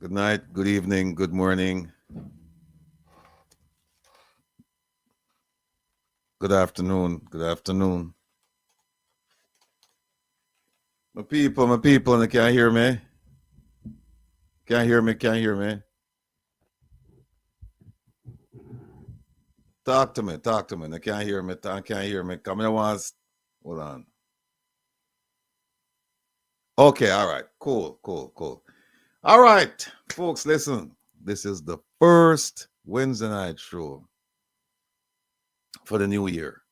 Good night, good evening, good morning, good afternoon, good afternoon. My people, and they can't hear me. Can't hear me, can't hear me. Talk to me. They can't hear me, can't hear me. Come in once. Hold on. Okay, all right. Cool. All right, folks, listen. This is the first Wednesday night show for the new year.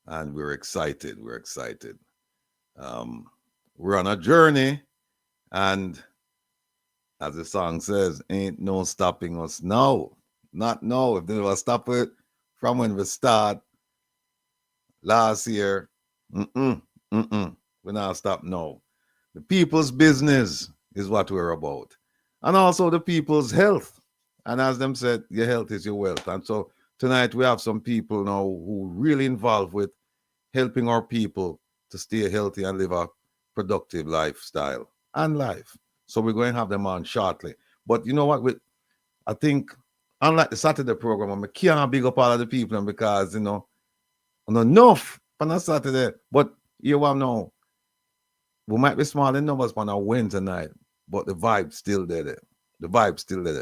And we're excited. We're on a journey, and as the song says, ain't no stopping us now. Not now. If they never stop it from when we start last year, we not stop now. The people's business is what we're about. And also the people's health. And as them said, your health is your wealth. And so tonight we have some people now who really involved with helping our people to stay healthy and live a productive lifestyle and life. So we're going to have them on shortly. But you know what? I think, unlike the Saturday program, I can't big up all of the people because, not enough on a Saturday. But you want to know, we might be small in numbers on a Wednesday night, but the vibe's still there.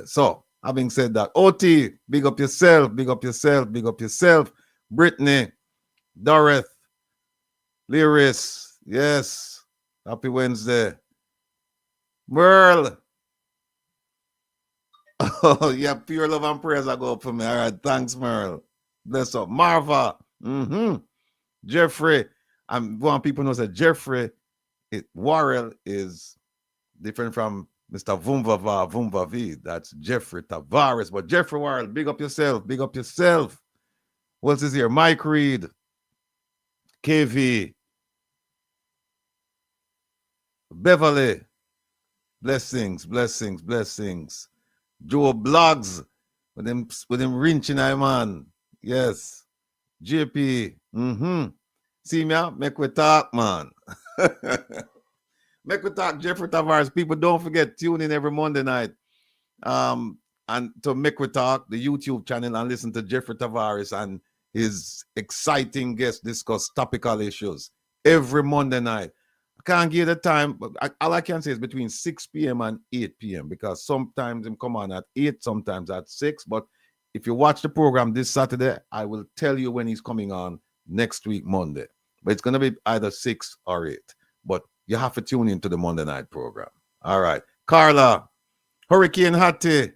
So, Having said that, OT, big up yourself, big up yourself, big up yourself. Brittany, Dorothy, Lyris, yes. Happy Wednesday. Merle. Oh, yeah, pure love and prayers I go up for me. All right, thanks, Merle. Bless up. Marva. Jeffrey. I want people to know that Jeffrey Warrell is different from Mr. Vumvava Vumvavi. That's Jeffrey Tavares. But Jeffrey Warrell, big up yourself. Big up yourself. What's this here? Mike Reed. KV. Beverly. Blessings, blessings, blessings. Joe Blogs. With them wrenching I man. Yes. JP. See me out? Make we talk, man. Make we talk, Jeffrey Tavares. People, don't forget, tune in every Monday night. And to Make We Talk, the YouTube channel, and listen to Jeffrey Tavares and his exciting guests discuss topical issues every Monday night. I can't give the time, but all I can say is between 6 p.m. and 8 p.m. because sometimes him come on at 8, sometimes at 6. But if you watch the program this Saturday, I will tell you when he's coming on next week, Monday. But it's going to be either 6 or 8. But you have to tune into the Monday night program. All right. Carla, Hurricane Hattie,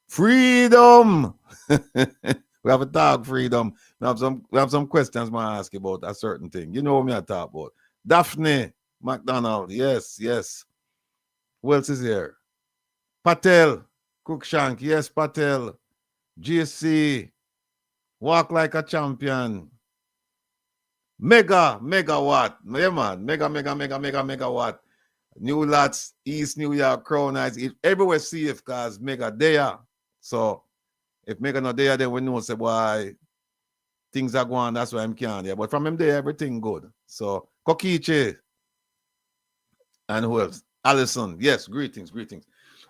freedom. We have a talk, freedom. We have some questions I ask you about a certain thing. You know what I talk about. Daphne McDonald, yes, yes. Who else is here? Patel, Cruikshank, yes, Patel. GC, walk like a champion. Megawatt, yeah man, megawatt. New Lots, East New York, Crown Heights, everywhere safe because mega there. So if mega not there, then we know say why things are going. That's why I'm can't there. But from him there, everything good. So Kokiche and who else? Allison, yes, greetings.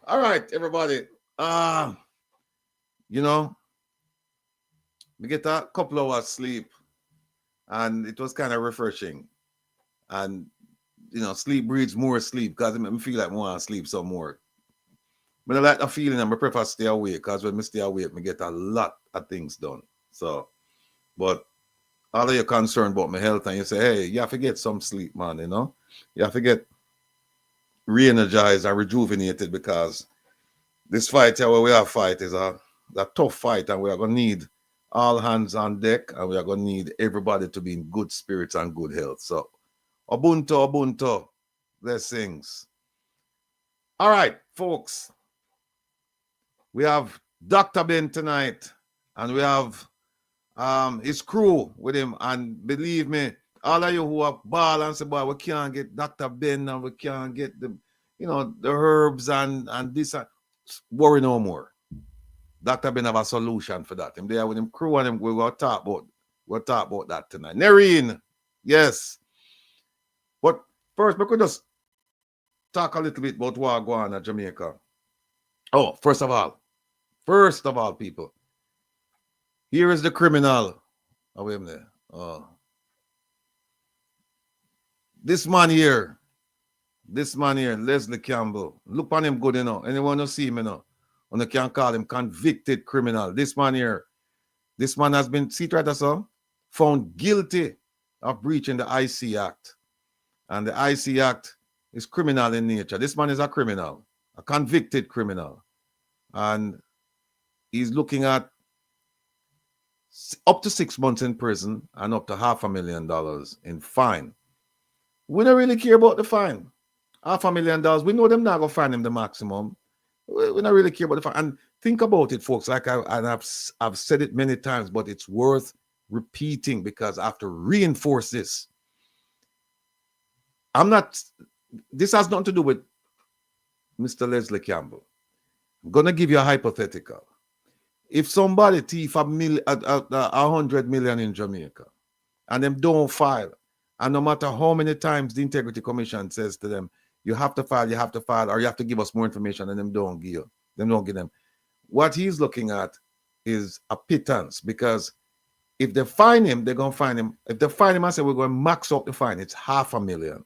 All right, everybody. You know, we get a couple hours sleep. And it was kind of refreshing. And, you know, sleep breeds more sleep because I feel like I want to sleep some more. But I like the feeling and I prefer stay awake because when I stay awake, I get a lot of things done. So, but all of you concerned about my health and you say, hey, you have to get some sleep, man, you know? You have to get re-energized and rejuvenated because this fight here where we are fight is a tough fight and we are going to need all hands on deck, and we are going to need everybody to be in good spirits and good health. So, Ubuntu, blessings. All right, folks. We have Dr. Ben tonight, and we have his crew with him. And believe me, all of you who are ball and say, boy, we can't get Dr. Ben and we can't get the, you know, the herbs and this. Worry no more. Dr. Ben have a solution for that. Him there with him crew and him, we'll talk about that tonight. Nerine, yes. But first, we could just talk a little bit about what going on at Jamaica. Oh, first of all, people, here is the criminal. Oh, wait a minute. Oh. This man here, Leslie Campbell. Look on him good enough. Anyone who see him enough? And you can call him convicted criminal. This man here, this man has been, see right so, found guilty of breaching the IC Act. And the IC Act is criminal in nature. This man is a criminal, a convicted criminal. And he's looking at up to 6 months in prison and up to $500,000 in fine. We don't really care about the fine. $500,000, we know them not going to fine him the maximum. We don't really care about the fine. And think about it, folks. Like I've said it many times, but it's worth repeating because I have to reinforce this. This has nothing to do with Mr. Leslie Campbell. I'm going to give you a hypothetical. If somebody thief $100 million in Jamaica and them don't file, and no matter how many times the Integrity Commission says to them, you have to file, or you have to give us more information, and them don't give them. What he's looking at is a pittance, because if they fine him, they're going to fine him. If they fine him, I say we're going to max out the fine. It's $500,000,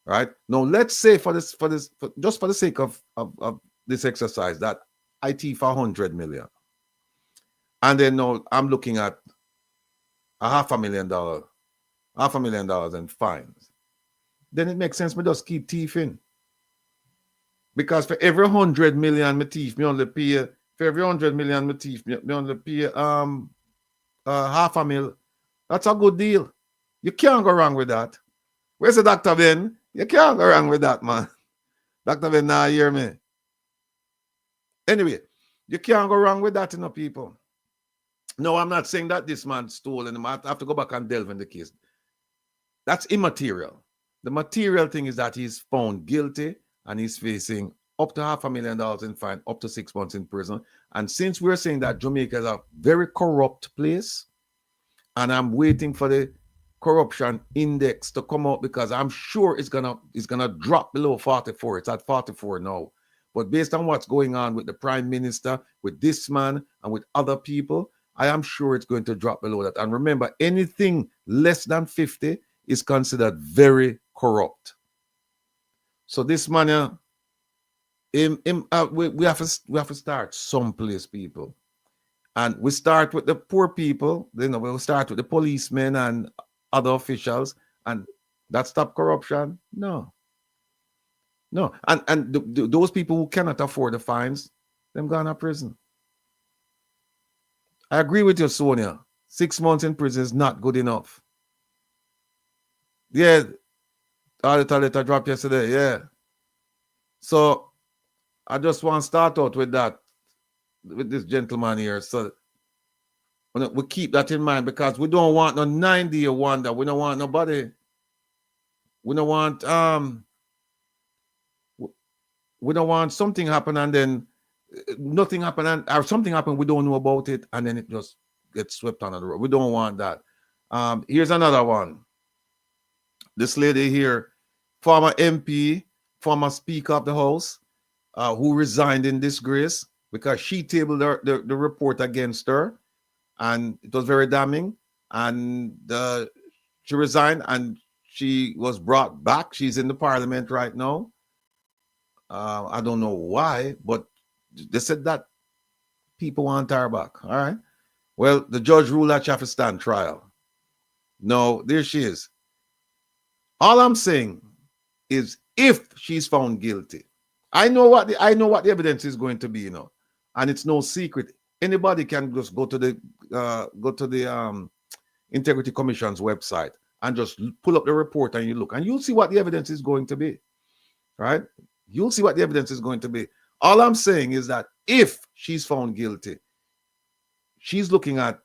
right? Now, let's say just for the sake of this exercise, that IT for 100 million. And then now I'm looking at $500,000 in fines. Then it makes sense me just keep thieving. Because for every 100 million me thief, me only pay, for every 100 million me thief, me only pay $500,000. That's a good deal. You can't go wrong with that. Where's the Dr. Ben? You can't go wrong with that, man. Dr. Ben, now hear me. Anyway, you can't go wrong with that, people. No, I'm not saying that this man stole and I have to go back and delve in the case. That's immaterial. The material thing is that he's found guilty and he's facing up to $500,000 in fine, up to 6 months in prison. And since we're saying that Jamaica is a very corrupt place, and I'm waiting for the corruption index to come out because I'm sure it's gonna drop below 44. It's at 44 now. But based on what's going on with the Prime Minister, with this man, and with other people, I am sure it's going to drop below that. And remember, anything less than 50 is considered very corrupt. So this man, we have to start someplace, people. And we start with the poor people, we'll start with the policemen and other officials, and that stop corruption? No. And those people who cannot afford the fines, them gone to prison. I agree with you, Sonia. 6 months in prison is not good enough. Yeah, all the letter dropped yesterday, yeah. So I just want to start out with that, with this gentleman here. So we keep that in mind because we don't want no 90-year wonder. We don't want nobody. We don't want we don't want something happen and then nothing happen, or something happen, we don't know about it, and then it just gets swept under the rug. We don't want that. Here's another one. This lady here, former MP, former Speaker of the House, who resigned in disgrace because she tabled the report against her, and it was very damning. And she resigned, and she was brought back. She's in the Parliament right now. I don't know why, but they said that people want her back. All right. Well, the judge ruled that she have to stand trial. No, there she is. All I'm saying is, if she's found guilty, I know what the evidence is going to be, and it's no secret. Anybody can just go to the Integrity Commission's website and just pull up the report and you look, and you'll see what the evidence is going to be. Right? You'll see what the evidence is going to be. All I'm saying is that if she's found guilty, she's looking at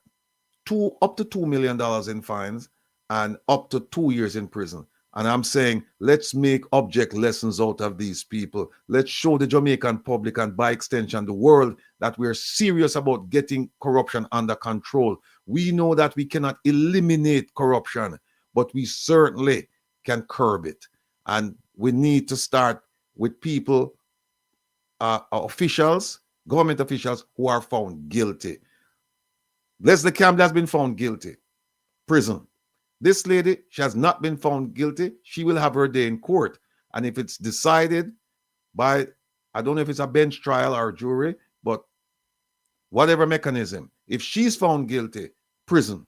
up to $2 million in fines and up to 2 years in prison. And I'm saying, let's make object lessons out of these people. Let's show the Jamaican public, and by extension the world, that we're serious about getting corruption under control. We know that we cannot eliminate corruption, but we certainly can curb it. And we need to start with people, officials, government officials who are found guilty. Leslie Campbell has been found guilty. Prison. This lady, she has not been found guilty. She will have her day in court. And if it's decided by, I don't know if it's a bench trial or a jury, but whatever mechanism, if she's found guilty, prison.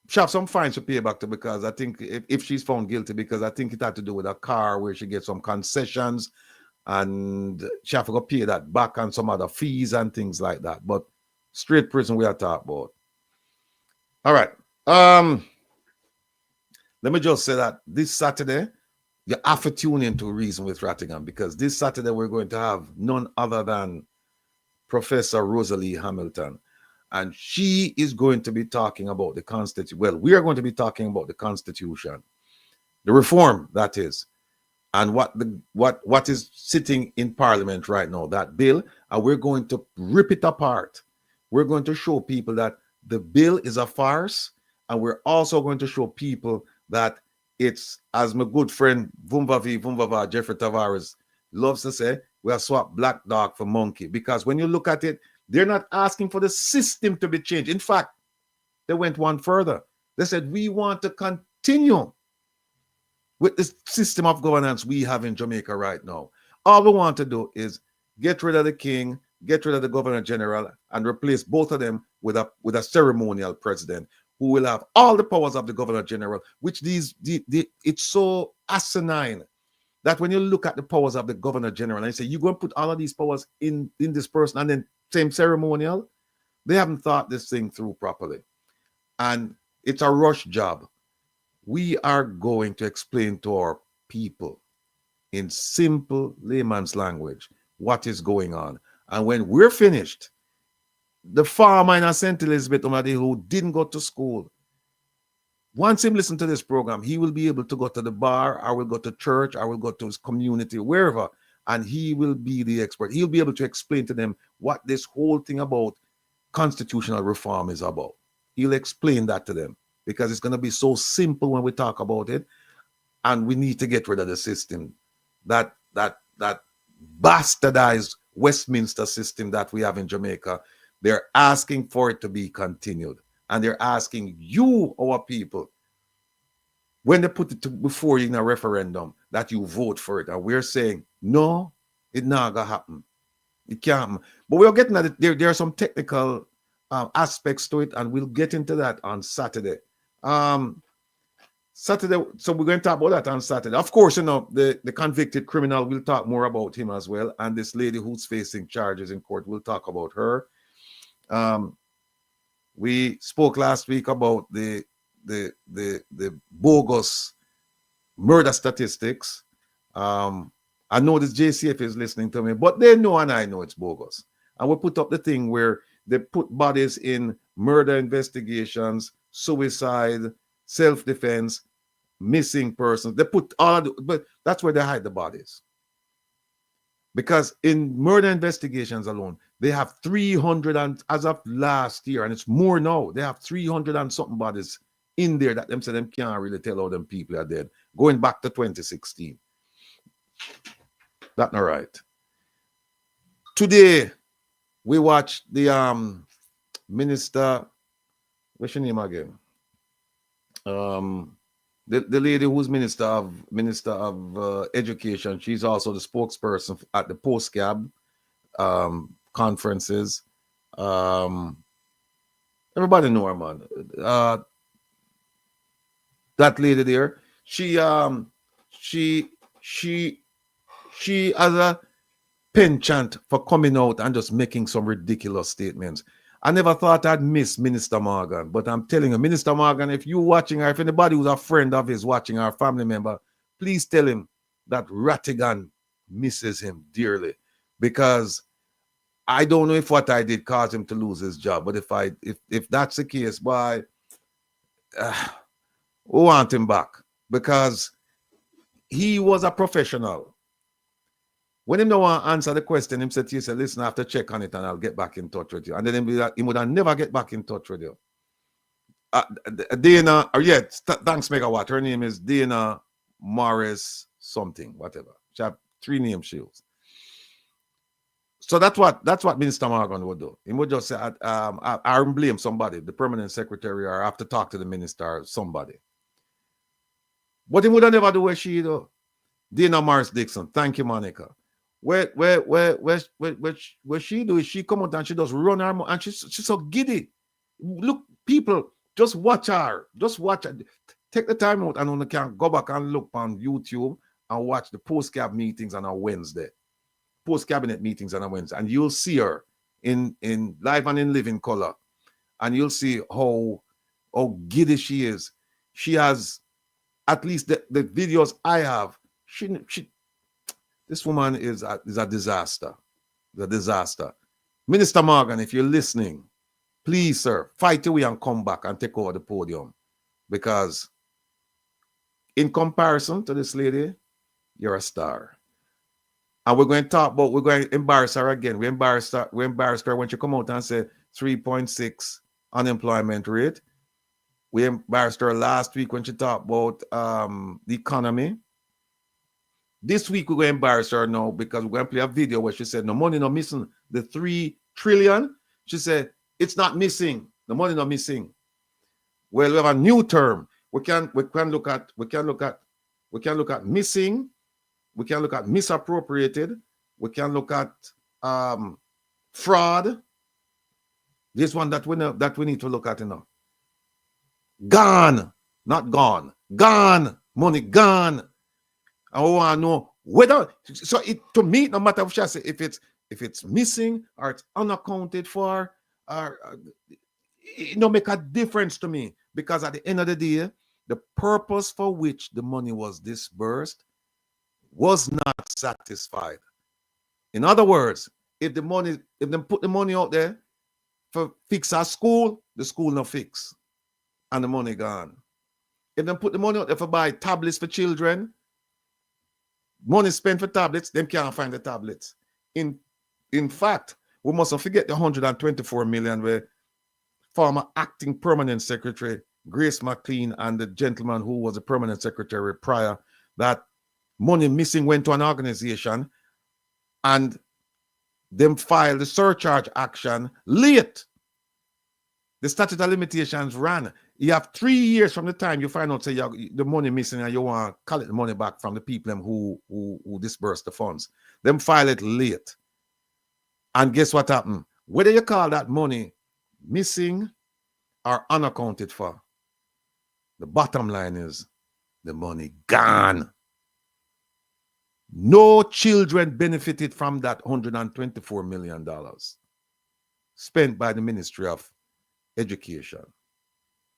She have some fines to pay back to, because I think if she's found guilty, because I think it had to do with a car where she gets some concessions, and she have to go pay that back and some other fees and things like that. But straight prison we are talking about. All right. Let me just say that this Saturday, you have to tune into Reason with Rattigan, because this Saturday we're going to have none other than Professor Rosalie Hamilton. And she is going to be talking about the Constitution. Well, we are going to be talking about the Constitution, the reform, that is, and what is sitting in Parliament right now, that bill. And we're going to rip it apart. We're going to show people that the bill is a farce, and we're also going to show people that it's, as my good friend Vumvava Jeffrey Tavares loves to say, we have swapped black dog for monkey. Because when you look at it, they're not asking for the system to be changed. In fact, they went one further. They said, we want to continue with the system of governance we have in Jamaica right now. All we want to do is get rid of the king, get rid of the governor general, and replace both of them with a ceremonial president who will have all the powers of the governor general, which it's so asinine that when you look at the powers of the governor general and you say, you're going to put all of these powers in this person and then same ceremonial, they haven't thought this thing through properly. And it's a rush job. We are going to explain to our people in simple layman's language what is going on. And when we're finished, the farmer in St. Elizabeth, who didn't go to school, once him listen to this program, he will be able to go to the bar, or will go to church, or will go to his community, wherever, and he will be the expert. He'll be able to explain to them what this whole thing about constitutional reform is about. He'll explain that to them because it's going to be so simple when we talk about it. And we need to get rid of the system, that bastardized Westminster system that we have in Jamaica. They're asking for it to be continued. And they're asking you, our people, when they put it before you in a referendum, that you vote for it. And we're saying, no, it's not going to happen. It can't happen. But we're getting at it. There are some technical aspects to it, and we'll get into that on Saturday. Saturday, so we're going to talk about that on Saturday. Of course, the convicted criminal, we'll talk more about him as well. And this lady who's facing charges in court, we'll talk about her. We spoke last week about the bogus murder statistics. I know this JCF is listening to me, but they know and I know it's bogus. And we put up the thing where they put bodies in murder investigations, suicide, self-defense, missing persons. They put but that's where they hide the bodies. Because in murder investigations alone, they have 300, and as of last year, and it's more now, they have 300 and something bodies in there that them say them can't really tell how them people are dead. Going back to 2016. That's not right. Today, we watched the minister, what's your name again? The lady who's minister of education. She's also the spokesperson at the post-cab conferences. Everybody know her, man. That lady there, she has a penchant for coming out and just making some ridiculous statements. I never thought I'd miss Minister Morgan, but I'm telling you, Minister Morgan, if you're watching, or if anybody who's a friend of his watching, our family member, please tell him that Rattigan misses him dearly, because I don't know if what I did caused him to lose his job, but if that's the case, boy, we want him back, because he was a professional. When him don't want to answer the question, him said to you, say, listen, I have to check on it and I'll get back in touch with you. And then he would have never get back in touch with you. Dana, or yeah, thanks Megawatt. Her name is Dana Morris something, whatever. She have 3 name shields. So that's what Minister Morgan would do. He would just say, I won't blame somebody, the permanent secretary, or I have to talk to the minister or somebody. But he would have never do what she do. Dana Morris Dixon, thank you, Monica. What she do is she come out and she just run her mouth, and she's so giddy. Look, people, just watch her. Just watch her. Take the time out, and you can go back and look on YouTube and watch the post-cab meetings on a Wednesday. Post-cabinet meetings on a Wednesday. And you'll see her in live and in living color. And you'll see how giddy she is. She has, at least the videos I have, this woman is a disaster. It's a disaster. Minister Morgan, if you're listening, please, sir, fight away and come back and take over the podium. Because in comparison to this lady, you're a star. And we're going to embarrass her again. We embarrassed her when she come out and say 3.6 unemployment rate. We embarrassed her last week when she talked about the economy. This week we're going to embarrass her now, because we're going to play a video where she said, no money not missing. The 3 trillion, she said, it's not missing. The money not missing. Well, we have a new term. We can look at missing. We can look at misappropriated. We can look at fraud. This one that we need to look at, Gone, not gone. Gone. Money gone. I want to know whether, so it, to me, no matter what I say, if it's missing or it's unaccounted for, or it don't make a difference to me, because at the end of the day, the purpose for which the money was disbursed was not satisfied. In other words, if they put the money out there for fix a school, the school no fix, and the money gone. If they put the money out there for buy tablets for children, money spent for tablets, them can't find the tablets. In fact, we mustn't forget the 124 million where former acting permanent secretary Grace McLean and the gentleman who was a permanent secretary prior, that money missing went to an organization and them filed the surcharge action late. The statute of limitations ran. You have 3 years from the time you find out say the money missing and you want to collect the money back from the people who disbursed the funds. Them file it late. And guess what happened? Whether you call that money missing or unaccounted for, the bottom line is the money gone. No children benefited from that $124 million spent by the Ministry of Education.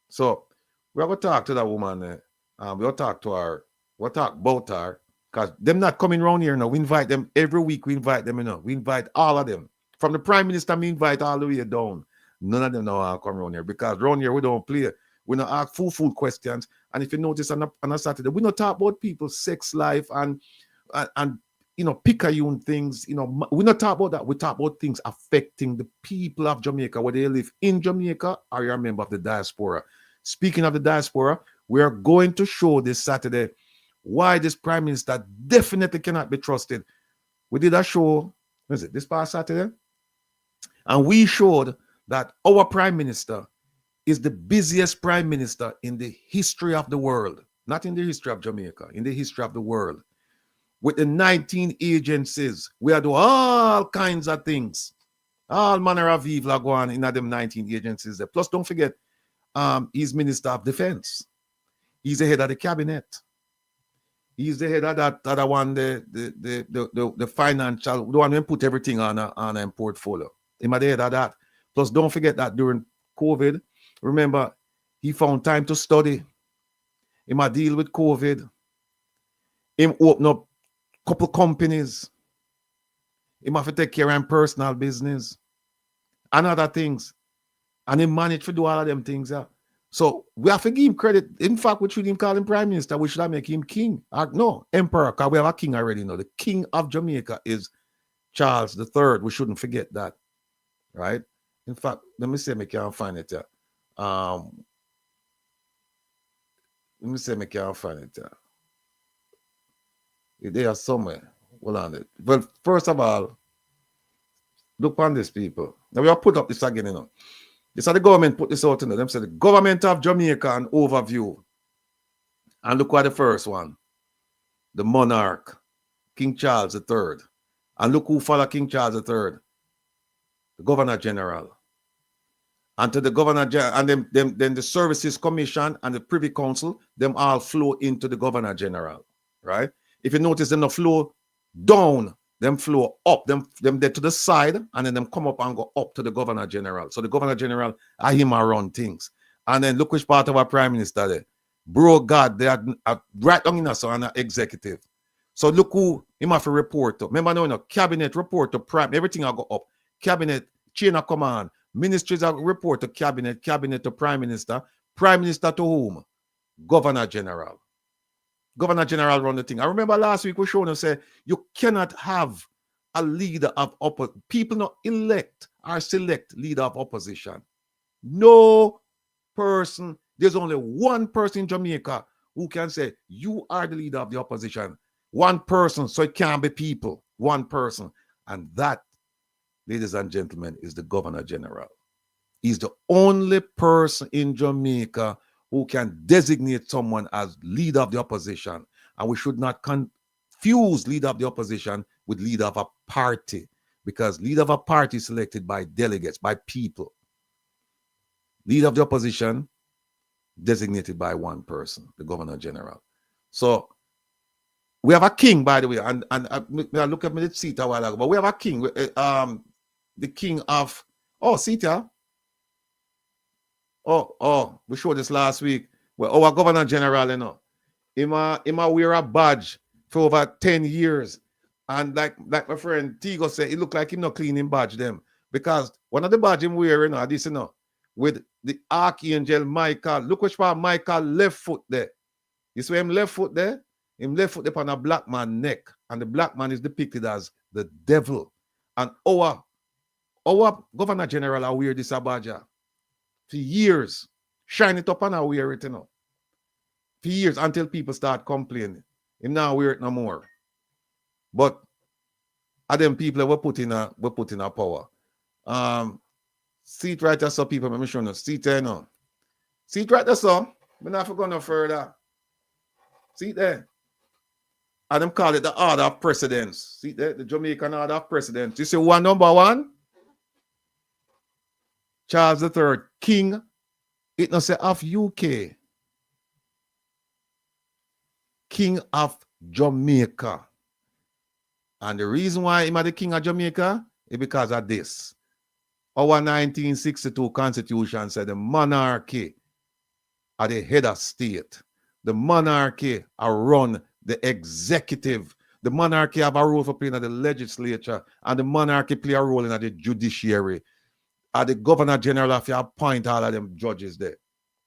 So we're going to talk to that woman. We'll talk to her. We'll talk about her, because them not coming around here now. We invite them every week. We invite them, We invite all of them. From the Prime Minister, we invite all the way down. None of them know how to come around here, because around here we don't play. We don't ask full questions. And if you notice on a Saturday, we don't talk about people's sex life and picayune things. We don't talk about that. We talk about things affecting the people of Jamaica, whether they live in Jamaica or you're a member of the diaspora. Speaking of the diaspora, we are going to show this Saturday why this Prime Minister definitely cannot be trusted. We did a show, this past Saturday? And we showed that our Prime Minister is the busiest Prime Minister in the history of the world. Not in the history of Jamaica, in the history of the world. With the 19 agencies, we are doing all kinds of things. All manner of evil go on in them 19 agencies. Plus, don't forget, he's Minister of Defense. He's the head of the cabinet. He's the head of that other one, the financial, the one who put everything on a portfolio. He's the head of that. Plus, don't forget that during COVID, remember, he found time to study. He might deal with COVID. He open up a couple companies. He might have to take care of his personal business and other things. And he managed to do all of them things. So we have to give him credit. In fact, we shouldn't call him Prime Minister. We should have make him king. No, Emperor, because we have a king already now. The King of Jamaica is Charles III. We shouldn't forget that. Right? In fact, let me see if I can find it. Let me see if I can find it. They are somewhere. Hold on it. Well, first of all, look on this, people. Now we have put up this again, This is the government put this out in there. Them say the government of Jamaica, an overview. And look at the first one. The monarch, King Charles III. And look who followed King Charles III. The Governor General. And to the Governor General, and then the Services Commission and the Privy Council, them all flow into the Governor General. Right? If you notice, them no flow down, them flow up, them there to the side, and then them come up and go up to the Governor General. So the Governor General, him run things. And then look which part of our Prime Minister there. Bro God, they are right down in us on an executive. So look who him have to report to. Remember now, cabinet report to prime, everything will go up. Cabinet, chain of command, ministries will report to cabinet, cabinet to Prime Minister to whom? Governor General. Governor General run the thing. I remember last week we showed them say you cannot have a leader of opposition. People not elect or select leader of opposition. No person. There's only one person in Jamaica who can say you are the leader of the opposition. One person, so it can't be people. One person. And that, ladies and gentlemen, is the Governor General. He's the only person in Jamaica who can designate someone as leader of the opposition. And we should not confuse leader of the opposition with leader of a party. because leader of a party selected by delegates, by people. Leader of the opposition designated by one person, the governor general. So we have a king, by the way, and I look at me the seat a while ago, but we have a king, the king of, Sita. We showed this last week. Well, our governor general, you know, him wear a badge for over 10 years. And like my friend Tigo said, it look like him not cleaning badge them. Because one of the badge him wearing, this, with the Archangel Michael. Look which part Michael left foot there. You see him left foot there? Him left foot upon a black man neck. And the black man is depicted as the devil. And our governor general are wear this badge for years. Shine it up and I wear it, for years until people start complaining. Him now wear it no more. But at them people we're putting a power. See it right there, so people, let me show you. See it there now. See it right there, so. We're not going no further. See it there. And them call it the order of precedence. See it there, the Jamaican order of precedence. You see one number one? Charles III, King, it not say of UK. King of Jamaica. And the reason why he's the King of Jamaica is because of this. Our 1962 Constitution said the monarchy are the head of state. The monarchy are run the executive. The monarchy have a role for playing in the legislature, and the monarchy play a role in the judiciary. And the governor general have to appoint all of them judges there.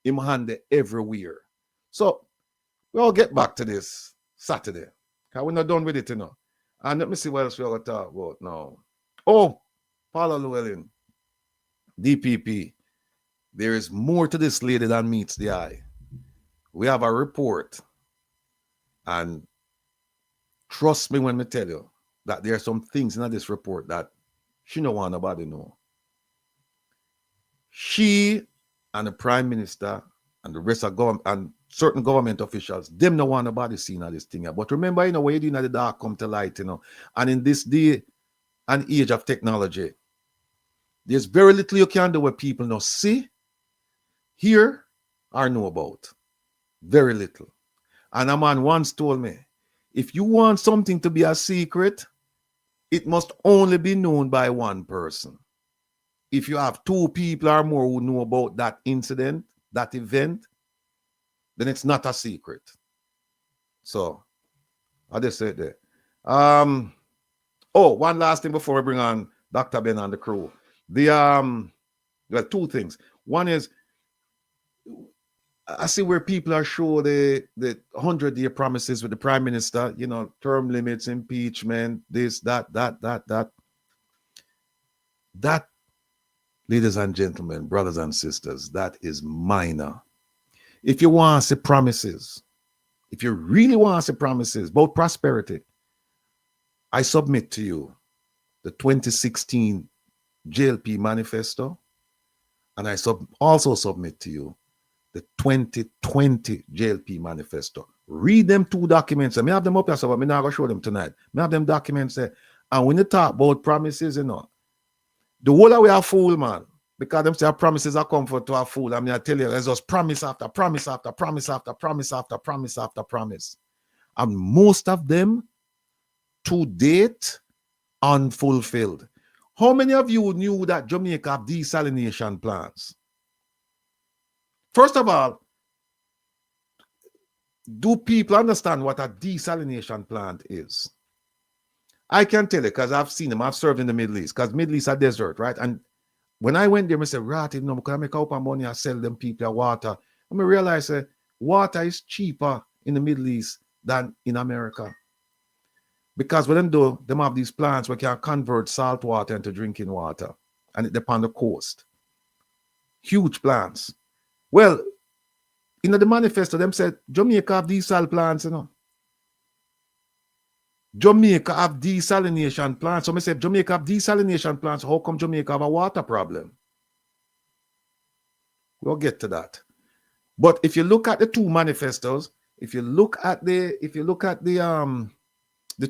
Him hand there everywhere. So we'll get back to this Saturday. Because we're not done with it, And let me see what else we're going to talk about now. Paula Llewellyn, DPP. There is more to this lady than meets the eye. We have a report. And trust me when I tell you that there are some things in this report that she don't want nobody to know. She and the Prime Minister and the rest of government and certain government officials, them no want nobody seeing this thing. But remember, when you're doing the dark come to light, and in this day and age of technology, there's very little you can do where people not see, hear, or know about. Very little. And a man once told me, if you want something to be a secret, it must only be known by one person. If you have two people or more who know about that incident, that event, then it's not a secret. So, I just said there. One last thing before we bring on Dr. Ben and the crew. There are two things. One is, I see where people are sure the 100-year promises with the Prime Minister, term limits, impeachment, this, that. That, ladies and gentlemen, brothers and sisters, that is minor. If you want to see promises, if you really want to see promises about prosperity, I submit to you the 2016 JLP Manifesto, and I also submit to you the 2020 JLP Manifesto. Read them two documents. I may have them up here, so I'm not going to show them tonight. I have them documents there. And when you talk about promises, the whole of we are fool, man. Because them say promises are comfort to a fool. I mean, I tell you, there's just promise after promise after promise after promise after promise after promise. And most of them, to date, unfulfilled. How many of you knew that Jamaica have desalination plants? First of all, do people understand what a desalination plant is? I can tell you because I've seen them. I've served in the Middle East because Middle East are desert, right? And when I went there, I said, Ratty, because I make up money, I sell them people water. And I realized water is cheaper in the Middle East than in America. Because when them have these plants where can convert salt water into drinking water. And it depends on the coast. Huge plants. Well, in the manifesto, them said, Jamaica have desal plants, Jamaica have desalination plants. So I said, Jamaica have desalination plants. How come Jamaica have a water problem? We'll get to that. But if you look at the two manifestos, if you look at the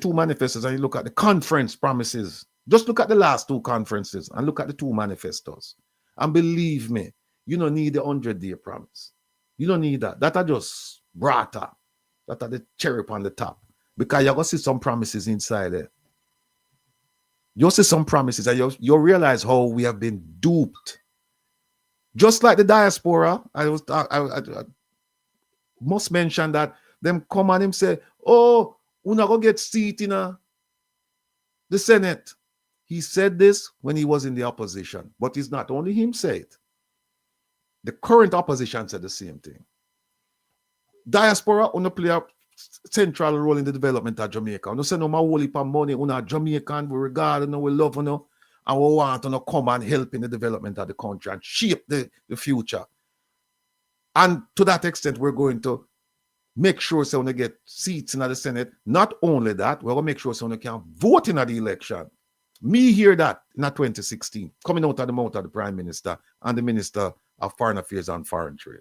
two manifestos and you look at the conference promises Just look at the last 2 conferences and look at the 2 manifestos. And believe me, you don't need the 100-day promise. You don't need that. That are just brata. That are the cherry on the top. Because you're going to see some promises inside there. You'll see some promises and you'll realize how we have been duped. Just like the diaspora, I must mention that them come and him say, oh, we're not going to get seat in the Senate. He said this when he was in the opposition, but it's not only him say it. The current opposition said the same thing. Diaspora will play a central role in the development of Jamaica. We say no more whole heap of money. We are Jamaican, we regard and we love and we want to come and help in the development of the country and shape the future. And to that extent, we're going to make sure so we get seats in the Senate. Not only that, we're going to make sure so we can vote in the election. Me hear that in 2016, coming out of the mouth of the Prime Minister and the Minister of Foreign Affairs and Foreign Trade,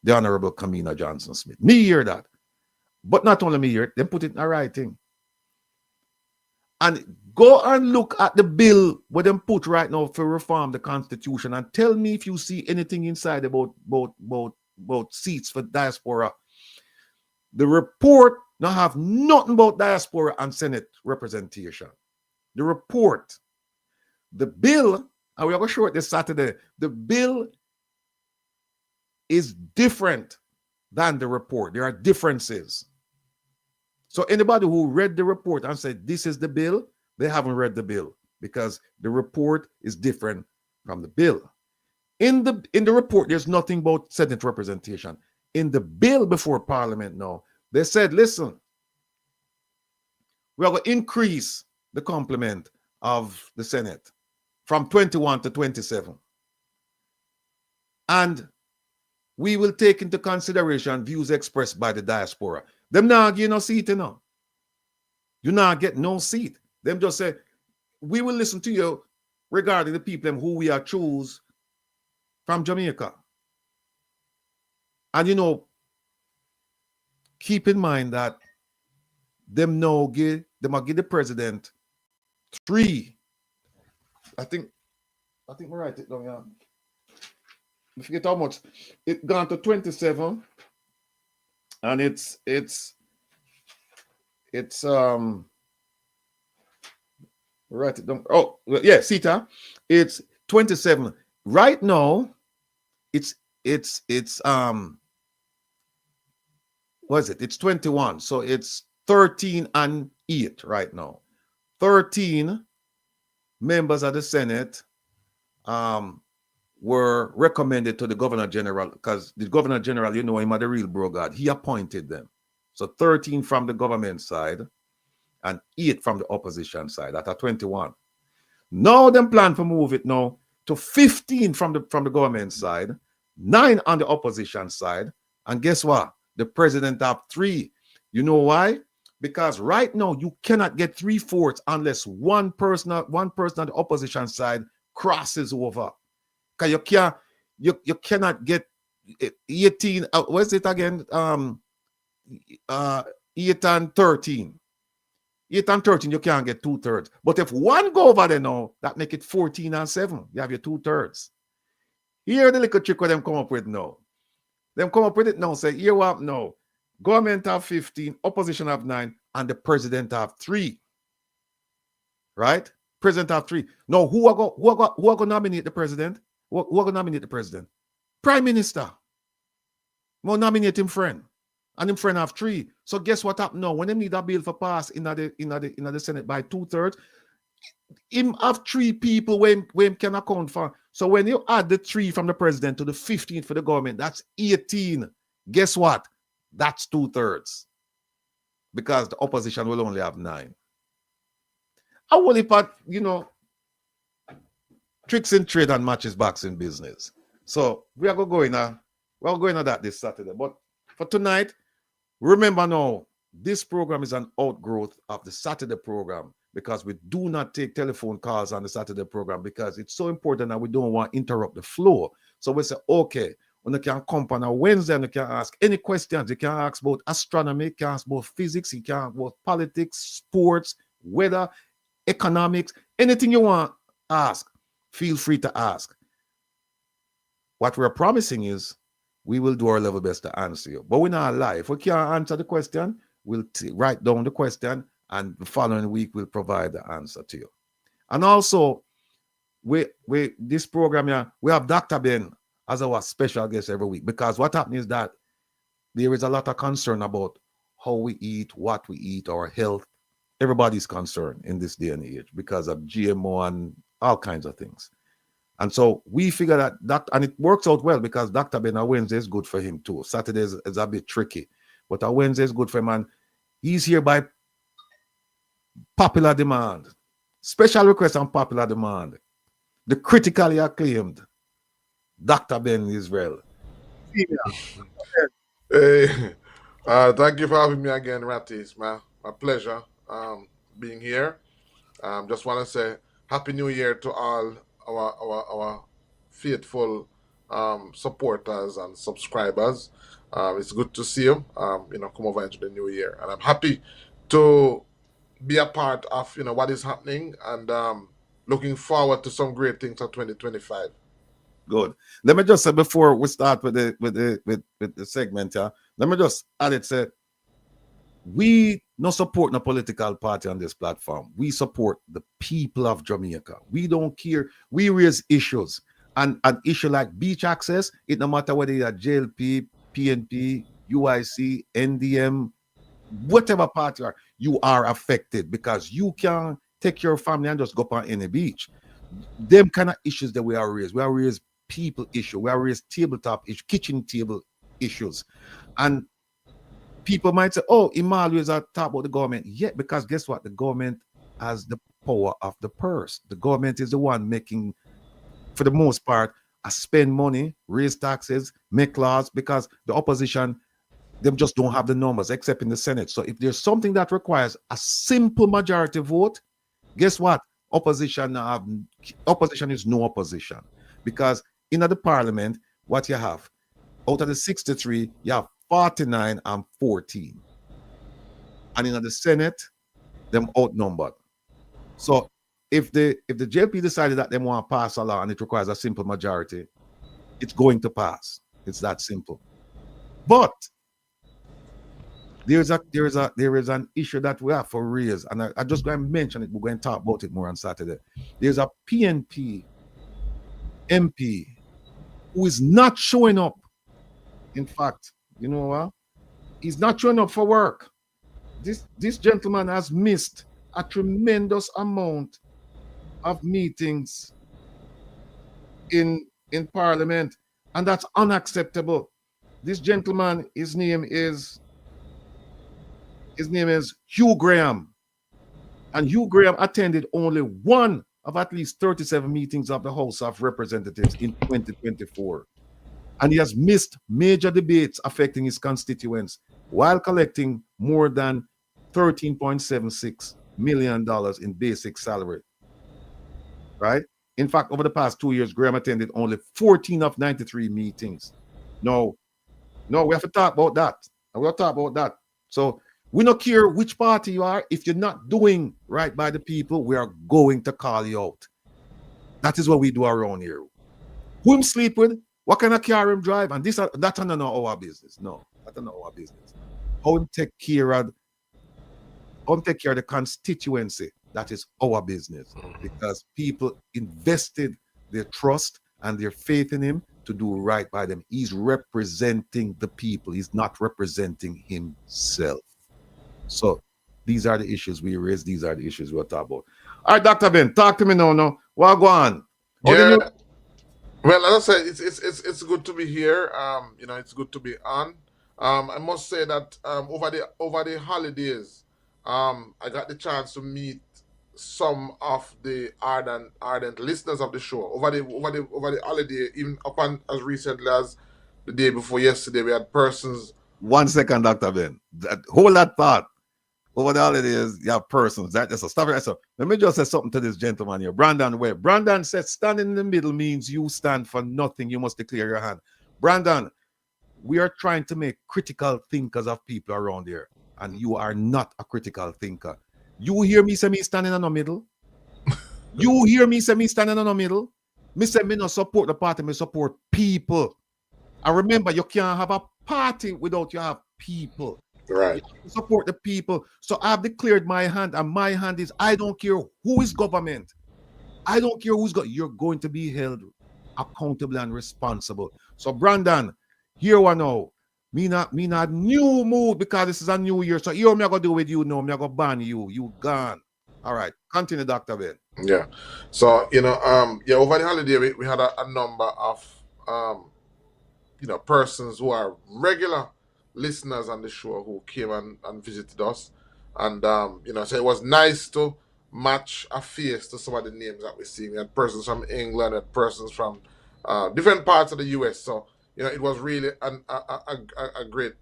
the Honorable Kamina Johnson-Smith. Me hear that. But not only me hear it, they put it in writing. And go and look at the bill where them put right now for reform the Constitution and tell me if you see anything inside about seats for diaspora. The report now have nothing about diaspora and Senate representation. The report, the bill, and we're going to show it this Saturday, the bill is different than the report. There are differences. So anybody who read the report and said, this is the bill, they haven't read the bill because the report is different from the bill. In the report, there's nothing about Senate representation. In the bill before Parliament now, they said, listen, we are going to increase the complement of the Senate from 21 to 27. And we will take into consideration views expressed by the diaspora. Them not get no seat, you know. You not get no seat. Them just say, we will listen to you regarding the people who we are choose from Jamaica. And you know, keep in mind that them now give the president 3. I think we write it down, yeah. I forget how much. It gone to 27, and it's write it down. Oh yeah, Sita, it's 27 right now. It's what is it? It's 21, so it's 13 and 8 right now. 13 members of the Senate were recommended to the Governor General, because the Governor General, you know him, the real bro God, he appointed them. So 13 from the government side and 8 from the opposition side. That are 21. Now them plan to move it now to 15 from the government side, 9 on the opposition side, and guess what? The president have 3. You know why? Because right now you cannot get 3/4 unless one person on the opposition side crosses over. Because you cannot get 18. What is it again? 8 and 13. 8 and 13, you can't get 2/3. But if one go over there now, that make it 14 and 7. You have your 2/3. Here the little trick what them come up with now. Them come up with it now, say, here what no. Government have 15, opposition have 9, and the president have 3. Right? President have 3. Now, who are going to nominate the president? Who are going to nominate the president? Prime Minister. We'll nominate him friend. And him friend have 3. So guess what happened now? When they need a bill for pass in the Senate by 2/3, him have 3 people where him can account for. So when you add the 3 from the president to the 15 for the government, that's 18. Guess what? That's 2/3. Because the opposition will only have 9. I will if tricks in trade and matches boxing business. So we are going to that this Saturday. But for tonight, remember now, this program is an outgrowth of the Saturday program, because we do not take telephone calls on the Saturday program because it's so important that we don't want to interrupt the flow. So we say, okay, when you can come on a Wednesday and you can ask any questions. You can ask about astronomy, you can ask about physics, you can ask about politics, sports, weather, economics, Anything you want, ask. Feel free to ask. What we're promising is we will do our level best to answer you. But we're not lie. If we can't answer the question, we'll write down the question, and the following week we'll provide the answer to you. And also, we this program here, we have Dr. Ben as our special guest every week, because what happens is that there is a lot of concern about how we eat, what we eat, our health. Everybody's concerned in this day and age because of GMO and all kinds of things. And so we figure that and it works out well, because Dr. Ben, on Wednesday is good for him too. Saturday is a bit tricky, but on Wednesday is good for him. And he's here by popular demand. Special request on popular demand. The critically acclaimed Dr. Ben Israel. Hey, thank you for having me again, Ratty. It's my pleasure being here. Just want to say Happy New Year to all our faithful supporters and subscribers. It's good to see you, come over into the new year. And I'm happy to be a part of, what is happening, and looking forward to some great things for 2025. Good. Let me just say before we start with the segment here, let me just add it, say, we no support no political party on this platform. We support the people of Jamaica. We don't care. We raise issues. And an issue like beach access, it no matter whether you're JLP, PNP, UIC, NDM, whatever party you are affected, because you can take your family and just go up on any beach. Them kind of issues that we are raised. We are raised people issue. We are raised tabletop issue, kitchen table issues. And people might say, oh, Imalu is talk about the government. Yeah, because guess what? The government has the power of the purse. The government is the one making, for the most part, spend money, raise taxes, make laws, because the opposition, them just don't have the numbers, except in the Senate. So if there's something that requires a simple majority vote, guess what? Opposition is no opposition. Because in the parliament, what you have, out of the 63, you have 49 and 14. And in the Senate, them outnumbered. So if the JP decided that they want to pass a law and it requires a simple majority, it's going to pass. It's that simple. But there is an issue that we have for raise, and I just going to mention it. We're going to talk about it more on Saturday. There's a PNP MP who is not showing up. In fact, you know what? He's not showing up for work. This gentleman has missed a tremendous amount of meetings in Parliament, and that's unacceptable. This gentleman, his name is Hugh Graham, and Hugh Graham attended only one of at least 37 meetings of the House of Representatives in 2024. And he has missed major debates affecting his constituents while collecting more than $13.76 million in basic salary. Right? In fact, over the past 2 years, Graham attended only 14 of 93 meetings. No, we have to talk about that. We'll talk about that. So we don't care which party you are. If you're not doing right by the people, we are going to call you out. That is what we do around here. Who him sleep with? What kind of car him drive? And that's not our business. No, that's not our business. How him take care of the constituency, that is our business. Because people invested their trust and their faith in him to do right by them. He's representing the people. He's not representing himself. So these are the issues we raise. These are the issues we'll talk about. All right, Dr. Ben, talk to me now. What go on? Yeah. Well, as I said, it's good to be here. It's good to be on. I must say that over the holidays, I got the chance to meet some of the ardent listeners of the show. Over the holiday, even upon as recently as the day before yesterday, we had persons. 1 second, Dr. Ben. Hold that thought. Over the holidays, you have persons. That's a stuff. So let me just say something to this gentleman here, Brandon Webb. Brandon said, standing in the middle means you stand for nothing. You must declare your hand. Brandon, we are trying to make critical thinkers of people around here, and you are not a critical thinker. You hear me say me standing in the middle? You hear me say me standing on the middle? Me say me not support the party, me support people. And remember, you can't have a party without you have people. Right. You support the people. So I've declared my hand, and my hand is I don't care who is government. I don't care who's got. You're going to be held accountable and responsible. So Brandon, here we now. Me not new mood because this is a new year. So here me I gonna do with you now. Me I gonna ban you. You gone. All right. Continue, Dr. Ben. Yeah. So, yeah, over the holiday we had a number of persons who are regular listeners on the show who came and visited us. And so it was nice to match a face to some of the names that we're seeing. We had persons from England and persons from different parts of the US. So, it was really a great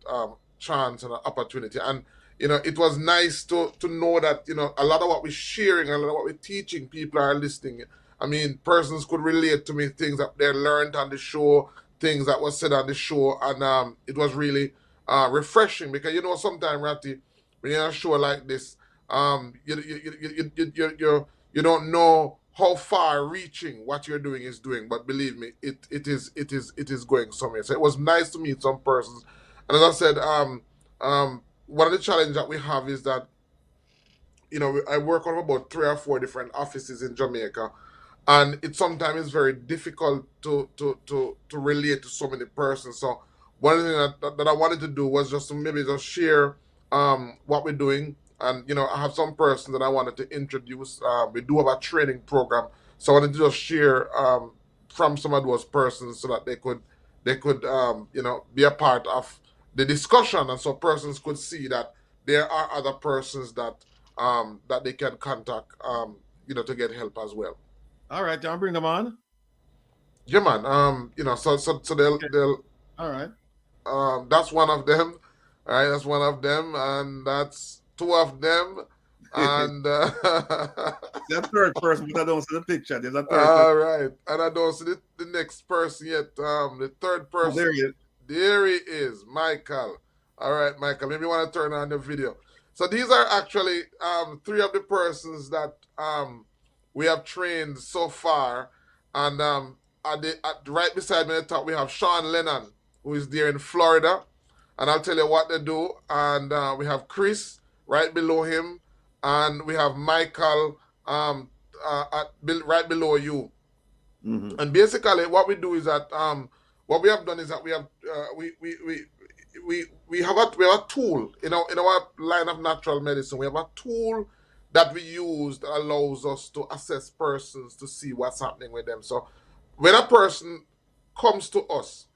chance and an opportunity. And it was nice to know that a lot of what we're sharing, a lot of what we're teaching, people are listening. I mean, persons could relate to me things that they learned on the show, things that was said on the show, and it was really refreshing because sometimes, Ratty, when you're on a show like this, you don't know how far reaching what you're doing is doing, but believe me, it is going somewhere. So it was nice to meet some persons, and as I said, one of the challenges that we have is that I work on about 3 or 4 different offices in Jamaica, and it sometimes is very difficult to relate to so many persons. So one of the things that I wanted to do was just to maybe just share what we're doing, and I have some person that I wanted to introduce. We do have a training program, so I wanted to just share from some of those persons so that they could be a part of the discussion, and so persons could see that there are other persons that they can contact to get help as well. All right, John, bring them on. Yeah, man. So they'll. All right. That's one of them. All right, that's one of them, and that's 2 of them, and that third person, but I don't see the picture. There's a third all right, and I don't see the next person yet. The third person. There he is. There he is, Michael. All right, Michael. Maybe you want to turn on the video. So these are actually 3 of the persons that we have trained so far, and right beside me at the top we have Sean Lennon, who is there in Florida, and I'll tell you what they do. And we have Chris right below him, and we have Michael right below you. Mm-hmm. And basically, what we do is that what we have done is that we have we have a tool in our line of natural medicine. We have a tool that we use that allows us to assess persons to see what's happening with them. So when a person comes to us,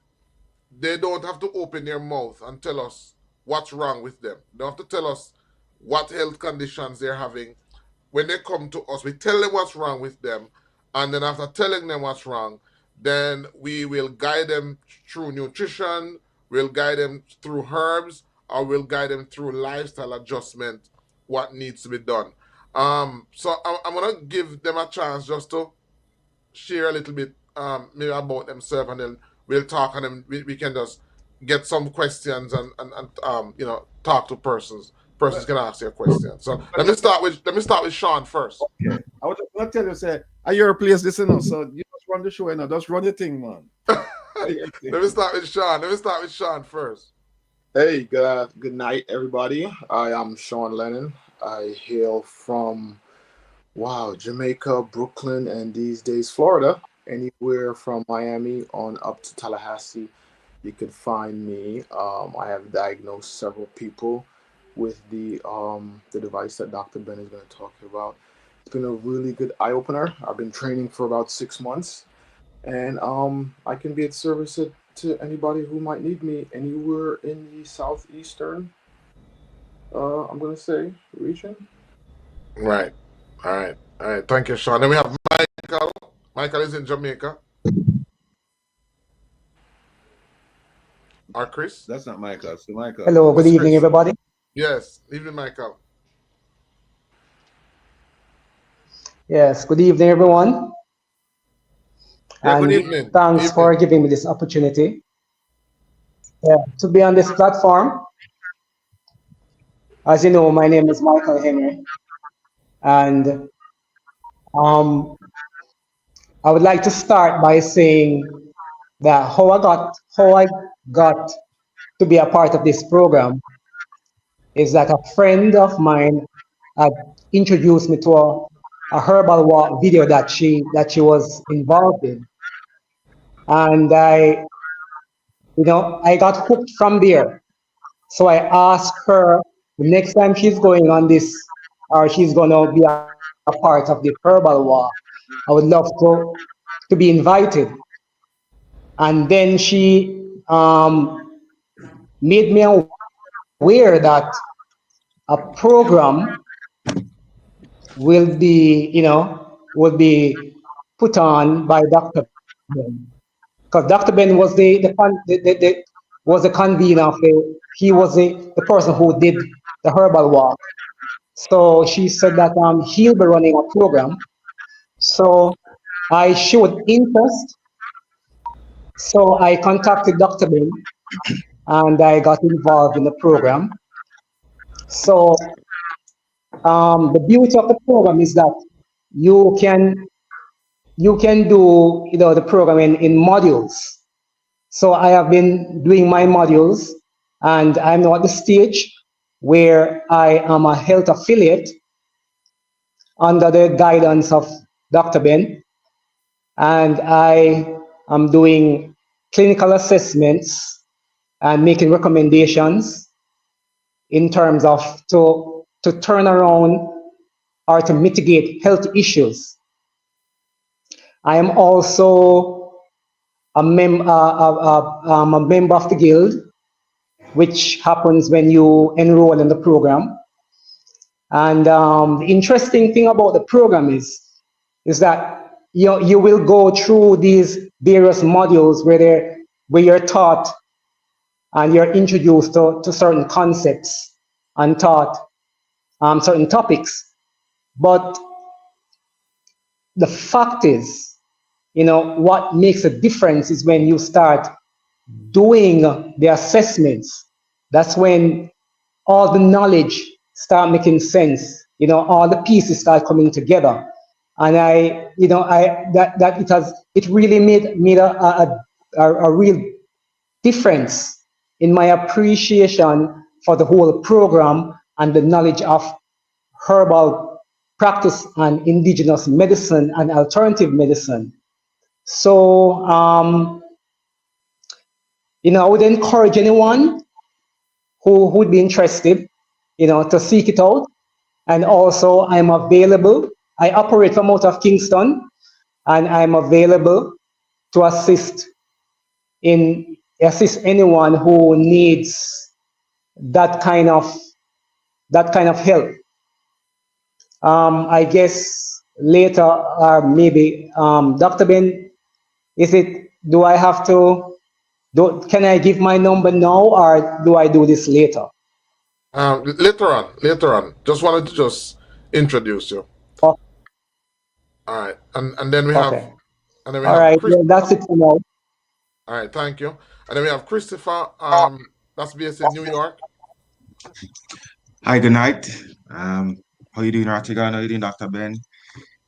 they don't have to open their mouth and tell us what's wrong with them. They don't have to tell us what health conditions they're having. When they come to us, we tell them what's wrong with them, and then after telling them what's wrong, then we will guide them through nutrition, we'll guide them through herbs, or we'll guide them through lifestyle adjustment, what needs to be done. So I'm going to give them a chance just to share a little bit maybe about themselves, and then we'll talk, and then we can just get some questions and talk to persons. Persons can ask their questions. So let me start with Sean first. Okay. I was just going to tell you, say, are you replace this, so you just run the show, just run the thing, man. Let me start with Sean first. Hey, good night, everybody. I am Sean Lennon. I hail from, Jamaica, Brooklyn, and these days Florida. Anywhere from Miami on up to Tallahassee, you could find me. I have diagnosed several people with the device that Dr. Ben is going to talk about. It's been a really good eye-opener. I've been training for about 6 months, and I can be at service to anybody who might need me anywhere in the southeastern, I'm going to say, region. Right. All right. Thank you, Sean. Then we have Michael. Michael is in Jamaica. Or Chris? That's not Michael. It's Michael. Hello, good evening, everybody. Yes, evening, Michael. Yes, good evening, everyone. Yeah, and good evening. Thanks for giving me this opportunity to be on this platform. As you know, my name is Michael Henry, and Um, I would like to start by saying that how I got to be a part of this program is that a friend of mine had introduced me to a herbal walk video that she was involved in, and I got hooked from there. So I asked her the next time she's going on this, or she's going to be a part of the herbal walk, I would love to be invited. And then she made me aware that a program will be put on by Dr. Ben, because Dr. Ben was was the convener of he was the person who did the herbal walk. So she said that he'll be running a program. So I showed interest. So I contacted Dr. Ben and I got involved in the program. So the beauty of the program is that you can you can do the program in modules. So I have been doing my modules, and I'm now at the stage where I am a health affiliate under the guidance of Dr. Ben, and I am doing clinical assessments and making recommendations in terms of to turn around or to mitigate health issues. I am also I'm a member of the guild, which happens when you enroll in the program. And the interesting thing about the program is that you will go through these various modules where you're taught and you're introduced to certain concepts and taught certain topics. But the fact is, what makes a difference is when you start doing the assessments. That's when all the knowledge start making sense. All the pieces start coming together, and it really made a real difference in my appreciation for the whole program and the knowledge of herbal practice and indigenous medicine and alternative medicine. So, I would encourage anyone who would be interested, to seek it out. And also, I'm available. I operate from out of Kingston, and I'm available to assist anyone who needs that kind of help. I guess later, or maybe Dr. Ben, do I have to can I give my number now, or do I do this later? Later on. Just wanted to just introduce you. Oh, All right, and then we have, okay. and then we All have right. Chris. Well, that's it for now. All right, thank you. And then we have Christopher. That's based in New York. Hi, good night. How you doing, Rattigan? How you doing, Dr. Ben?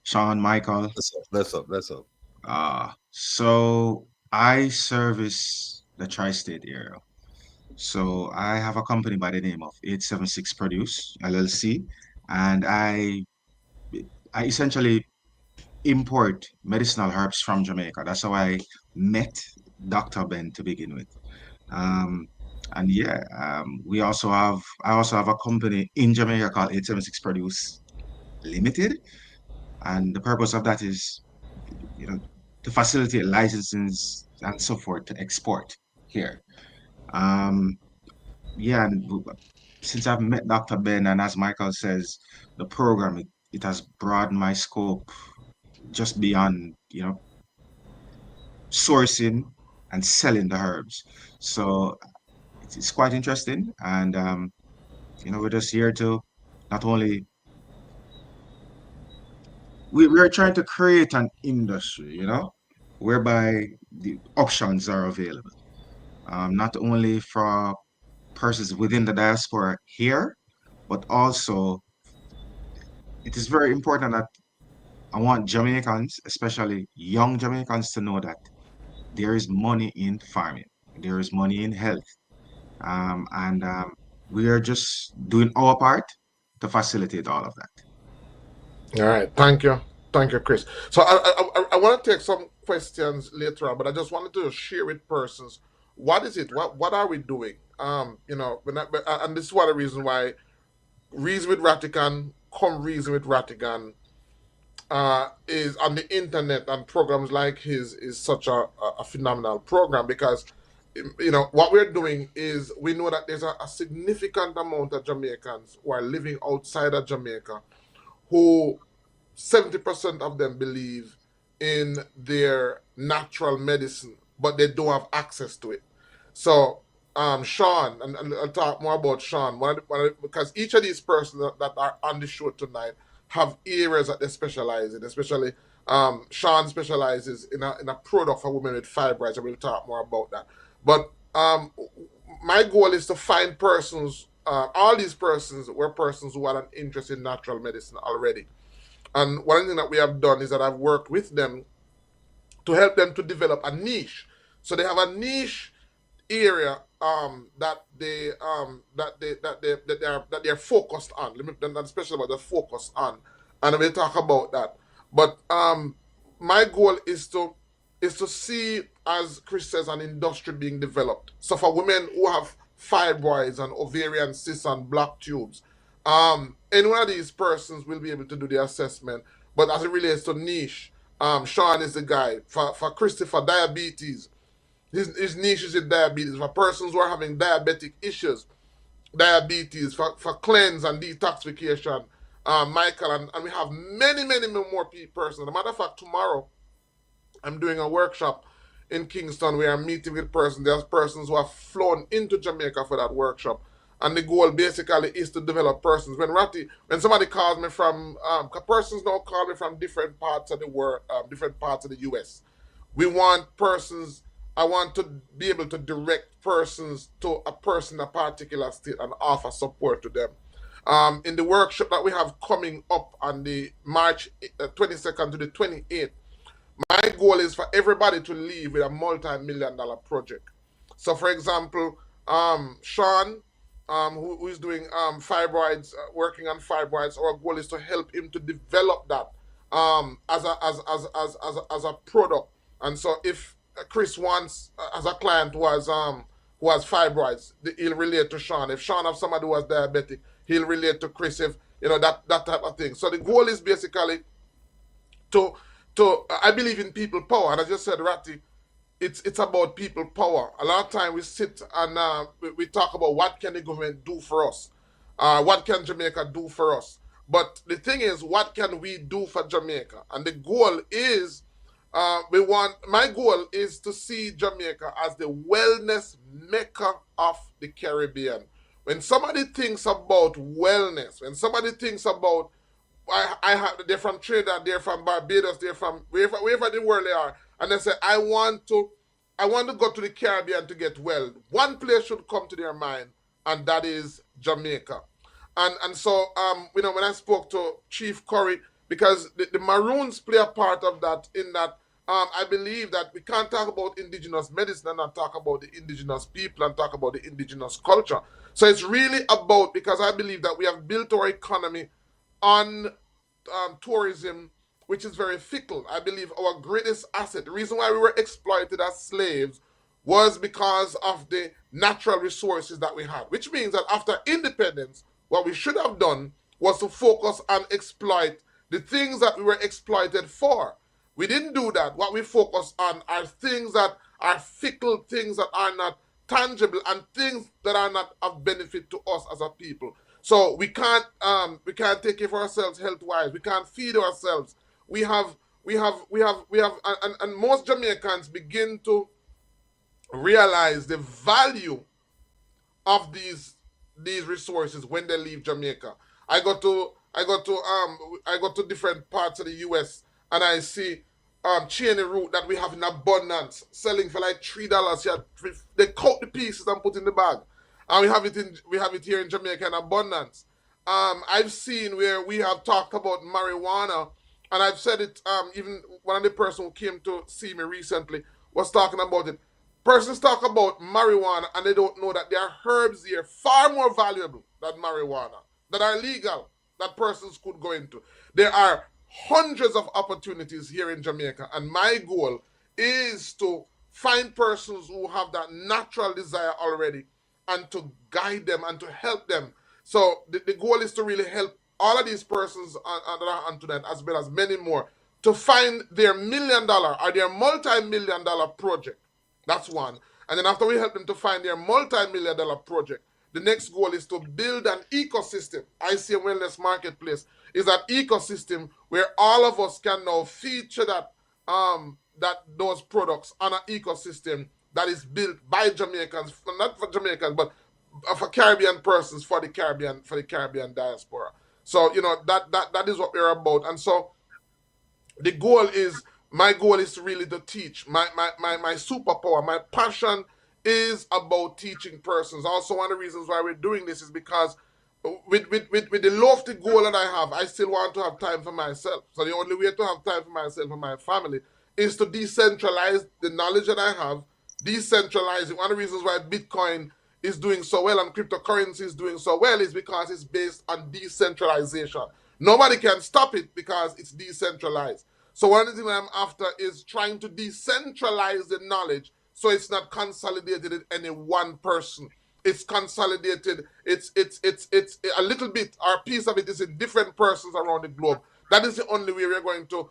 Sean, Michael? Bless up. So I service the tri-state area. So I have a company by the name of 876 Produce, LLC, and I essentially import medicinal herbs from Jamaica. That's how I met Dr. Ben to begin with. And yeah, I also have a company in Jamaica called 876 Produce Limited. And the purpose of that is, to facilitate licenses and so forth to export here. Um, yeah, and since I've met Dr. Ben, and as Michael says, the program, it has broadened my scope just beyond, sourcing and selling the herbs. So it's quite interesting. And, we're just here to not only, we're trying to create an industry, whereby the options are available. Not only for persons within the diaspora here, but also it is very important that I want Jamaicans, especially young Jamaicans, to know that there is money in farming, there is money in health, and we are just doing our part to facilitate all of that. All right, thank you, Chris. So I want to take some questions later on, but I just wanted to share with persons what is it, what are we doing? You know, and this is one of the reasons why Reason with Rattigan, come Reason with Rattigan, is on the internet, and programs like his is such a phenomenal program because you know what we're doing is we know that there's a significant amount of Jamaicans who are living outside of Jamaica who 70% of them believe in their natural medicine, but they don't have access to it. So, Sean, and I'll talk more about Sean, because each of these persons that are on the show tonight have areas that they specialize in, especially Sean specializes in a product for women with fibroids, and we'll talk more about that. But my goal is to find persons, all these persons were persons who had an interest in natural medicine already. And one thing that we have done is that I've worked with them to help them to develop a niche. So they have a niche area that they're focused on. Let me not especially about the focus on, and we'll talk about that. But my goal is to see, as Chris says, an industry being developed. So for women who have fibroids and ovarian cysts and block tubes, any one of these persons will be able to do the assessment. But as it relates to niche, Sean is the guy. For Christopher, diabetes, his niche is in diabetes. For persons who are having diabetic issues, diabetes, for cleanse and detoxification, Michael, and we have many more persons. As a matter of fact, tomorrow I'm doing a workshop in Kingston where I'm meeting with persons. There's persons who have flown into Jamaica for that workshop. And the goal basically is to develop persons. When somebody calls me from, persons now call me from different parts of the world, different parts of the US. We want persons, I want to be able to direct persons to a person in a particular state and offer support to them. In the workshop that we have coming up on the March 22nd to the 28th, my goal is for everybody to leave with a multi-million-dollar project. So, for example, Sean, who is doing fibroids, working on fibroids, our goal is to help him to develop that as a product. And so, if Chris wants, as a client who has fibroids, he'll relate to Sean. If Sean has somebody who has diabetic, he'll relate to Chris. If you know that type of thing. So the goal is basically to I believe in people power, and I just said, Ratty, it's about people power. A lot of time we sit and we talk about what can the government do for us, what can Jamaica do for us. But the thing is, what can we do for Jamaica? And the goal is, my goal is to see Jamaica as the wellness mecca of the Caribbean. When somebody thinks about wellness, when somebody thinks about they're from Trinidad, they're from Barbados, they're from wherever in the world they are, and they say, I want to go to the Caribbean to get well. One place should come to their mind, and that is Jamaica. And so when I spoke to Chief Curry, because the Maroons play a part of that, in that I believe that we can't talk about indigenous medicine and not talk about the indigenous people and talk about the indigenous culture. So it's really about, because I believe that we have built our economy on tourism, which is very fickle. I believe our greatest asset, the reason why we were exploited as slaves, was because of the natural resources that we had, which means that after independence, what we should have done was to focus and exploit the things that we were exploited for. We didn't do that. What we focus on are things that are fickle, things that are not tangible, and things that are not of benefit to us as a people. So we can't take care of ourselves health wise. We can't feed ourselves. We have and most Jamaicans begin to realize the value of these resources when they leave Jamaica. I go to different parts of the US, and I see cheney root that we have in abundance, selling for like $3. They cut the pieces and put in the bag. And we have it here in Jamaica in abundance. I've seen where we have talked about marijuana, and I've said it, even one of the person who came to see me recently was talking about it. Persons talk about marijuana and they don't know that there are herbs here far more valuable than marijuana that are legal that persons could go into. There are hundreds of opportunities here in Jamaica, and my goal is to find persons who have that natural desire already and to guide them and to help them. So the goal is to really help all of these persons that are onto that, as well as many more, to find their $1 million or their multi-million-dollar project. That's one. And then after we help them to find their multi-million-dollar project, the next goal is to build an ecosystem. I see a wellness marketplace is that ecosystem where all of us can now feature that those products on an ecosystem that is built by Jamaicans, not for Jamaicans, but for Caribbean persons, for the Caribbean diaspora. So that is what we're about. And so the goal is my goal is really to teach. My superpower, my passion is about teaching persons. Also, one of the reasons why we're doing this is because with the lofty goal that I have, I still want to have time for myself. So the only way to have time for myself and my family is to decentralize the knowledge that I have, decentralize it. One of the reasons why Bitcoin is doing so well and cryptocurrency is doing so well is because it's based on decentralization. Nobody can stop it because it's decentralized. So one of the things I'm after is trying to decentralize the knowledge so it's not consolidated in any one person. It's consolidated. It's a little bit, or a piece of it is in different persons around the globe. That is the only way we're going to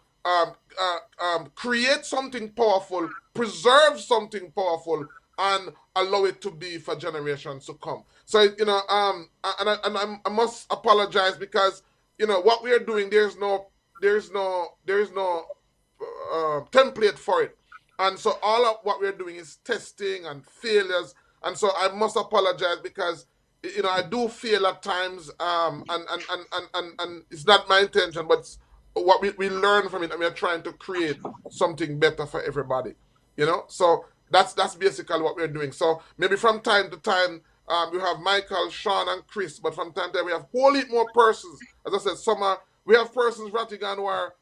create something powerful, preserve something powerful, and allow it to be for generations to come. So I must apologize because what we are doing. There's no template for it, and so all of what we're doing is testing and failures. And so I must apologize because I do fail at times, and it's not my intention, but it's what we learn from it, and we're trying to create something better for everybody. So that's basically what we're doing. So maybe from time to time, we have Michael, Sean, and Chris, but from time to time we have whole heap more persons. As I said, we have persons, Rattigan, who are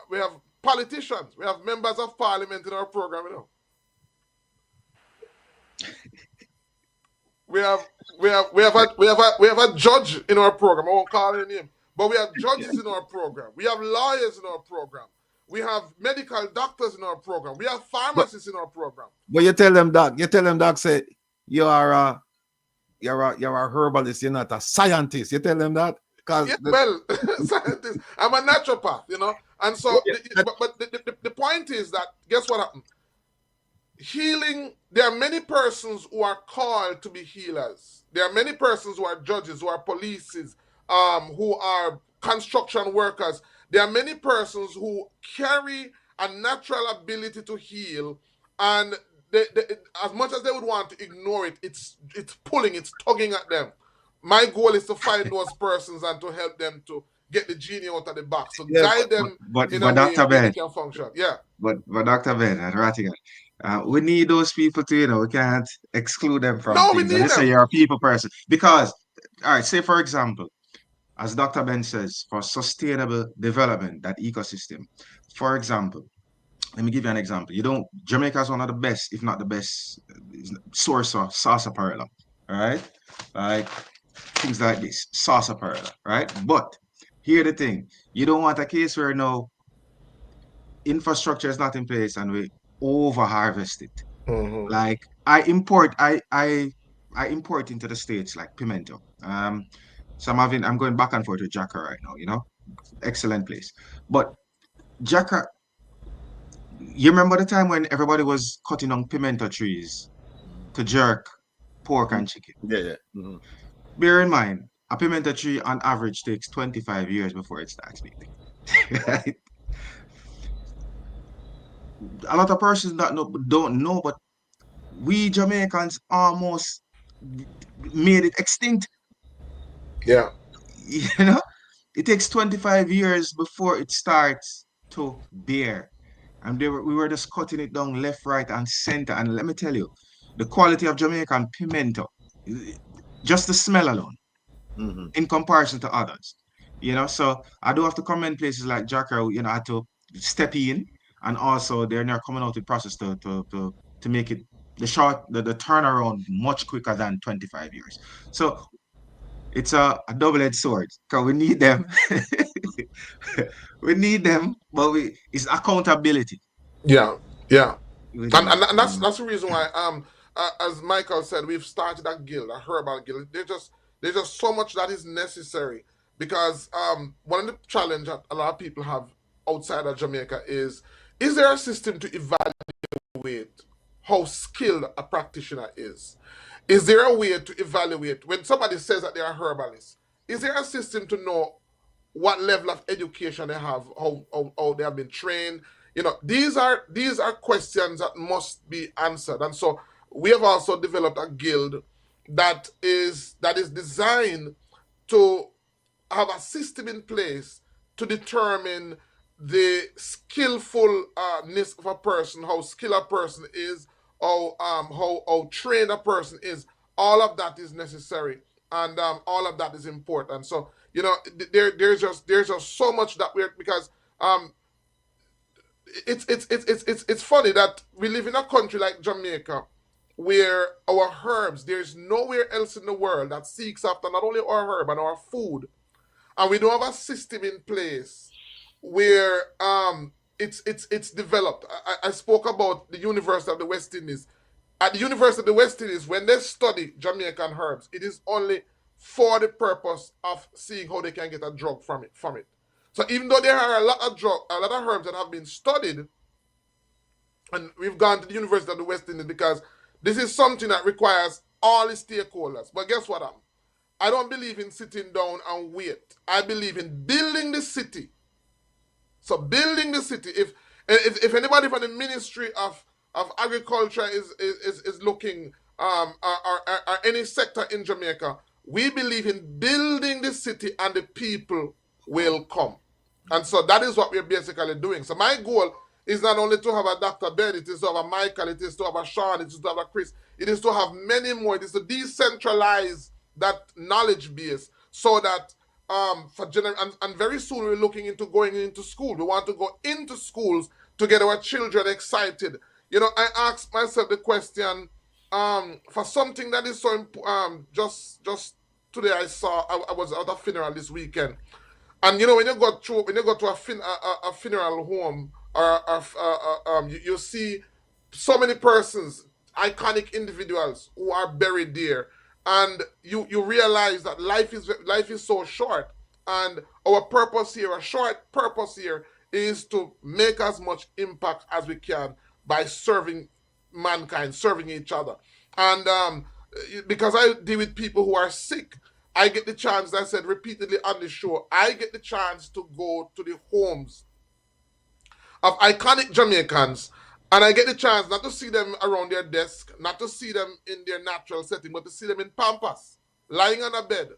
we have politicians, we have members of parliament in our program. We have a judge in our program. I won't call her name, but we have judges in our program. We have lawyers in our program. We have medical doctors in our program. We have pharmacists in our program. But you tell them that say you're a herbalist. You're not a scientist. You tell them that scientist. I'm a naturopath. And so, but the point is that guess what happened? Healing, there are many persons who are called to be healers. There are many persons who are judges, who are polices, who are construction workers. There are many persons who carry a natural ability to heal, and as much as they would want to ignore it, it's pulling, it's tugging at them. My goal is to find those persons and to help them to get the genie out of the box, to guide them in a way Dr. that they can function. Yeah. But Dr. Ben and Rattigan, we need those people too, we can't exclude them from No, we things. need Let's say them. you're a people person. Because, all right, say for example, as Dr. Ben says, for sustainable development, that ecosystem. For example, let me give you an example. Jamaica is one of the best, if not the best, source of sarsaparilla, all right? Like things like this, sarsaparilla, right? But here the thing, you don't want a case where no infrastructure is not in place and we over harvest it. Mm-hmm. Like I import into the States like pimento. So I'm going back and forth with Jacka right now, excellent place. But Jacka, you remember the time when everybody was cutting on pimento trees to jerk pork and chicken? Yeah. Mm-hmm. Bear in mind, a pimento tree on average takes 25 years before it starts beating. Right? A lot of persons don't know, but we Jamaicans almost made it extinct. Yeah. It takes 25 years before it starts to bear. And we were just cutting it down left, right, and center. And let me tell you, the quality of Jamaican pimento, just the smell alone, Mm-hmm. in comparison to others, You know, so I do have to commend places like Jacker, you know, had to step in, and also they're now coming out with process to make it the turnaround much quicker than 25 years. So it's a double-edged sword because we need them. We need them, but it's accountability. Yeah, yeah. We And, need, and, and that's the reason why as Michael said, we've started a guild, a herbal guild. There's just so much that is necessary because one of the challenge that a lot of people have outside of Jamaica is there a system to evaluate how skilled a practitioner is? Is there a way to evaluate when somebody says that they are herbalist? Is there a system to know what level of education they have, how they have been trained? You know, these are questions that must be answered. And so we have also developed a guild that is designed to have a system in place to determine the skillfulness of a person, how skilled a person is, how trained a person is. All of that is necessary, and all of that is important. So you know, there's just so much that we're because it's funny that we live in a country like Jamaica where our herbs, there's nowhere else in the world that seeks after not only our herb and our food, and we don't have a system in place where it's developed. I spoke about the University of the West Indies. At the University of the West Indies, when they study Jamaican herbs, it is only for the purpose of seeing how they can get a drug from it. So even though there are a lot of herbs that have been studied, and we've gone to the University of the West Indies because this is something that requires all the stakeholders. But guess what? I don't believe in sitting down and wait. I believe in building the city. So building the city. If anybody from the Ministry of Agriculture is looking or any sector in Jamaica, we believe in building the city and the people will come. And so that is what we're basically doing. So my goal is not only to have a Dr. Ben, it is to have a Michael, it is to have a Sean, it is to have a Chris, it is to have many more. It is to decentralize that knowledge base so that and very soon we're looking into going into school. We want to go into schools to get our children excited. You know, I asked myself the question for something that is so important. Just today I was at a funeral this weekend, and you know when you go to a funeral home or you see so many persons, iconic individuals who are buried there, and you realize that life is so short, and our purpose here, a short purpose here, is to make as much impact as we can by serving mankind, serving each other, and because I deal with people who are sick. I get the chance, as I said repeatedly on the show, I get the chance to go to the homes of iconic Jamaicans, and I get the chance not to see them around their desk, not to see them in their natural setting, but to see them in pampas, lying on a bed,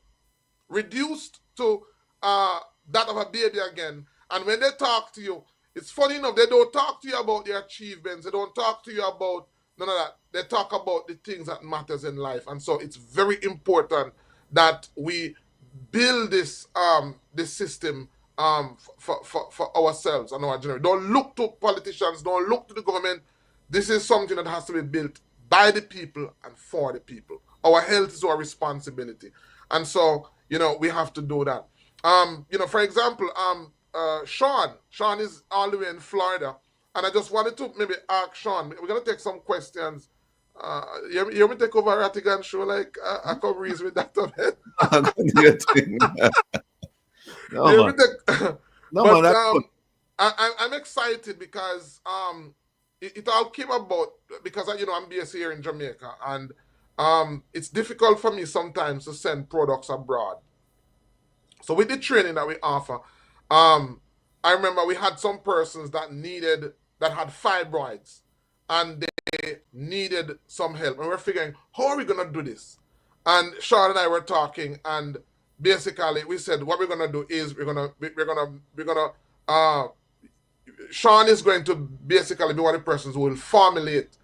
reduced to that of a baby again. And when they talk to you, it's funny enough, they don't talk to you about their achievements. They don't talk to you about none of that. They talk about the things that matters in life. And so it's very important that we build this system for ourselves and our generation. Don't look to politicians, don't look to the government. This is something that has to be built by the people and for the people. Our health is our responsibility. And so, you know, we have to do that. You know, for example, Sean is all the way in Florida. And I just wanted to maybe ask Sean, we're going to take some questions. You want me to take over Rattigan show like I come reason with that of it? I'm gonna do your thing. No, Yeah, man. No, but man, that's good. I'm excited because it all came about because I'm based here in Jamaica, and it's difficult for me sometimes to send products abroad. So with the training that we offer, I remember we had some persons that had fibroids, and they needed some help, and we're figuring how are we gonna do this? And Sean and I were talking, and basically we said what we're gonna do is uh Sean is going to basically be one of the persons who will formulate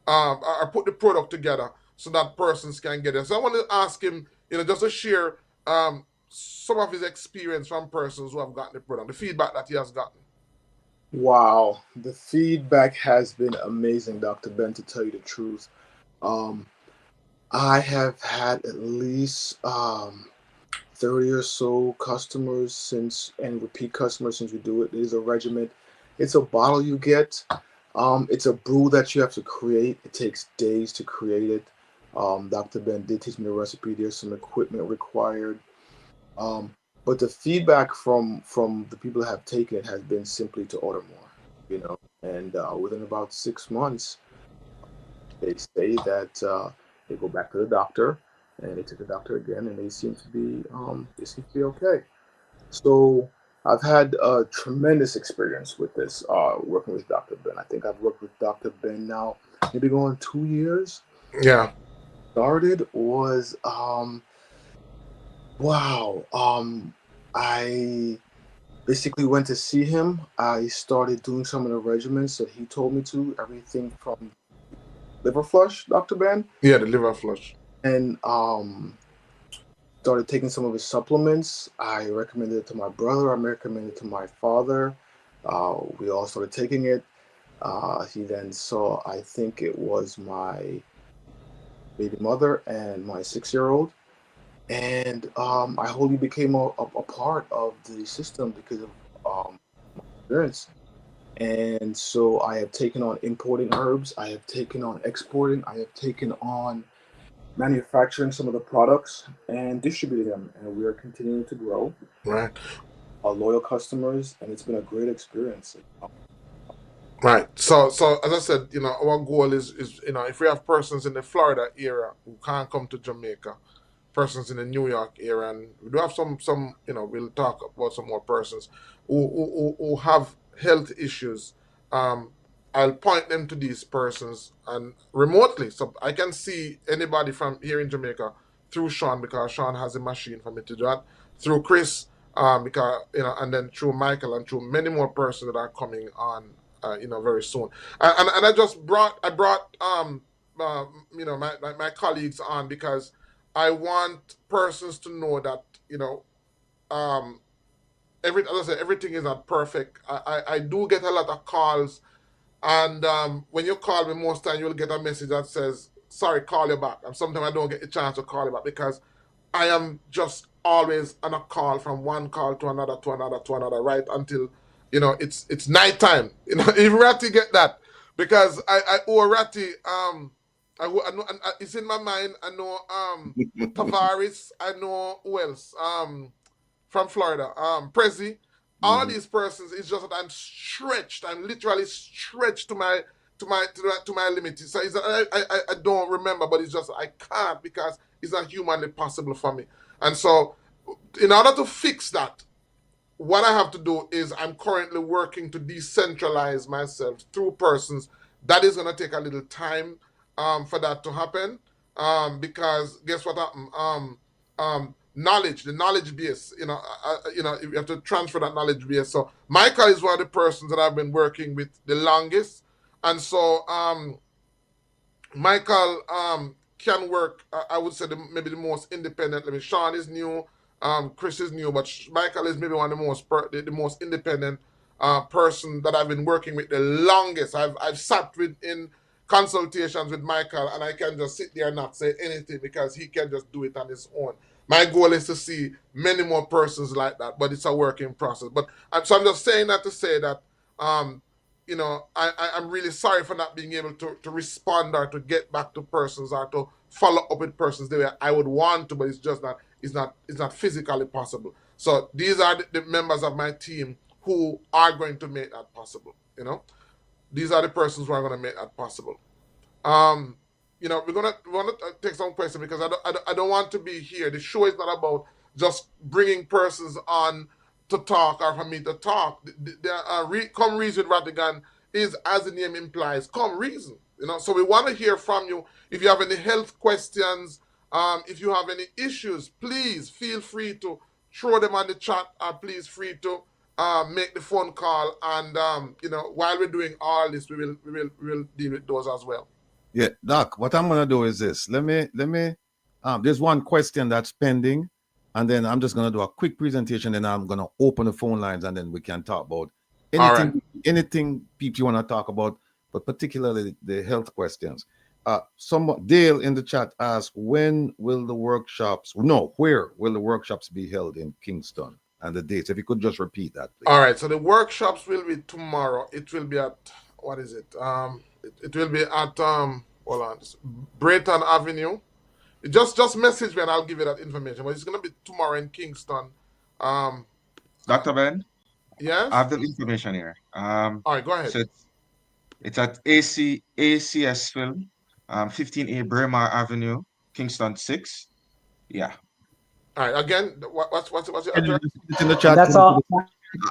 or put the product together so that persons can get it. So I want to ask him, just to share some of his experience from persons who have gotten the product, the feedback that he has gotten. Wow, the feedback has been amazing, Dr. Ben, to tell you the truth. I have had at least 30 or so customers since, and repeat customers since we do it. It is a regimen. It's a bottle you get. It's a brew that you have to create. It takes days to create it. Dr. Ben did teach me the recipe. There's some equipment required. But the feedback from the people that have taken it has been simply to order more, and within about 6 months, they say that they go back to the doctor and they take the doctor again, and they seem to be okay. So I've had a tremendous experience with this, working with Dr. Ben. I think I've worked with Dr. Ben now maybe going 2 years. Yeah. Started was wow. I basically went to see him. I started doing some of the regimens that he told me to. Everything from liver flush, Dr. Ben. Yeah, the liver flush. And started taking some of his supplements. I recommended it to my brother. I recommended it to my father. We all started taking it. He then saw, I think it was my baby mother and my 6-year-old. And I wholly became a part of the system because of my experience. And so I have taken on importing herbs. I have taken on exporting. I have taken on manufacturing some of the products and distributing them. And we are continuing to grow. Right. Our loyal customers, and it's been a great experience. Right. So as I said, our goal is if we have persons in the Florida area who can't come to Jamaica, persons in the New York area, and we do have some we'll talk about some more persons who have health issues. I'll point them to these persons and remotely, so I can see anybody from here in Jamaica through Sean, because Sean has a machine for me to do that, through Chris, because and then through Michael and through many more persons that are coming on very soon. And I brought my colleagues on because I want persons to know that as I said, everything is not perfect. I do get a lot of calls, and when you call me, most time you'll get a message that says, "Sorry, call you back." And sometimes I don't get a chance to call you back because I am just always on a call, from one call to another to another to another, right until it's nighttime. Even Ratty get that, because I owe Ratty. I know, and it's in my mind. I know Tavares. I know who else? From Florida. Prezi. All these persons. It's just that I'm stretched. I'm literally stretched to my limit. So I don't remember, but it's just I can't, because it's not humanly possible for me. And so, in order to fix that, what I have to do is I'm currently working to decentralize myself through persons. That is going to take a little time for that to happen, because guess what happened? Knowledge, the knowledge base, you have to transfer that knowledge base. So Michael is one of the persons that I've been working with the longest, and so Michael can work. I would say maybe the most independent. I mean, Sean is new, Chris is new, but Michael is maybe one of the most independent person that I've been working with the longest. I've sat in consultations with Michael, and I can just sit there and not say anything because he can just do it on his own. My goal is to see many more persons like that, but it's a working process. But so I'm just saying that to say that I'm really sorry for not being able to respond or to get back to persons or to follow up with persons the way I would want to, but it's just that it's not physically possible. So these are the members of my team who are going to make that possible. These are the persons who are going to make that possible. We're gonna take some questions, because I don't want to be here. The show is not about just bringing persons on to talk or for me to talk. Come reason with Rattigan is, as the name implies, come reason. So we want to hear from you. If you have any health questions, if you have any issues, please feel free to throw them on the chat, or please free to make the phone call. And while we're doing all this, we will deal with those as well. Yeah, Doc, what I'm gonna do is this. Let me there's one question that's pending, and then I'm just gonna do a quick presentation, and I'm gonna open the phone lines, and then we can talk about All right. anything people you want to talk about, but particularly the health questions. Dale in the chat asked, when will the workshops? No, where will the workshops be held in Kingston and the dates? If you could just repeat that, please. All right. So the workshops will be tomorrow. It will be at, what is it? It will be at hold on, Brayton Avenue. Just message me and I'll give you that information. But it's gonna be tomorrow in Kingston. Dr. Ben, Yes. I have the information here. All right, go ahead. So it's at ACS Film, 15A Braemar Avenue, Kingston 6. Yeah. All right. Again, what's the Can you address? just put it in the chat? That's all.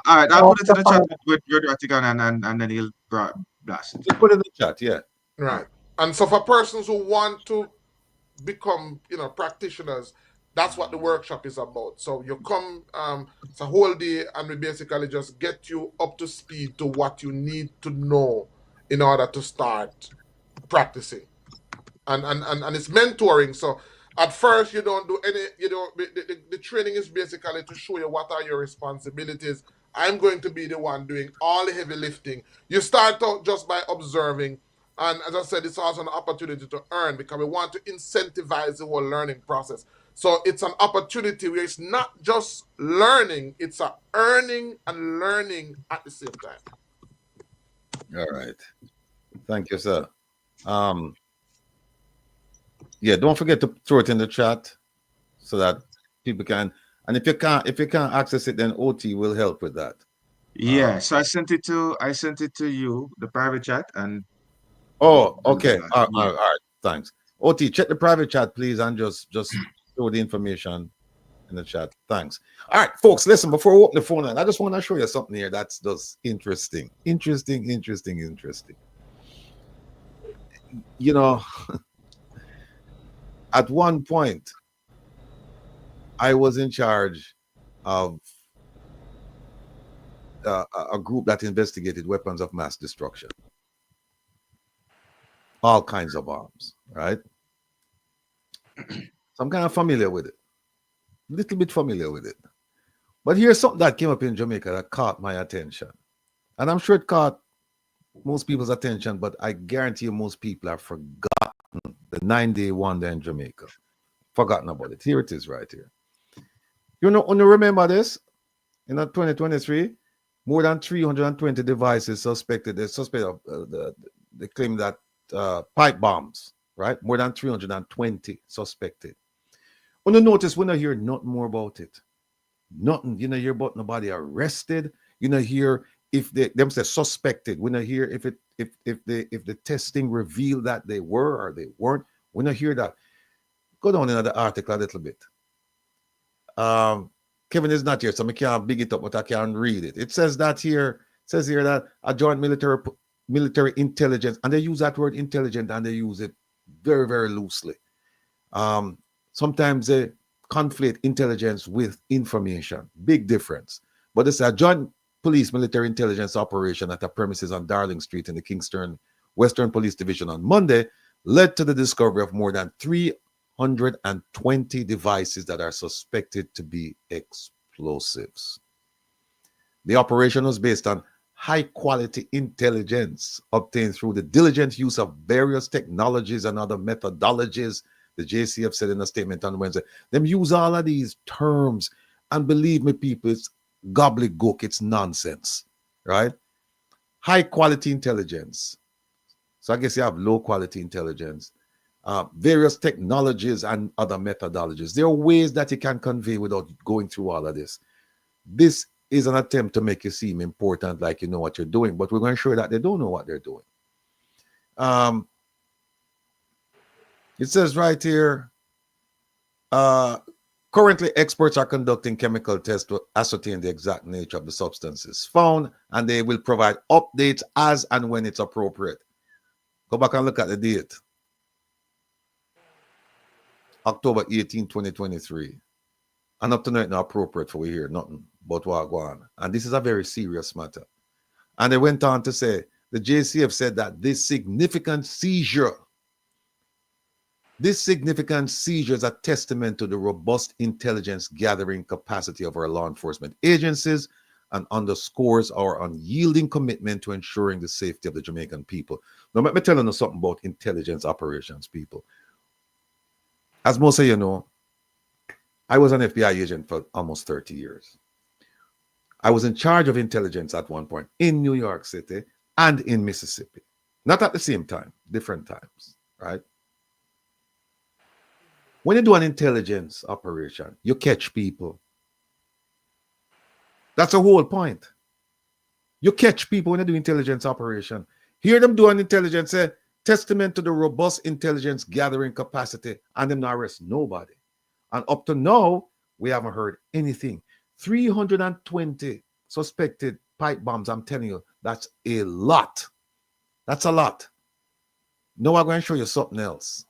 All right, I'll all put it in the the chat with Wil Rattigan and then he'll blast it. Just put it in the chat, yeah. Right. And so for persons who want to become, practitioners, that's what the workshop is about. So you come, it's a whole day, and we basically just get you up to speed to what you need to know in order to start practicing. And it's mentoring. So at first you don't do any, the training is basically to show you what are your responsibilities. I'm going to be the one doing all the heavy lifting. You start out just by observing. And as I said, it's also an opportunity to earn, because we want to incentivize the whole learning process. So it's an opportunity where it's not just learning, it's a earning and learning at the same time. All right. Thank you, sir. Yeah, don't forget to throw it in the chat so that people can. And if you can't access it, then OT will help with that. Yeah, so I sent it to you, the private chat, and Oh, okay. All right. Thanks. OT, check the private chat, please, and just throw the information in the chat. Thanks. All right, folks, listen, before we open the phone line, I just want to show you something here that's just interesting. Interesting. At one point, I was in charge of a group that investigated weapons of mass destruction. All kinds of arms, right? So I'm kind of familiar with it. A little bit familiar with it. But here's something that came up in Jamaica that caught my attention. And I'm sure it caught most people's attention, but I guarantee you most people have forgotten the 9-day wonder in Jamaica. Forgotten about it. Here it is right here. You remember this? In 2023, more than 320 devices suspected. They claim that pipe bombs, right? More than 320 suspected. When you notice, we don't hear nothing more about it. Nothing. You know, hear about nobody arrested. You know, hear if them say suspected. We don't hear if the testing revealed that they were or they weren't. We don't hear that. Go down into the article a little bit. Kevin is not here, so I can't big it up, but I can read it. It says that here. It says here that a joint military intelligence, and they use that word intelligent, and they use it very, very loosely. Sometimes they conflate intelligence with information. Big difference. But it's a joint police military intelligence operation at a premises on Darling Street in the Kingston Western Police Division on Monday led to the discovery of more than 320 devices that are suspected to be explosives. The operation was based on high-quality intelligence obtained through the diligent use of various technologies and other methodologies, the JCF said in a statement on Wednesday. Them use all of these terms, and believe me, people, it's gobbledygook, it's nonsense, right? High-quality intelligence. So I guess you have low-quality intelligence. Various technologies and other methodologies. There are ways that you can convey without going through all of this. This is an attempt to make you seem important, like you know what you're doing, but we're going to show you that they don't know what they're doing. It says right here, currently experts are conducting chemical tests to ascertain the exact nature of the substances found, and they will provide updates as and when it's appropriate. Go back and look at the date. October 18, 2023. And up to now, it's not appropriate for we hear nothing but what go on. And this is a very serious matter. And they went on to say, the JCF said that this significant seizure This significant seizure is a testament to the robust intelligence gathering capacity of our law enforcement agencies and underscores our unyielding commitment to ensuring the safety of the Jamaican people. Now, let me tell you something about intelligence operations, people. As most of you know, I was an FBI agent for almost 30 years. I was in charge of intelligence at one point in New York City and in Mississippi. Not at the same time, different times, right? When you do an intelligence operation, you catch people. That's the whole point. You catch people when you do intelligence operation. Hear them do an intelligence, testament to the robust intelligence gathering capacity, and them not arrest nobody. And up to now, we haven't heard anything. 320 suspected pipe bombs. I'm telling you, that's a lot. That's a lot. Now I'm going to show you something else.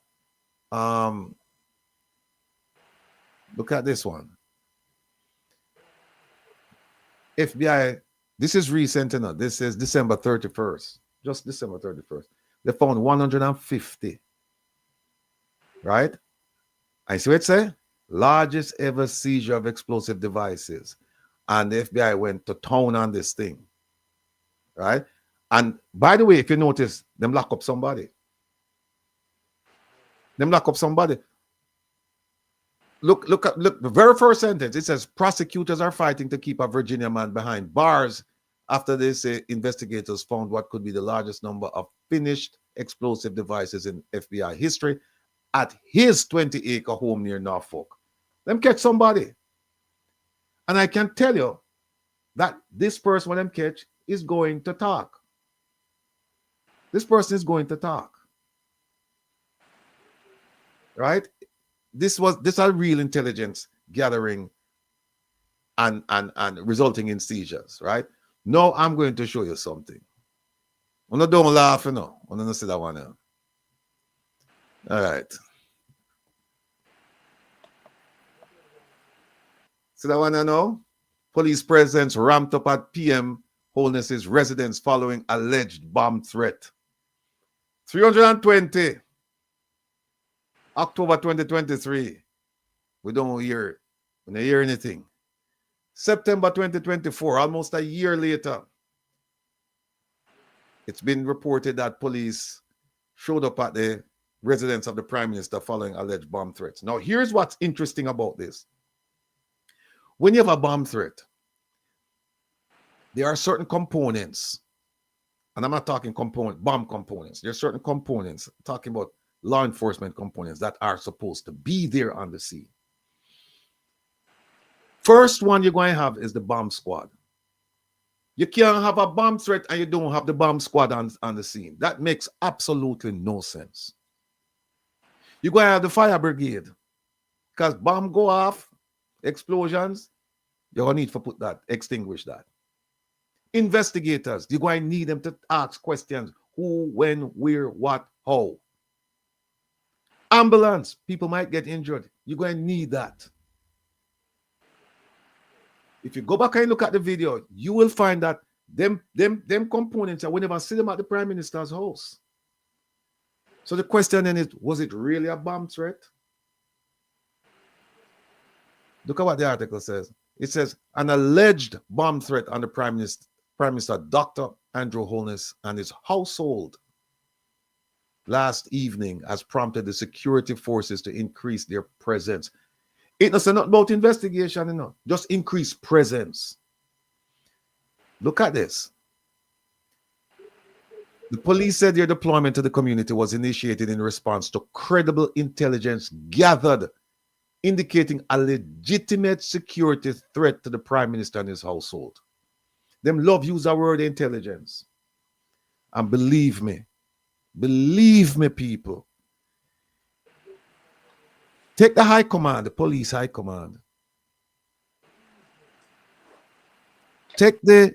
Look at this one. FBI, this is recent enough. This is December 31st. Just December 31st. They found 150. Right? I see what it say? Largest ever seizure of explosive devices. And the FBI went to town on this thing. Right? And by the way, if you notice, them lock up somebody. Them lock up somebody. Look, the very first sentence, it says prosecutors are fighting to keep a Virginia man behind bars after they say investigators found what could be the largest number of finished explosive devices in FBI history at his 20-acre home near Norfolk. Them catch somebody. And I can tell you that this person, when them catch, is going to talk. This person is going to talk. Right? This is a real intelligence gathering and resulting in seizures, right? Now I'm going to show you something. Don't laugh, you know. I don't see that one now. All right. See that one now? Police presence ramped up at PM Holness's residence following alleged bomb threat. 320. October 2023. We don't hear anything. September 2024, almost a year later, it's been reported that police showed up at the residence of the Prime Minister following alleged bomb threats. Now, here's what's interesting about this. When you have a bomb threat, there are certain components, and I'm not talking bomb components. There are certain components, talking about law enforcement components that are supposed to be there on the scene. First one you're going to have is the bomb squad. You can't have a bomb threat and you don't have the bomb squad on the scene. That makes absolutely no sense. You're going to have the fire brigade. Because bomb go off, explosions, you're going to need to extinguish that. Investigators, you're going to need them to ask questions. Who, when, where, what, how. Ambulance, people might get injured. You're going to need that. If you go back and look at the video, you will find that them components, I will never see them at the Prime Minister's house. So the question then is, was it really a bomb threat? Look at what the article says. It says, an alleged bomb threat on the Prime Minister Dr. Andrew Holness and his household last evening has prompted the security forces to increase their presence. It doesn't not about investigation, you know, just increase presence. Look at this. The police said their deployment to the community was initiated in response to credible intelligence gathered, indicating a legitimate security threat to the Prime Minister and his household. Them love use the word intelligence. And believe me, people, take the high command, the police high command. Take the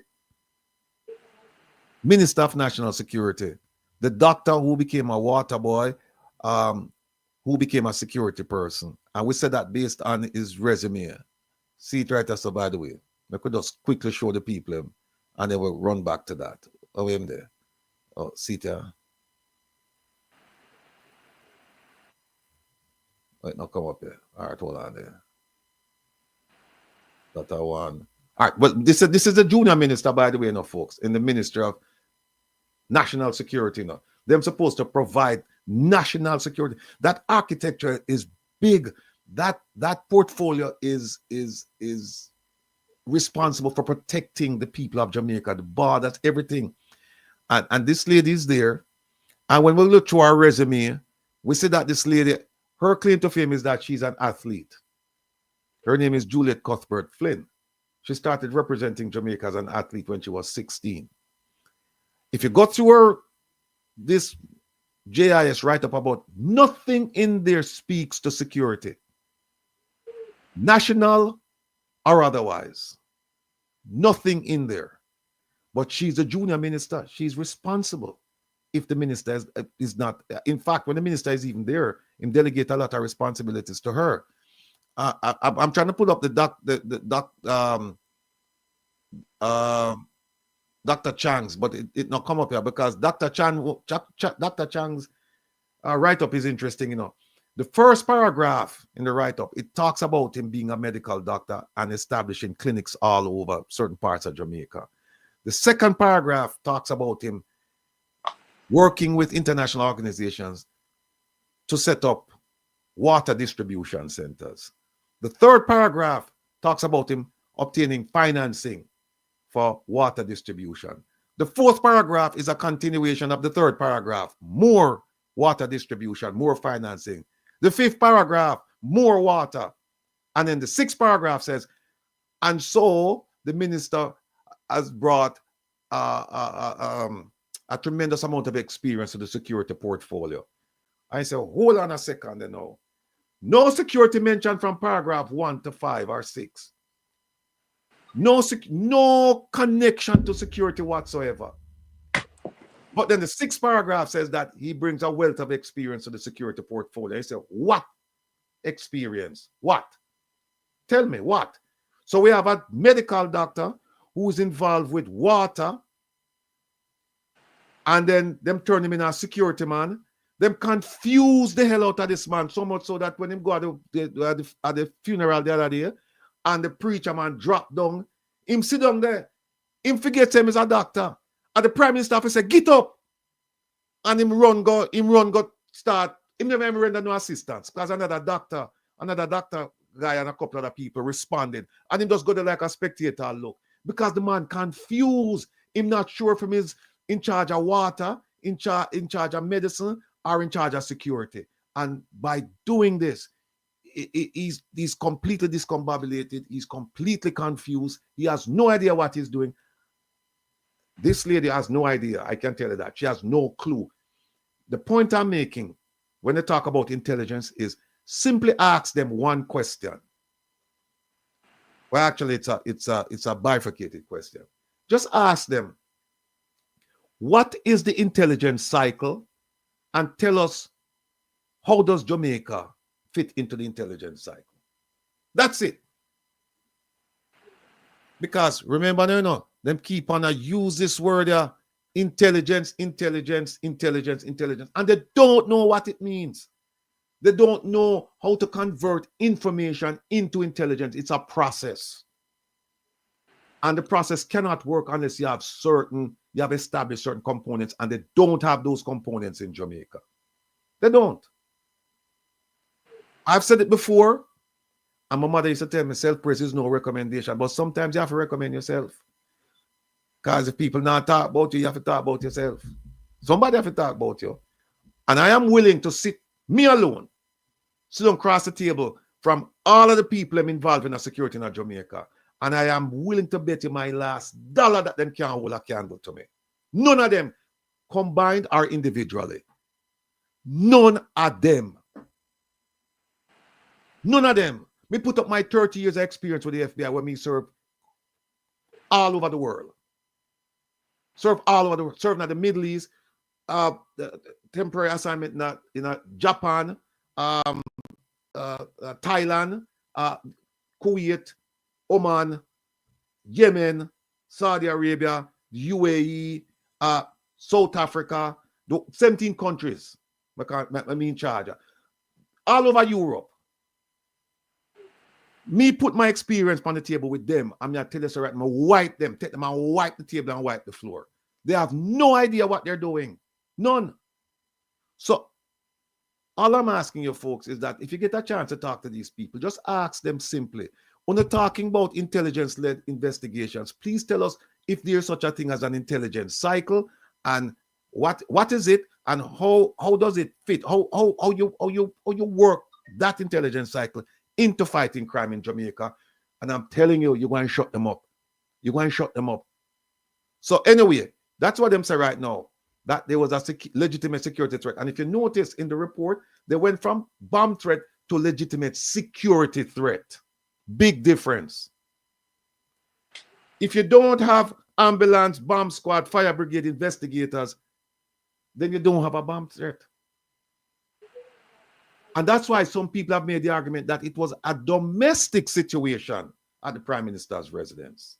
Minister of National Security, the doctor who became a water boy, who became a security person. And we said that based on his resume. See it right there, so by the way. I could just quickly show the people him, and they will run back to that. Oh, him there. Oh, see it there. Wait, now come up here. All right, hold on there. That I want. All right, well, this is the junior minister, by the way, no folks, in the Ministry of National Security. No, they're supposed to provide national security. That architecture is big. That portfolio is responsible for protecting the people of Jamaica, the borders, everything. And this lady is there. And when we look through our resume, we see that this lady, her claim to fame is that she's an athlete. Her name is Juliet Cuthbert Flynn. She started representing Jamaica as an athlete when she was 16. If you go through her, this JIS write-up about nothing in there speaks to security, national or otherwise. Nothing in there. But she's a junior minister. She's responsible. If the minister is not, in fact, when the minister is even there, him delegate a lot of responsibilities to her. I'm trying to pull up Dr. Chang's, but it not come up here because Dr. Chang's write-up is interesting. You know, the first paragraph in the write-up, it talks about him being a medical doctor and establishing clinics all over certain parts of Jamaica. The second paragraph talks about him working with international organizations to set up water distribution centers. The third paragraph talks about him obtaining financing for water distribution. The fourth paragraph is a continuation of the third paragraph. More water distribution, more financing. The fifth paragraph, more water. And then the sixth paragraph says, and so the minister has brought a tremendous amount of experience to the security portfolio. I say, hold on a second now. No security mentioned from paragraph 1 to 5 or 6. No connection to security whatsoever. But then the sixth paragraph says that he brings a wealth of experience to the security portfolio. I say, what experience? What? Tell me what? So we have a medical doctor who's involved with water, and then them turn him in a security man. Them confuse the hell out of this man so much so that when him go at the funeral the other day, and the preacher man drop down, him sit down there, him forgets him as a doctor. And the prime minister officer say, get up. And him run go start. Him never even render no assistance. Because another doctor guy and a couple other people responded. And him just go there like a spectator look. Because the man confused. Him not sure if him is in charge of water, in charge of medicine, or in charge of security. And by doing this, he's completely discombobulated. He's completely confused. He has no idea what he's doing. This lady has no idea. I can tell you that. She has no clue. The point I'm making when they talk about intelligence is simply ask them one question. Well, actually, it's a bifurcated question. Just ask them, what is the intelligence cycle? And tell us, how does Jamaica fit into the intelligence cycle? That's it. Because remember, them keep on use this word intelligence, and they don't know what it means. They don't know how to convert information into intelligence. It's a process. And the process cannot work unless you have established certain components, and they don't have those components in Jamaica. They don't. I've said it before, and my mother used to tell me self-praise is no recommendation, but sometimes you have to recommend yourself. Because if people not talk about you, you have to talk about yourself. Somebody have to talk about you. And I am willing to sit alone, sit down across the table from all of the people I'm involved in the security in Jamaica. And I am willing to bet you my last dollar that them can't hold a candle to me. None of them, combined or individually. None of them. None of them. Me put up my 30 years of experience with the FBI when me serve all over the world. Serve all over the world. Serve in the Middle East, the temporary assignment in Japan, Thailand, Kuwait, Oman, Yemen, Saudi Arabia, UAE, South Africa, 17 countries. I'm in charge. all over Europe. Me put my experience on the table with them. I'm going to tell you, so right, I'm going to wipe them, take them and wipe the table and wipe the floor. They have no idea what they're doing. None. So all I'm asking you folks is that if you get a chance to talk to these people, just ask them simply. When they're talking about intelligence-led investigations, please tell us if there's such a thing as an intelligence cycle, and what is it, and how does it fit? How you work that intelligence cycle into fighting crime in Jamaica. And I'm telling you, you're going to shut them up. You're going to shut them up. So anyway, that's what them say right now, that there was a legitimate security threat. And if you notice in the report, they went from bomb threat to legitimate security threat. Big difference. If you don't have ambulance, bomb squad, fire brigade investigators, then you don't have a bomb threat. And that's why some people have made the argument that it was a domestic situation at the Prime Minister's residence.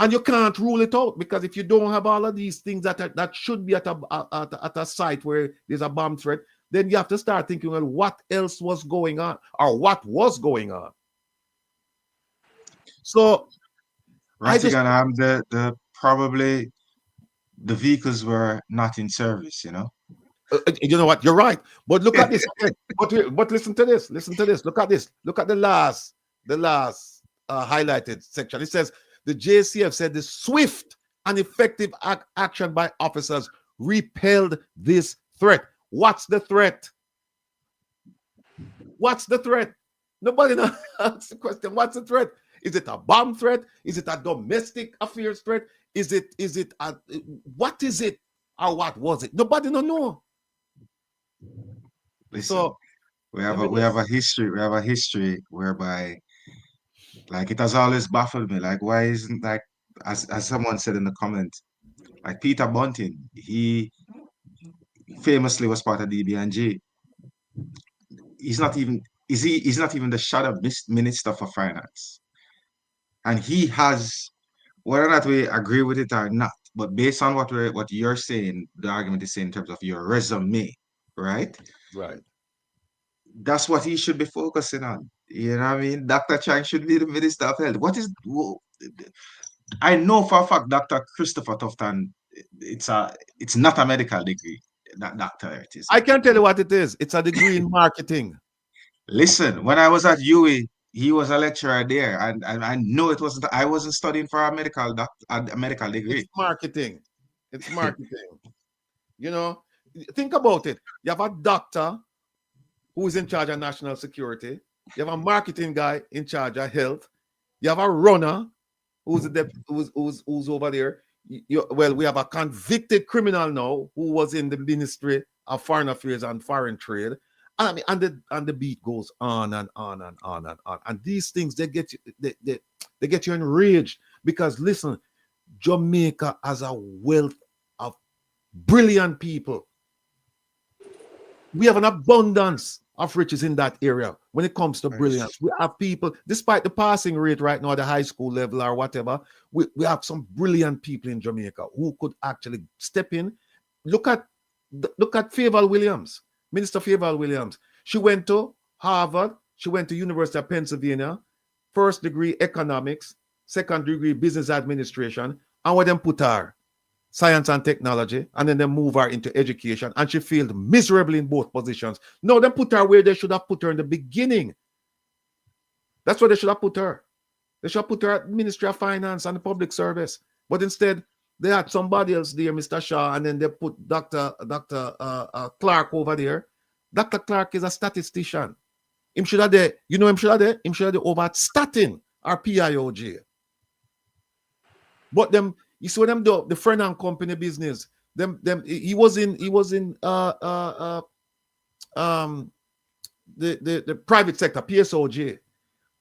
And you can't rule it out, because if you don't have all of these things that should be at a site where there's a bomb threat, then you have to start thinking, well, what else was going on, or what was going on? So, Rattigan, probably the vehicles were not in service, you know. You know what? You're right. But look at this. But listen to this. Listen to this. Look at this. Look at the last highlighted section. It says the JCF said the swift and effective action by officers repelled this threat. What's the threat? What's the threat? Nobody asks the question. What's the threat? Is it a bomb threat? Is it a domestic affairs threat? Is it what is it, or what was it? Nobody don't know. Listen, so we have a history whereby, like, it has always baffled me. Like, why isn't, like, as someone said in the comment, like Peter Bunting, he famously was part of DB&G. He's not even the shadow minister for finance, and he has, whether or not we agree with it or not, but based on what you're saying, the argument is saying in terms of your resume, right? Right. That's what he should be focusing on. You know what I mean? Dr. Chang should be the Minister of Health. I know for a fact Dr. Christopher Tufton, it's not a medical degree. That doctor it is. I can't tell you what it is. It's a degree in marketing. Listen, when I was at UWI, he was a lecturer there, and I know it wasn't. I wasn't studying for a medical degree. It's marketing. It's marketing. You know, think about it. You have a doctor who is in charge of national security. You have a marketing guy in charge of health. You have a runner who's over there. Well, we have a convicted criminal now who was in the Ministry of Foreign Affairs and Foreign Trade. I mean, and the beat goes on and on and on and on. And these things, they get you enraged, because listen, Jamaica has a wealth of brilliant people. We have an abundance of riches in that area when it comes to brilliance. We have people, despite the passing rate right now at the high school level or whatever, we have some brilliant people in Jamaica who could actually step in. Look at Favour Williams, Minister Favour Williams. She went to Harvard. She went to University of Pennsylvania. First degree economics, second degree business administration. And where them put her? Science and technology, and then they move her into education, and she failed miserably in both positions. No, they put her where they should have put her in the beginning. That's where they should have put her. They should have put her at Ministry of Finance and the Public Service. But instead, they had somebody else there, Mr. Shaw, and then they put Dr. Clark over there. Dr. Clark is a statistician. Him should have there, you know, him should have there over at Statin or PIOG. But them, you see what them do, the friend and company business. He was in the private sector, PSOJ.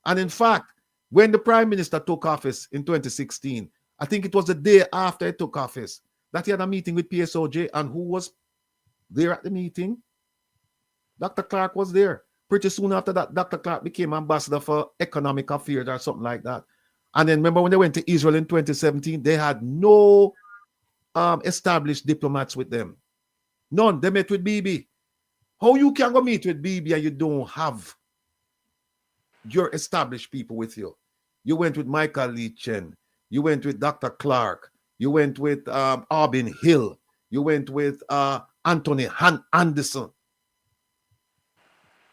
And in fact, when the Prime Minister took office in 2016, I think it was the day after he took office, that he had a meeting with PSOJ, and who was there at the meeting? Dr. Clark was there. Pretty soon after that, Dr. Clark became ambassador for economic affairs or something like that. And then remember when they went to Israel in 2017, they had no established diplomats with them. None. They met with Bibi. How you can go meet with BB and you don't have your established people with you? You went with Michael Lee Chen. You went with Dr. Clark. You went with Arbin Hill. You went with Anthony Anderson.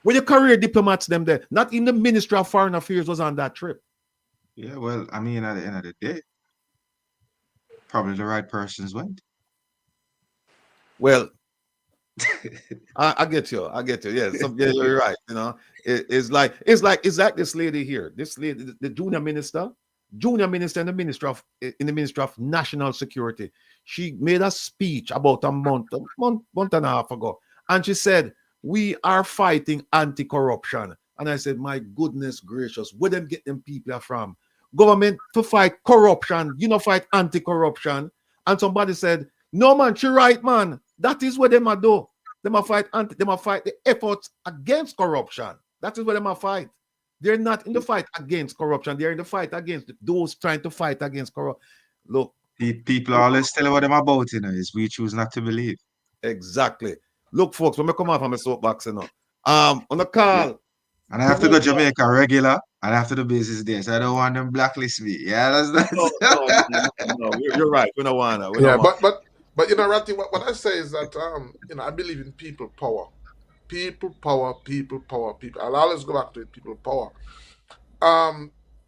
Were your career diplomats them there? Not even the Minister of Foreign Affairs was on that trip. Yeah, well, I mean, at the end of the day, probably the right persons went. Well, I get you. I get you. Yeah, yeah, you're right. You know, it's like this lady here. This lady, the junior minister in the Ministry of National Security. She made a speech about a month and a half ago, and she said, "We are fighting anti-corruption." And I said, "My goodness gracious, where them get them people from? Government to fight corruption, you know, fight anti-corruption." And somebody said, "No man, she right, man. That is what them a do. Them a fight the efforts against corruption. That is what them a fight. They're not in the fight against corruption. They're in the fight against those trying to fight against corruption." Look, People always tell what them about, you know, is we choose not to believe. exactly. Look, folks, when I come off from my soapbox, you know, on the call. And I have to go Jamaica regular, and I have to do business there, so I don't want them blacklist me. Yeah, that's No, you're right. We don't want to. Yeah, but you know, Ratty, what I say is that you know, I believe in people power. People power, people power, people. I'll always go back to it, people power.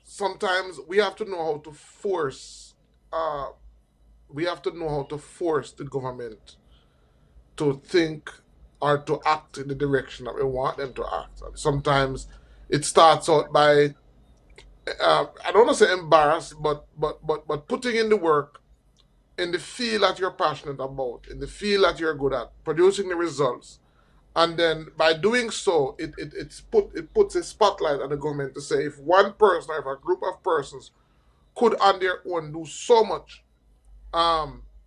Sometimes we have to know how to force the government to think or to act in the direction that we want them to act. And sometimes it starts out by I don't want to say embarrassed, but putting in the work in the field that you're passionate about, in the field that you're good at, producing the results. And then by doing so, it puts a spotlight on the government to say if one person or if a group of persons could on their own do so much,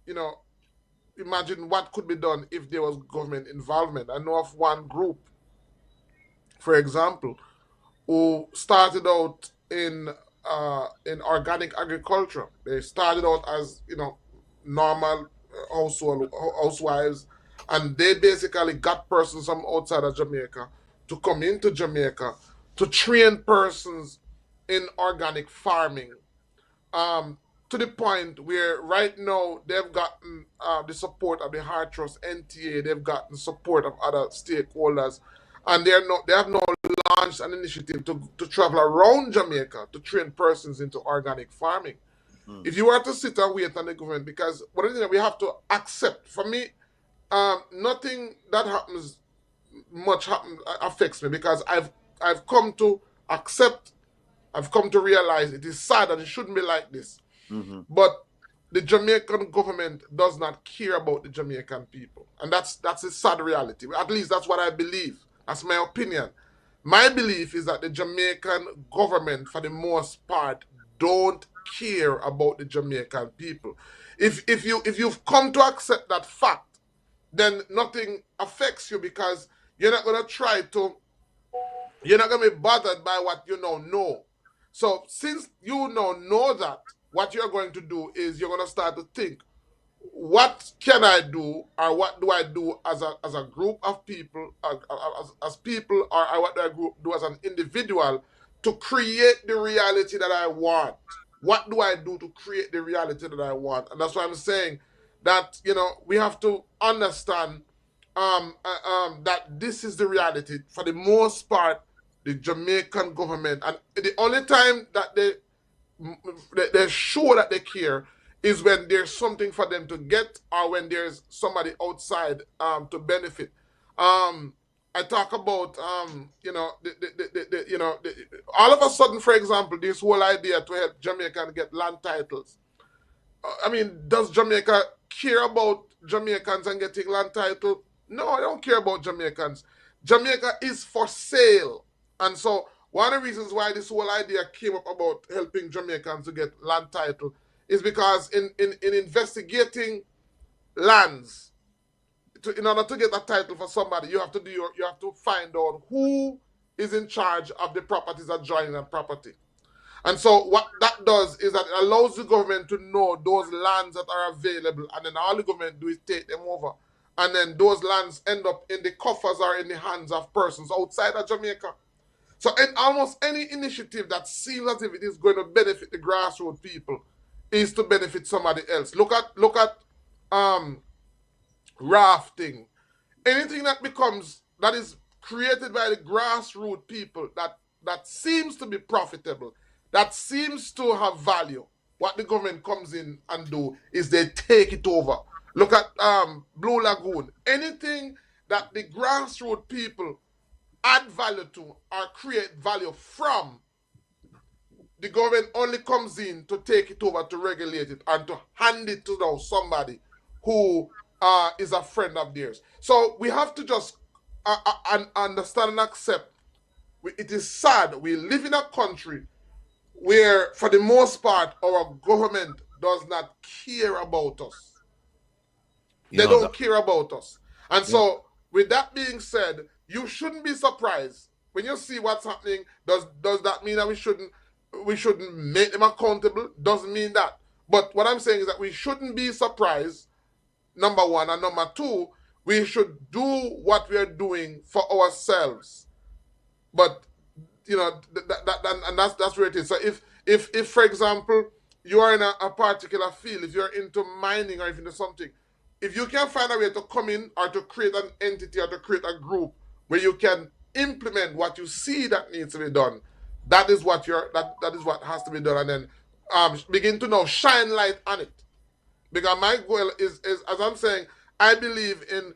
you know, imagine what could be done if there was government involvement. I know of one group, for example, who started out in organic agriculture. They started out as, you know, normal housewives, and they basically got persons from outside of Jamaica to come into Jamaica to train persons in organic farming, to the point where right now they've gotten the support of the Heart Trust, NTA, they've gotten support of other stakeholders, and they have now launched an initiative to travel around Jamaica to train persons into organic farming. If you were to sit and wait on the government, because one of the things that we have to accept, for me, nothing that happens affects me, because I've come to accept, I've come to realize it is sad that it shouldn't be like this. But the Jamaican government does not care about the Jamaican people, and that's a sad reality. At least that's what I believe. That's my opinion. My belief is that the Jamaican government, for the most part, don't care about the Jamaican people. If you've come to accept that fact, then nothing affects you, because you're not gonna you're not gonna be bothered by what you now know. So since you now know that, what you're going to do is you're gonna start to think, what can I do, or what do I do as a group of people, as people, or what do I do as an individual to create the reality that I want? What do I do to create the reality that I want? And that's why I'm saying that, you know, we have to understand that this is the reality. For the most part, the Jamaican government, and the only time that they show that they care is when there's something for them to get, or when there's somebody outside to benefit. I talk about you know, all of a sudden, for example, this whole idea to help Jamaican get land titles. I mean, does Jamaica care about Jamaicans and getting land title? No, I don't care about Jamaicans. Jamaica is for sale, and so one of the reasons why this whole idea came up about helping Jamaicans to get land title is because in investigating lands, in order to get a title for somebody, you have to find out who is in charge of the properties adjoining that property. And so what that does is that it allows the government to know those lands that are available, and then all the government do is take them over and then those lands end up in the coffers or in the hands of persons outside of Jamaica. So in almost any initiative that seems as if it is going to benefit the grassroots people is to benefit somebody else. Look at rafting. Anything that is created by the grassroots people that seems to be profitable, that seems to have value. What the government comes in and do is they take it over. Look at Blue Lagoon. Anything that the grassroots people add value to or create value from, the government only comes in to take it over, to regulate it, and to hand it to now somebody who is a friend of theirs. So we have to just understand and accept. It is sad. We live in a country where, for the most part, our government does not care about us. They don't care about us. And so, with that being said, you shouldn't be surprised when you see what's happening. Does that mean that we shouldn't make them accountable? Doesn't mean that. But what I'm saying is that we shouldn't be surprised, number one. And number two, we should do what we are doing for ourselves. But and that's where it is. So if for example, you are in a particular field, if you're into mining or if into something, if you can find a way to come in or to create an entity or to create a group where you can implement what you see that needs to be done, that is what that is what has to be done. And then begin to now shine light on it. Because my goal is as I'm saying, I believe in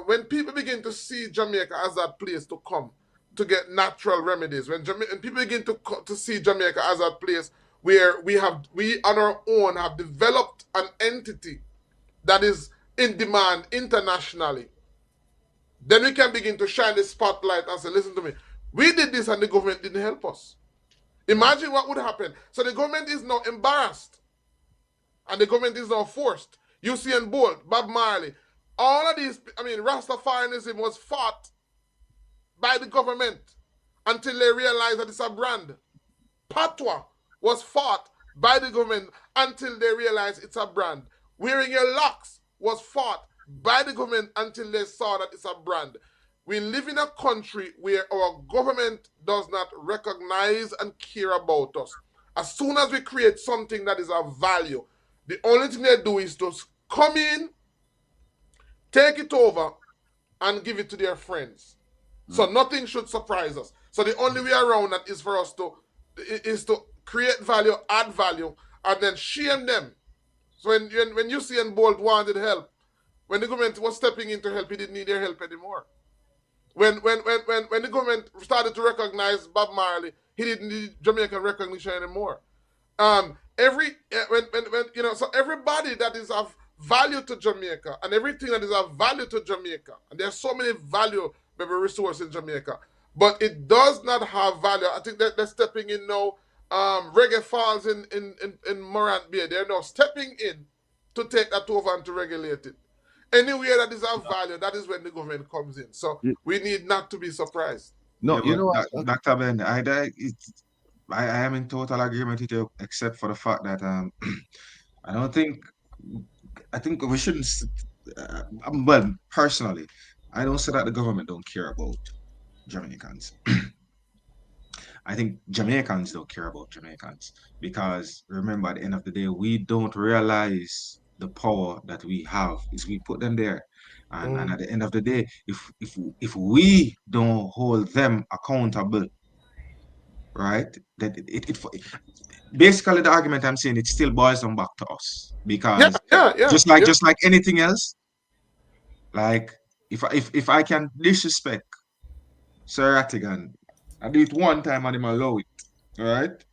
when people begin to see Jamaica as that place to come to get natural remedies, when people begin to see Jamaica as that place where we on our own have developed an entity that is in demand internationally, then we can begin to shine the spotlight and say, listen to me, we did this and the government didn't help us. Imagine what would happen. So the government is now embarrassed and the government is now forced. Usain Bolt, Bob Marley, all of these, Rastafarianism was fought by the government until they realized that it's a brand. Patois was fought by the government until they realized it's a brand. Wearing your locks was fought by the government until they saw that it's a brand. We live in a country where our government does not recognize and care about us. As soon as we create something that is of value, the only thing they do is to come in, take it over, and give it to their friends. So nothing should surprise us. So the only way around that is for us to create value, add value, and then shame them. So when Usain Bolt wanted help, when the government was stepping in to help, he didn't need their help anymore. When the government started to recognize Bob Marley, he didn't need Jamaican recognition anymore. So everybody that is of value to Jamaica and everything that is of value to Jamaica, and there's so many valuable resources in Jamaica, but it does not have value. I think that they're stepping in now. Reggae Falls in Morant Bay, they're now stepping in to take that over and to regulate it. Anywhere that is of value, that is when the government comes in. So we need not to be surprised. No, Yeah, but Dr. Ben, I am in total agreement with you, except for the fact that I think we shouldn't. Well, personally, I don't say that the government don't care about Jamaicans. I think Jamaicans don't care about Jamaicans because remember, at the end of the day, we don't realize the power that we have is we put them there. And at the end of the day, if we don't hold them accountable, right, that it basically the argument I'm saying, it still boils them back to us because just like anything else, like if I can disrespect Sir Rattigan, I do it one time and him allow it, all right?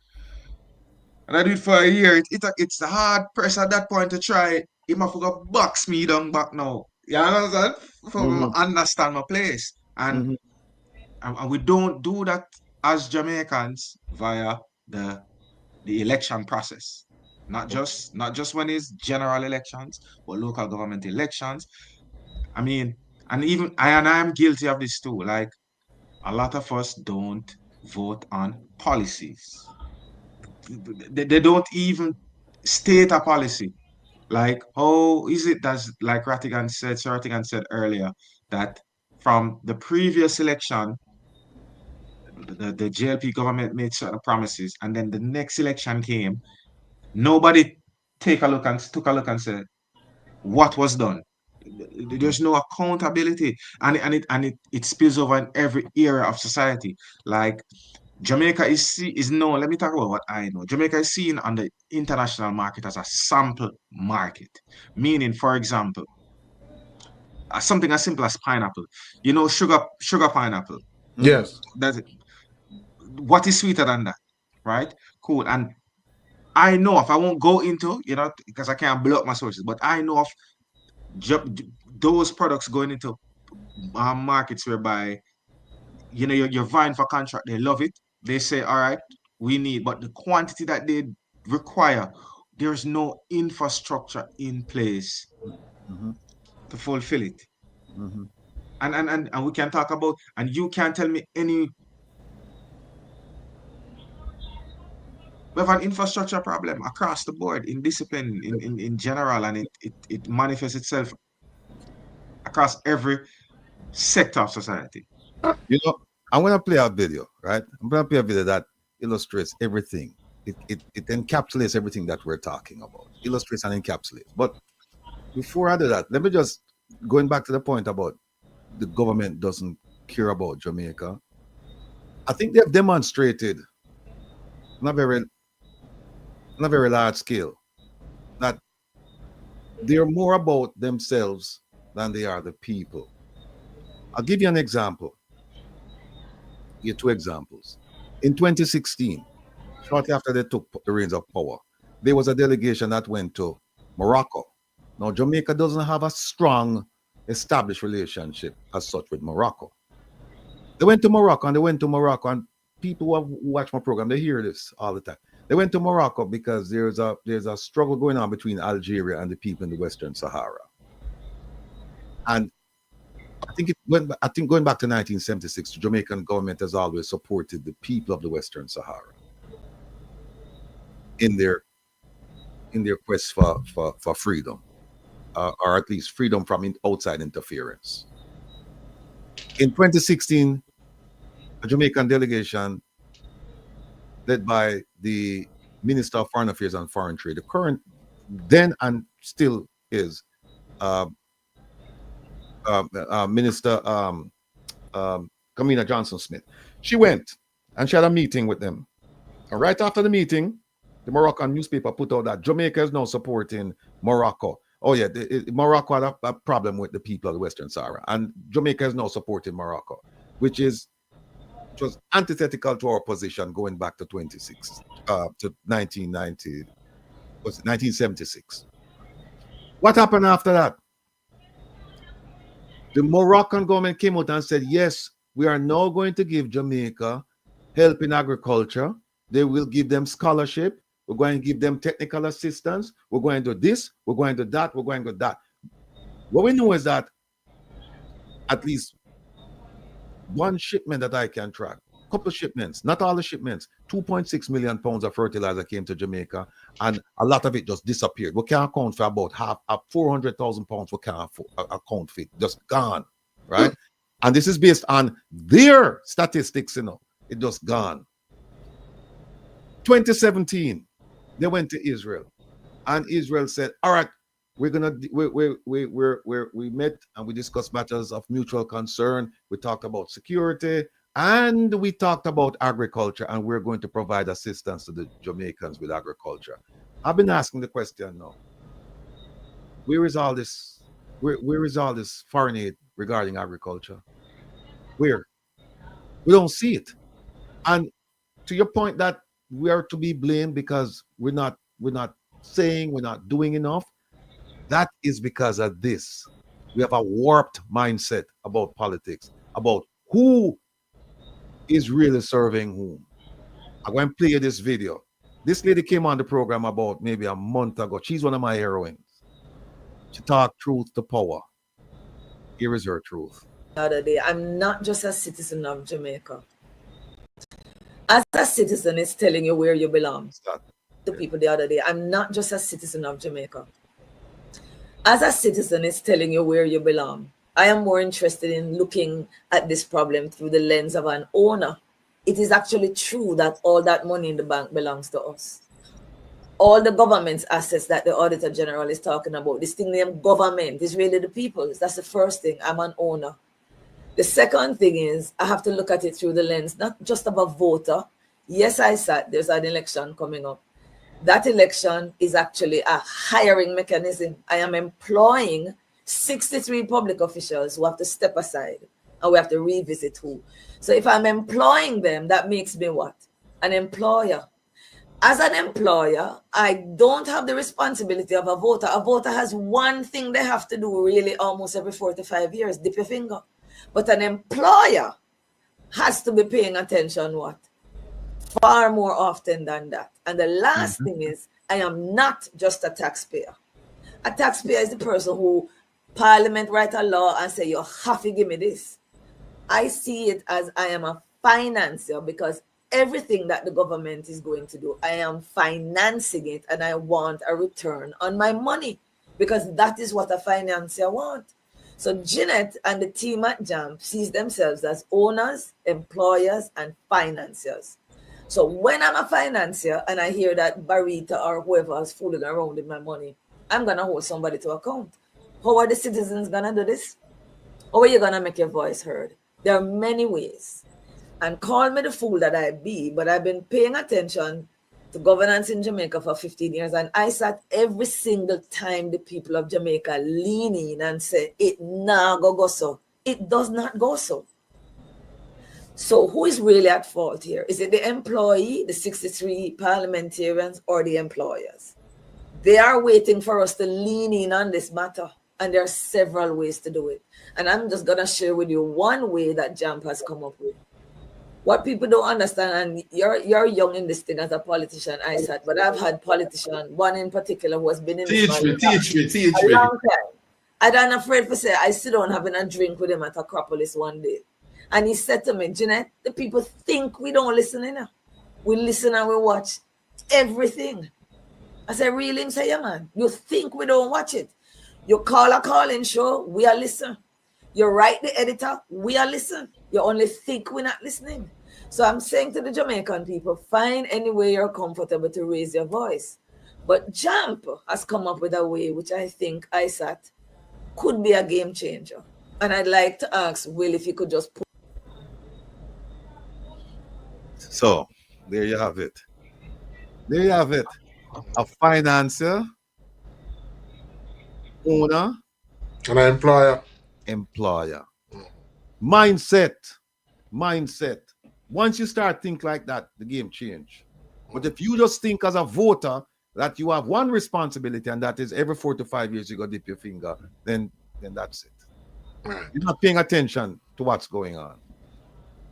And I do it for a year. It's a hard press at that point to try. Him have to box me down back now. You understand? For understand my place. And we don't do that as Jamaicans via the election process. Not just when it's general elections, but local government elections. I mean, and even I am guilty of this too. Like a lot of us don't vote on policies. They don't even state a policy. Like, how is it that, like Sir Rattigan said earlier, that from the previous election, the JLP government made certain promises, and then the next election came, nobody took a look and said what was done. There's no accountability, and it spills over in every area of society. Like Jamaica is known. Let me talk about what I know. Jamaica is seen on the international market as a sample market, meaning, for example, something as simple as pineapple. You know, sugar pineapple. Yes. That what is sweeter than that, right? Cool. And I know if I won't go into, because I can't blow up my sources, but I know of those products going into markets whereby you're vying for contract. They love it. They say, all right, we need, but the quantity that they require, there's no infrastructure in place to fulfill it. And we can talk about, and you can't tell me any. We have an infrastructure problem across the board in discipline, in general, and it manifests itself across every sector of society. You know, I'm gonna play a video, right? I'm gonna play a video that illustrates everything. It encapsulates everything that we're talking about. Illustrates and encapsulates. But before I do that, let me just going back to the point about the government doesn't care about Jamaica. I think they've demonstrated on a very large scale that they're more about themselves than they are the people. I'll give you an example. Give two examples. In 2016, shortly after they took the reins of power, there was a delegation that went to Morocco. Now, Jamaica doesn't have a strong established relationship as such with Morocco. They went to Morocco, and people who have watched my program, they hear this all the time. They went to Morocco because there's a struggle going on between Algeria and the people in the Western Sahara. And I think going back to 1976, the Jamaican government has always supported the people of the Western Sahara in their quest for freedom, or at least freedom from outside interference. In 2016, a Jamaican delegation led by the Minister of Foreign Affairs and Foreign Trade, the current then and still is Minister Kamina Johnson-Smith. She went and she had a meeting with them. And right after the meeting, the Moroccan newspaper put out that Jamaica is now supporting Morocco. Oh yeah, Morocco had a problem with the people of the Western Sahara, and Jamaica is now supporting Morocco, which was antithetical to our position going back to 1976. What happened after that? The Moroccan government came out and said, yes, we are now going to give Jamaica help in agriculture. They will give them scholarship. We're going to give them technical assistance. We're going to do this. We're going to do that. We're going to do that. What we know is that at least one shipment that I can track, a couple of shipments, not all the shipments, 2.6 million pounds of fertilizer came to Jamaica, and a lot of it just disappeared. We can't account for about half, 400,000 pounds we can't account for it, just gone, right? And this is based on their statistics, it just gone. 2017, they went to Israel, and Israel said, all right, we met and we discussed matters of mutual concern. We talked about security and we talked about agriculture, and we're going to provide assistance to the Jamaicans with agriculture. I've been asking the question now, where is all this foreign aid regarding agriculture? Where? We don't see it. And to your point that we are to be blamed because we're not saying, we're not doing enough, that is because of this. We have a warped mindset about politics, about who is really serving whom. I'm going to play you this video. This lady came on the program about maybe a month ago. She's one of my heroines. She talked truth to power. Here is her truth. The other day, I'm not just a citizen of Jamaica. As a citizen, it's telling you where you belong. The people the other day, I'm not just a citizen of Jamaica. As a citizen, it's telling you where you belong. I am more interested in looking at this problem through the lens of an owner. It is actually true that all that money in the bank belongs to us. All the government's assets that the Auditor General is talking about, this thing named government, is really the people's. That's the first thing. I'm an owner. The second thing is I have to look at it through the lens, not just of a voter. Yes, I sat, there's an election coming up. That election is actually a hiring mechanism. I am employing 63 public officials who have to step aside and we have to revisit who. So if I'm employing them, that makes me what? An employer. As an employer, I don't have the responsibility of a voter. A voter has one thing they have to do really almost every 4 to 5 years, dip your finger. But an employer has to be paying attention what? Far more often than that. And the last thing is, I am not just a taxpayer. A taxpayer is the person who Parliament write a law and say, you have to give me this. I see it as I am a financier because everything that the government is going to do, I am financing it and I want a return on my money because that is what a financier wants. So Jeanette and the team at JAMP sees themselves as owners, employers, and financiers. So when I'm a financier and I hear that Barita or whoever is fooling around with my money, I'm going to hold somebody to account. How are the citizens going to do this? How are you going to make your voice heard? There are many ways. And call me the fool that I be, but I've been paying attention to governance in Jamaica for 15 years. And I sat every single time the people of Jamaica lean in and say, it nah go so. It does not go so. So who is really at fault here? Is it the employee, the 63 parliamentarians, or the employers? They are waiting for us to lean in on this matter. And there are several ways to do it. And I'm just going to share with you one way that JAMP has come up with. What people don't understand, and you're young in this thing as a politician, I said, but I've had politicians, one in particular who has been in this a long time. And I'm afraid to say, I sit down having a drink with him at Acropolis one day. And he said to me, Jeanette, the people think we don't listen enough. We listen and we watch everything. I said, really? Him say, yeah, man. You think we don't watch it? You call a call-in show, we are listening. You write the editor, we are listening. You only think we're not listening. So I'm saying to the Jamaican people, find any way you're comfortable to raise your voice. But JAMP has come up with a way which I think ISAT could be a game changer. And I'd like to ask Will if you could just put. So there you have it. There you have it. A financier, owner, And an employer. Mindset. Once you start think like that, the game change. But if you just think as a voter that you have one responsibility, and that is every 4 to 5 years you go dip your finger, then that's it. Right. You're not paying attention to what's going on.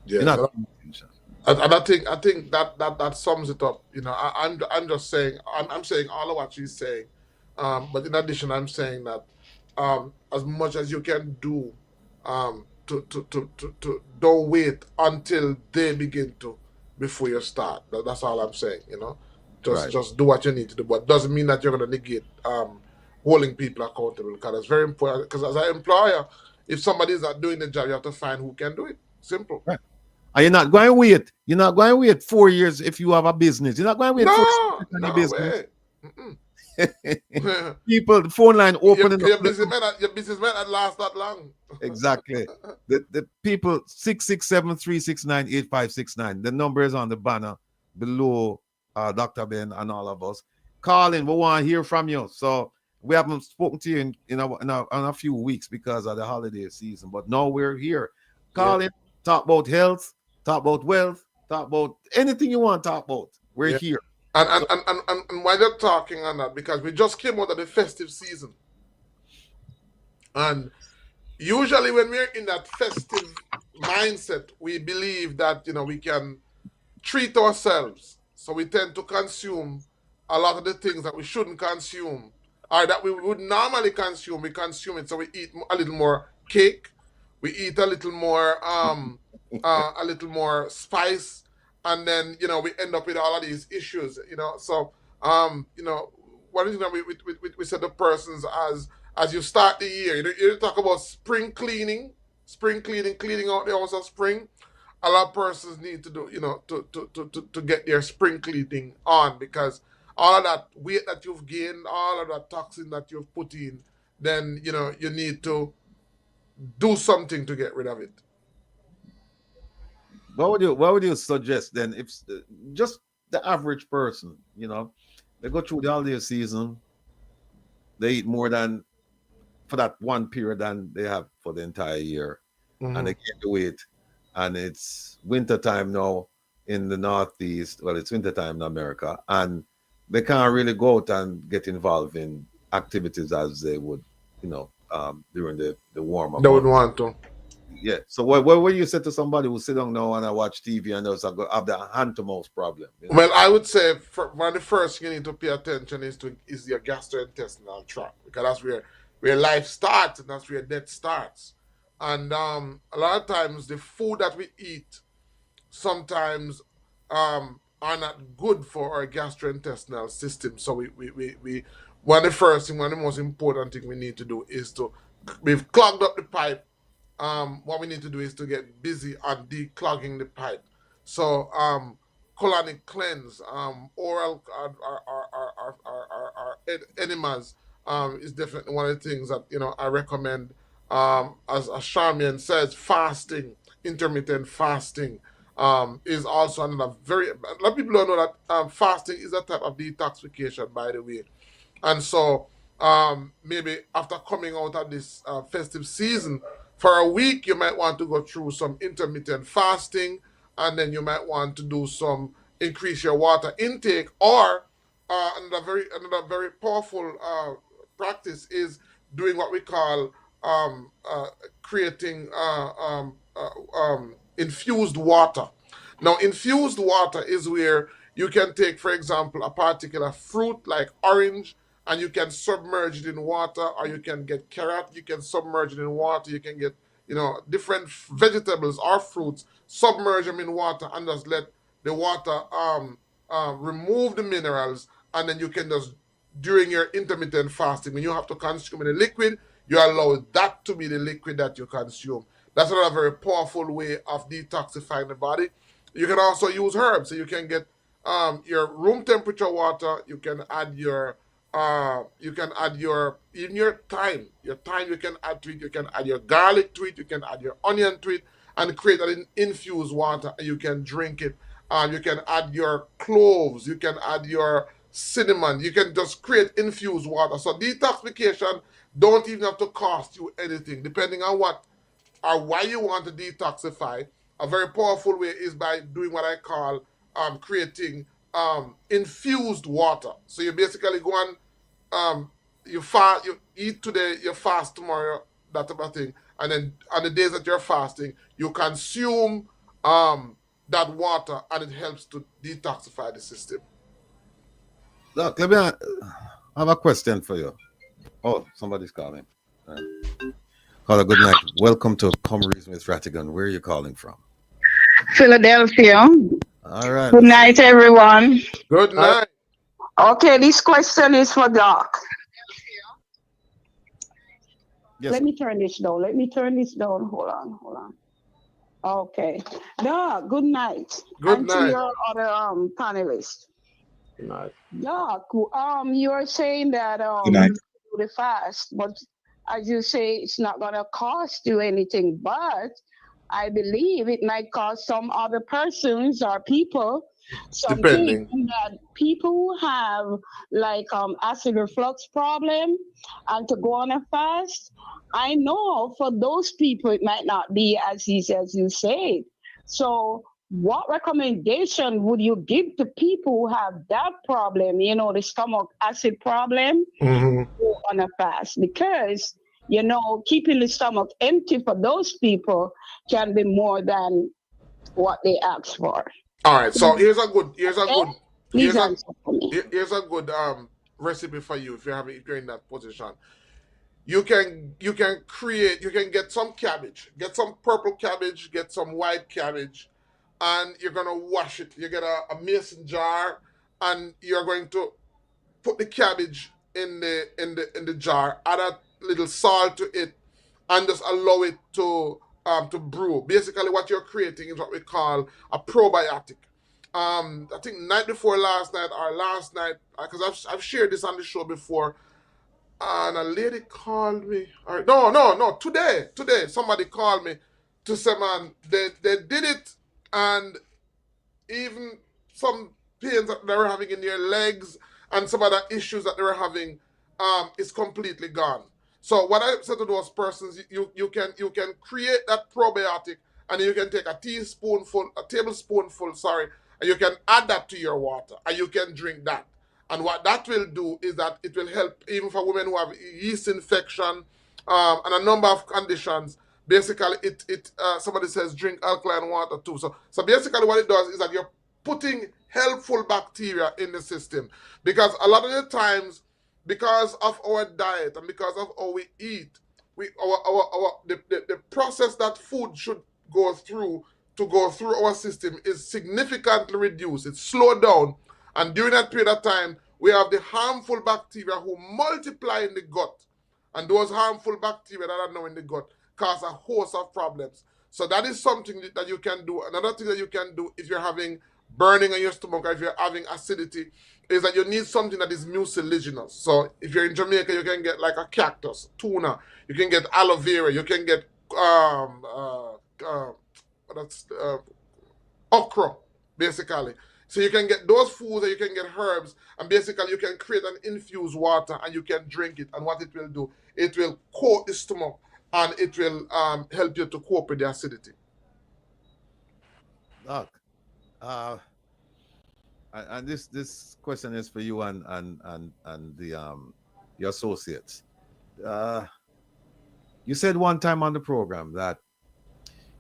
Yeah, You're not paying attention. And I think that sums it up. You know, I'm just saying I'm saying all of what she's saying, but in addition, I'm saying that as much as you can do, to don't wait until they begin to before you start. That's all I'm saying. You know, just do what you need to do, but doesn't mean that you're going to negate holding people accountable, because it's very important. Because as an employer, if somebody is not doing the job, you have to find who can do it. Simple. Right. And you're not going to wait. You're not going to wait 4 years if you have a business. You're not going to wait 4 years on your business. People, the phone line opening. Your businessman had last that long. Exactly. The people 667-369-8569. The number is on the banner below Dr. Ben and all of us. Call in. We want to hear from you. So we haven't spoken to you in a few weeks because of the holiday season. But now we're here. Call in. Talk about health. Talk about wealth. Talk about anything you want to talk about. We're here. And while you're talking on that, because we just came out of the festive season. And usually when we're in that festive mindset, we believe that, you know, we can treat ourselves. So we tend to consume a lot of the things that we shouldn't consume, or that we would normally consume. We consume it. So we eat a little more cake. We eat a little more spice, and then, you know, we end up with all of these issues, you know. So you know, what is, you know, we set the persons as you start the year. You talk about spring cleaning, cleaning out the house of spring. A lot of persons need to do, to get their spring cleaning on, because all of that weight that you've gained, all of that toxin that you've put in, then, you need to do something to get rid of it. What would you suggest then, if just the average person, they go through the holiday season, they eat more than for that one period than they have for the entire year, and they gain the weight, and it's winter time now in the Northeast. Well, it's winter time in America, and they can't really go out and get involved in activities as they would, during the warmer They would months. want to. Yeah. So what would you say to somebody who sit down now and I watch TV and also have the hand to mouth problem? Well, I would say one of the first thing you need to pay attention is your gastrointestinal tract, because that's where life starts and that's where death starts. And a lot of times the food that we eat sometimes are not good for our gastrointestinal system. So we one of the most important thing we need to do is we've clogged up the pipe. What we need to do is to get busy on declogging the pipe. So colonic cleanse, oral enemas is definitely one of the things that I recommend. As Charmian says, fasting, intermittent fasting, is also another very. A lot of people don't know that fasting is a type of detoxification, by the way. And so maybe after coming out of this festive season, for a week, you might want to go through some intermittent fasting, and then you might want to do some increase your water intake, or another very powerful practice is doing what we call creating infused water. Now, infused water is where you can take, for example, a particular fruit like orange, and you can submerge it in water, or you can get carrot, you can submerge it in water, you can get, different vegetables or fruits, submerge them in water, and just let the water remove the minerals, and then you can just, during your intermittent fasting, when you have to consume the liquid, you allow that to be the liquid that you consume. That's another very powerful way of detoxifying the body. You can also use herbs, so you can get your room temperature water. You can add your even your thyme. Your thyme you can add to it. You can add your garlic to it. You can add your onion to it, and create an infused water, and you can drink it. You can add your cloves. You can add your cinnamon. You can just create infused water. So detoxification don't even have to cost you anything, depending on what or why you want to detoxify. A very powerful way is by doing what I call creating infused water. So you basically go on, you eat today, you fast tomorrow, that type of thing, and then on the days that you're fasting, you consume that water, and it helps to detoxify the system. Look, let me I have a question for you. Oh, somebody's calling. Caller, good night. Welcome to Come Reason with Rattigan. Where are you calling from? Philadelphia. All right. Good night, everyone. Good night. Okay, this question is for Doc. Yes. Let me turn this down. Hold on. Okay. Doc, good night. Good night. To your other panelists. Good night. Doc, you're saying that Good night. do the fast, but as you say, it's not gonna cost you anything, but I believe it might cost some other persons or people something Depending. that people who have like acid reflux problem and to go on a fast. I know for those people it might not be as easy as you say. So what recommendation would you give to people who have that problem, the stomach acid problem, Mm-hmm. go on a fast? Because keeping the stomach empty for those people can be more than what they ask for. All right. So here's a good Please answer for me. here's a good recipe for you if you're in that position. You can get some cabbage, get some purple cabbage, get some white cabbage, and you're gonna wash it. You get a mason jar, and you're going to put the cabbage in the jar, add a little salt to it, and just allow it to brew. Basically, what you're creating is what we call a probiotic. I think night before last night or last night, because I've shared this on the show before, and a lady called me. Or no, today somebody called me to say, man, they did it, and even some pains that they were having in their legs and some other issues that they were having is completely gone. So what I said to those persons, you can create that probiotic, and you can take a tablespoonful, and you can add that to your water, and you can drink that. And what that will do is that it will help even for women who have yeast infection and a number of conditions. Basically, somebody says drink alkaline water too. So basically, what it does is that you're putting helpful bacteria in the system, because a lot of the times, because of our diet and because of how we eat, the process that food should go through our system is significantly reduced. It's slowed down, and during that period of time, we have the harmful bacteria who multiply in the gut, and those harmful bacteria that are now in the gut cause a host of problems. So that is something that you can do. Another thing that you can do if you're having burning on your stomach or if you're having acidity is that you need something that is mucilaginous. So if you're in Jamaica, you can get like a cactus, tuna, you can get aloe vera, you can get okra, basically. So you can get those foods, and you can get herbs, and basically you can create an infused water and you can drink it. And what it will do, it will coat the stomach, and it will help you to cope with the acidity. Doc, and this question is for you and the your associates. You said one time on the program that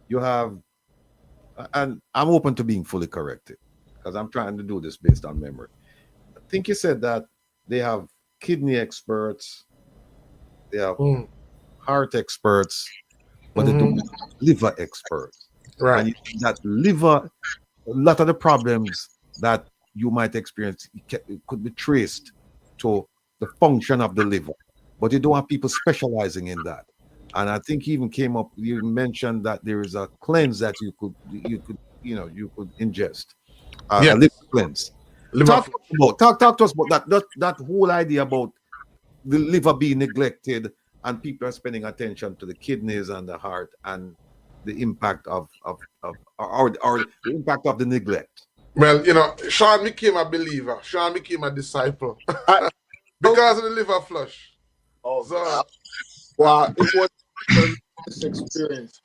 you have, and I'm open to being fully corrected because I'm trying to do this based on memory. I think you said that they have kidney experts, they have heart experts, but they don't have liver experts. Right. And that liver, a lot of the problems that you might experience could be traced to the function of the liver, but you don't have people specializing in that. And I think you mentioned that there is a cleanse that you could ingest, a liver cleanse. Talk to us about that whole idea about the liver being neglected and people are spending attention to the kidneys and the heart and the impact of the impact of the neglect. Well, Sean became a believer. Sean became a disciple because of the liver flush. Oh, so, wow, it was this experience.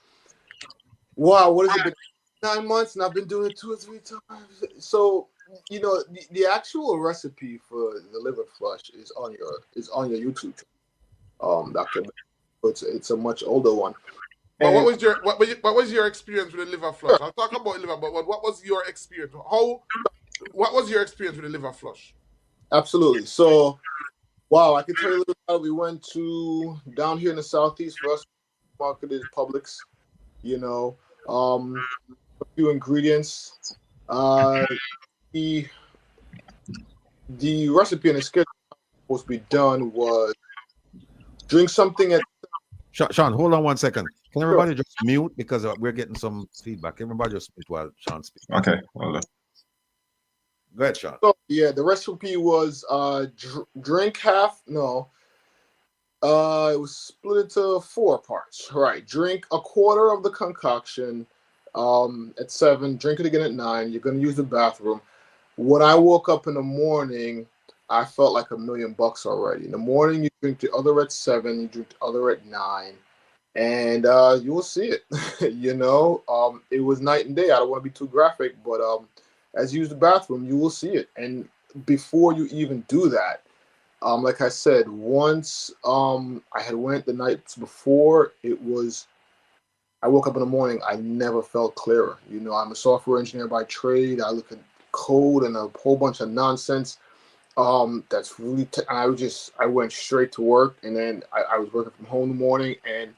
Wow, what has it been? 9 months, and I've been doing it 2 or 3 times. So, the actual recipe for the liver flush is on your YouTube channel. Dr. It's a much older one. But what was your experience with the liver flush? I'll talk about liver, but what was your experience? What was your experience with the liver flush? Absolutely. So, wow, I can tell you a little about it. We went to down here in the southeast for us, marketed Publix. A few ingredients. The recipe and the schedule supposed to be done was drink something at. Sean, hold on 1 second. Can everybody just mute because we're getting some feedback? Everybody just mute while Sean speaks. Okay, hold on. Go ahead, Sean. So, the recipe was drink half. No, it was split into 4 parts. Right, drink a quarter of the concoction at 7. Drink it again at 9. You're gonna use the bathroom. When I woke up in the morning, I felt like $1 million already. In the morning, you drink the other at 7. You drink the other at 9. And you will see it. It was night and day. I don't want to be too graphic, but as you use the bathroom, you will see it. And before you even do that, like I said, once I had went the nights before, I woke up in the morning, I never felt clearer. I'm a software engineer by trade. I look at code and a whole bunch of nonsense. That's really, I went straight to work, and then I was working from home in the morning, and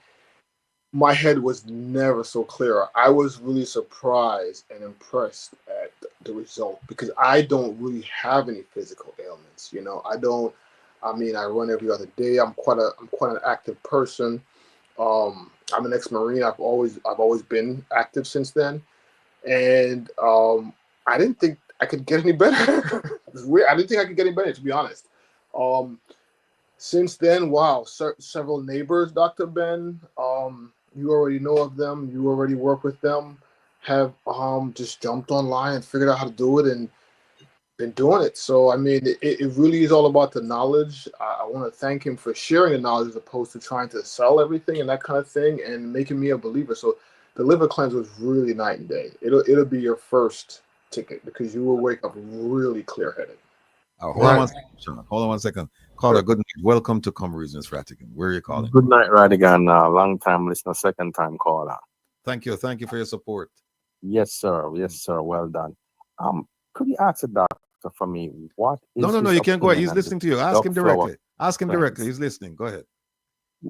my head was never so clear. I was really surprised and impressed at the result because I don't really have any physical ailments. I mean, I run every other day. I'm quite an active person. I'm an ex-Marine. I've always been active since then, and I didn't think I could get any better. It's weird. I didn't think I could get any better, to be honest. Since then, wow, several neighbors, Dr. Ben, you already know of them. You already work with them. Have just jumped online and figured out how to do it and been doing it. So I mean, it really is all about the knowledge. I want to thank him for sharing the knowledge as opposed to trying to sell everything and that kind of thing and making me a believer. So the liver cleanse was really night and day. It'll be your first ticket because you will wake up really clear headed. Hold on one second, Sean. Hold on one second. Caller, good night. Welcome to Conversations, Rattigan. Where are you calling? Good night, Rattigan. Long time listener, second time caller. Thank you. Thank you for your support. Yes, sir. Yes, sir. Well done. Could you ask the doctor for me what is No, you can't go ahead. He's listening to you. Ask him directly. Ask him cleanse. directly. He's listening. Go ahead.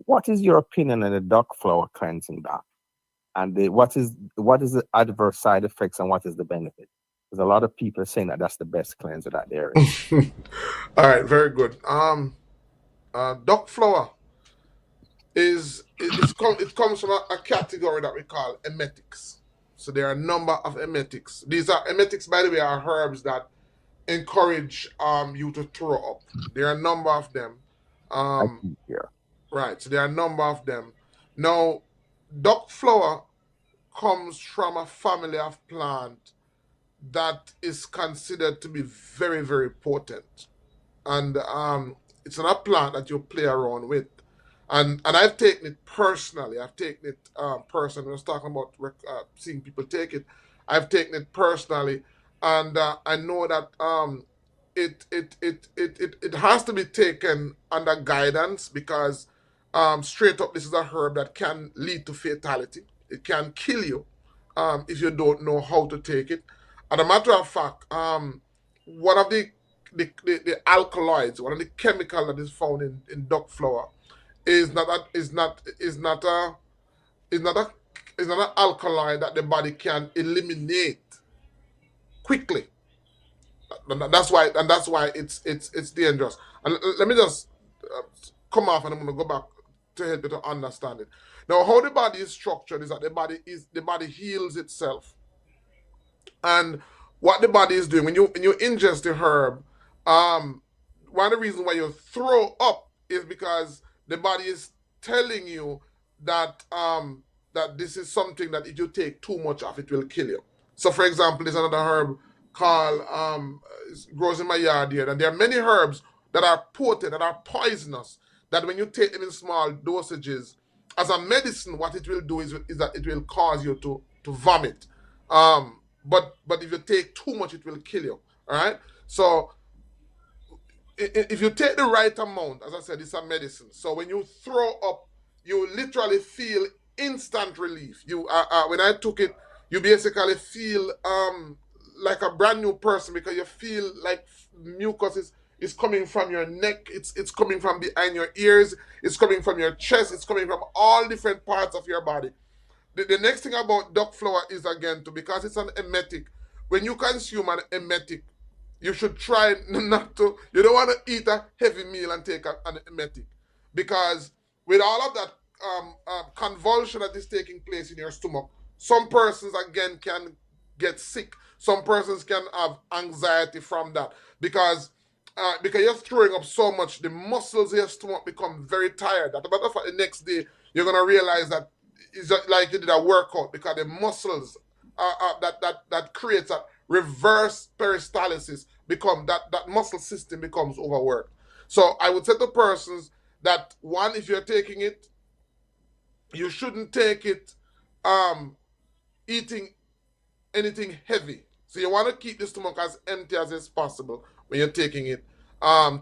What is your opinion on the duck flower cleansing, doc? And what is the adverse side effects and what is the benefit? There's a lot of people saying that that's the best cleanser that there is. All right, very good. Duck flower it comes from a category that we call emetics. So there are a number of emetics. These are emetics, by the way, are herbs that encourage you to throw up. There are a number of them. Right. So there are a number of them. Now, duck flower comes from a family of plant that is considered to be very, very potent. And it's not a plant that you play around with. And I've taken it personally. I've taken it personally. I was talking about seeing people take it. I've taken it personally. And I know that it has to be taken under guidance because straight up, this is a herb that can lead to fatality. It can kill you if you don't know how to take it. As a matter of fact, one of the alkaloids, one of the chemicals that is found in duck flower is not an alkaloid that the body can eliminate quickly. That's why it's dangerous. And let me just come off, and I'm going to go back to help you to understand it. Now, how the body is structured is that the body heals itself, and what the body is doing when you ingest the herb, one of the reasons why you throw up is because the body is telling you that that this is something that if you take too much of, it will kill you. So, for example, there's another herb called grows in my yard here, and there are many herbs that are potent, that are poisonous, that when you take them in small dosages as a medicine, what it will do is that it will cause you to vomit. But if you take too much, it will kill you. All right. So if you take the right amount, as I said, it's a medicine. So when you throw up, you literally feel instant relief. You when I took it, you basically feel like a brand new person because you feel like mucus is coming from your neck. It's coming from behind your ears. It's coming from your chest. It's coming from all different parts of your body. The next thing about duck flower is, again, because it's an emetic. When you consume an emetic, you should try not to. You don't want to eat a heavy meal and take an emetic, because with all of that convulsion that is taking place in your stomach, some persons again can get sick. Some persons can have anxiety from that because you're throwing up so much, the muscles in your stomach become very tired. As a matter of fact, the next day you're gonna realize that it's like you did a workout because the muscles that creates a reverse peristalsis become that muscle system becomes overworked. So I would say to persons that, one, if you're taking it, you shouldn't take it eating anything heavy. So you want to keep the stomach as empty as is possible when you're taking it.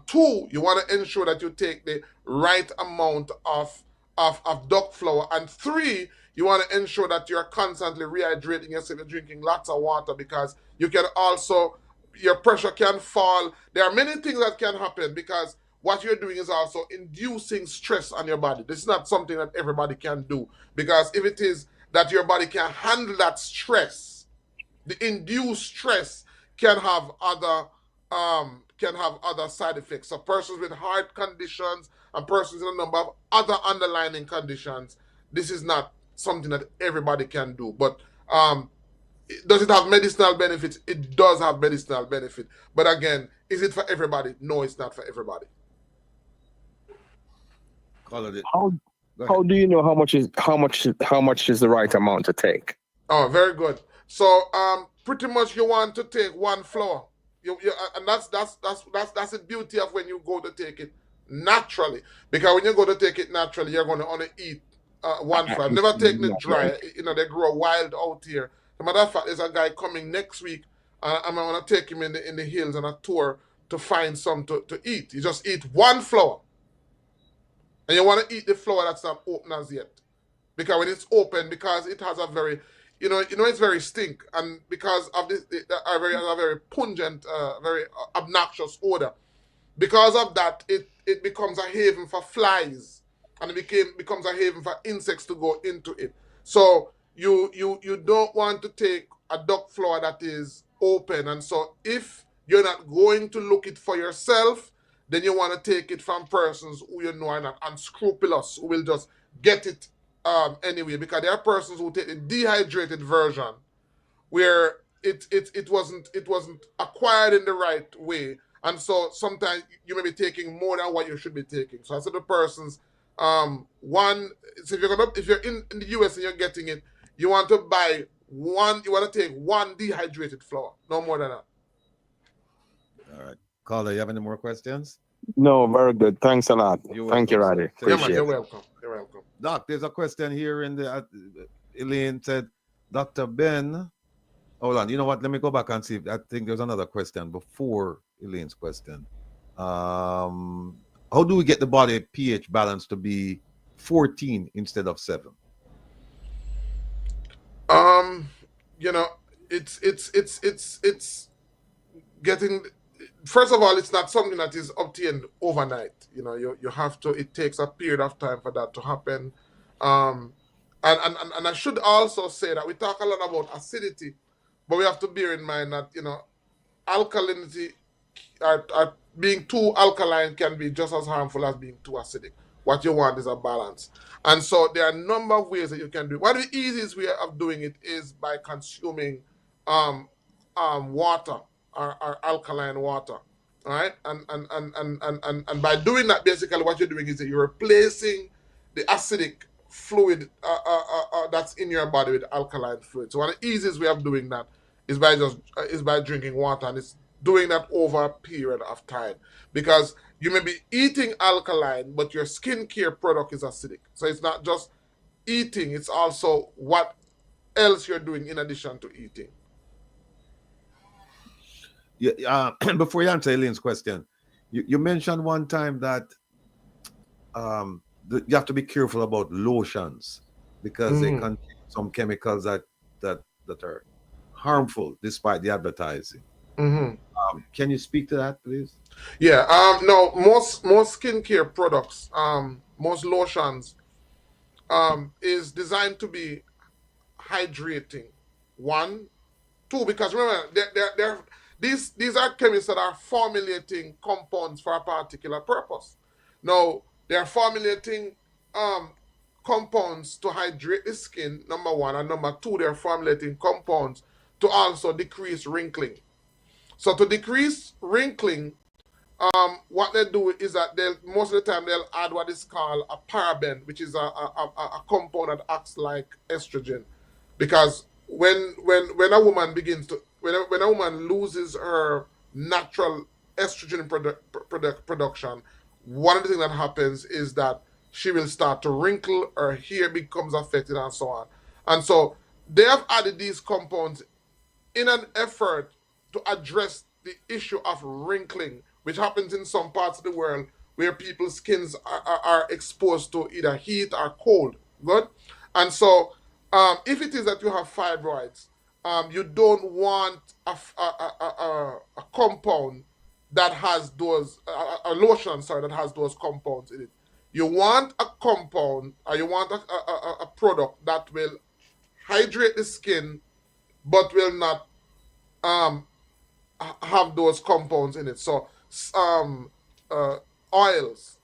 Two, you want to ensure that you take the right amount of duck flour. And three, you want to ensure that you're constantly rehydrating yourself. You're drinking lots of water, because you can also, your pressure can fall. There are many things that can happen because what you're doing is also inducing stress on your body. This is not something that everybody can do, because if it is that your body can handle that stress, the induced stress can have other can have other side effects. So persons with heart conditions and persons with a number of other underlying conditions, this is not something that everybody can do. But does it have medicinal benefits? It does have medicinal benefit. But again, is it for everybody? No, it's not for everybody. Call it. How do you know how much is the right amount to take? Oh, very good. So pretty much you want to take 1 flower. And that's the beauty of when you go to take it naturally. Because when you go to take it naturally, you're going to only eat 1 flower. I've never taken it dry. You know, they grow wild out here. As a matter of fact, there's a guy coming next week, and I'm going to take him in the hills on a tour to find some to eat. You just eat 1 flower. And you want to eat the flower that's not open as yet. Because when it's open, because it has a very, it's very stink. And because of this, it has a very pungent, very obnoxious odor. Because of that, it becomes a haven for flies. And it becomes a haven for insects to go into it. So you don't want to take a duck flower that is open. And so if you're not going to look it for yourself, then you want to take it from persons who you know are not unscrupulous, who will just get it anyway. Because there are persons who take the dehydrated version, where it wasn't acquired in the right way, and so sometimes you may be taking more than what you should be taking. So I said the persons, so if you're in the US and you're getting it, you want to buy one. You want to take 1 dehydrated flower, no more than that. All right. Caller, you have any more questions? No, very good. Thanks a lot. Thank you, Ratty. Appreciate You're welcome. You're welcome. Doc, there's a question here in the Elaine said, Dr. Ben, hold on. You know what? Let me go back and see. I think there's another question before Elaine's question. How do we get the body pH balance to be 14 instead of 7? It's getting. First of all, it's not something that is obtained overnight. You have to. It takes a period of time for that to happen. And I should also say that we talk a lot about acidity, but we have to bear in mind that alkalinity, being too alkaline can be just as harmful as being too acidic. What you want is a balance. And so there are a number of ways that you can do it. One of the easiest way of doing it is by consuming water, or alkaline water. All right? And by doing that, basically what you're doing is that you're replacing the acidic fluid that's in your body with alkaline fluid. So one of the easiest way of doing that is by drinking water, and it's doing that over a period of time, because you may be eating alkaline, but your skincare product is acidic. So it's not just eating, it's also what else you're doing in addition to eating. Yeah. Before you answer Elaine's question, you mentioned one time that you have to be careful about lotions because they contain some chemicals that are harmful despite the advertising. Can you speak to that, please? Yeah. No, most skincare products, most lotions, is designed to be hydrating. 1, 2, because remember, these are chemists that are formulating compounds for a particular purpose. Now, they are formulating compounds to hydrate the skin, number 1, and number 2, they're formulating compounds to also decrease wrinkling. So to decrease wrinkling, what they do is that most of the time they'll add what is called a paraben, which is a compound that acts like estrogen. Because when a woman when a woman loses her natural estrogen production, one of the things that happens is that she will start to wrinkle, her hair becomes affected, and so on. And so they have added these compounds in an effort to address the issue of wrinkling, which happens in some parts of the world where people's skins are exposed to either heat or cold. Good? And so if it is that you have fibroids, you don't want a compound that has those, a lotion, that has those compounds in it. You want a compound, or you want a product that will hydrate the skin, but will not have those compounds in it. So oils,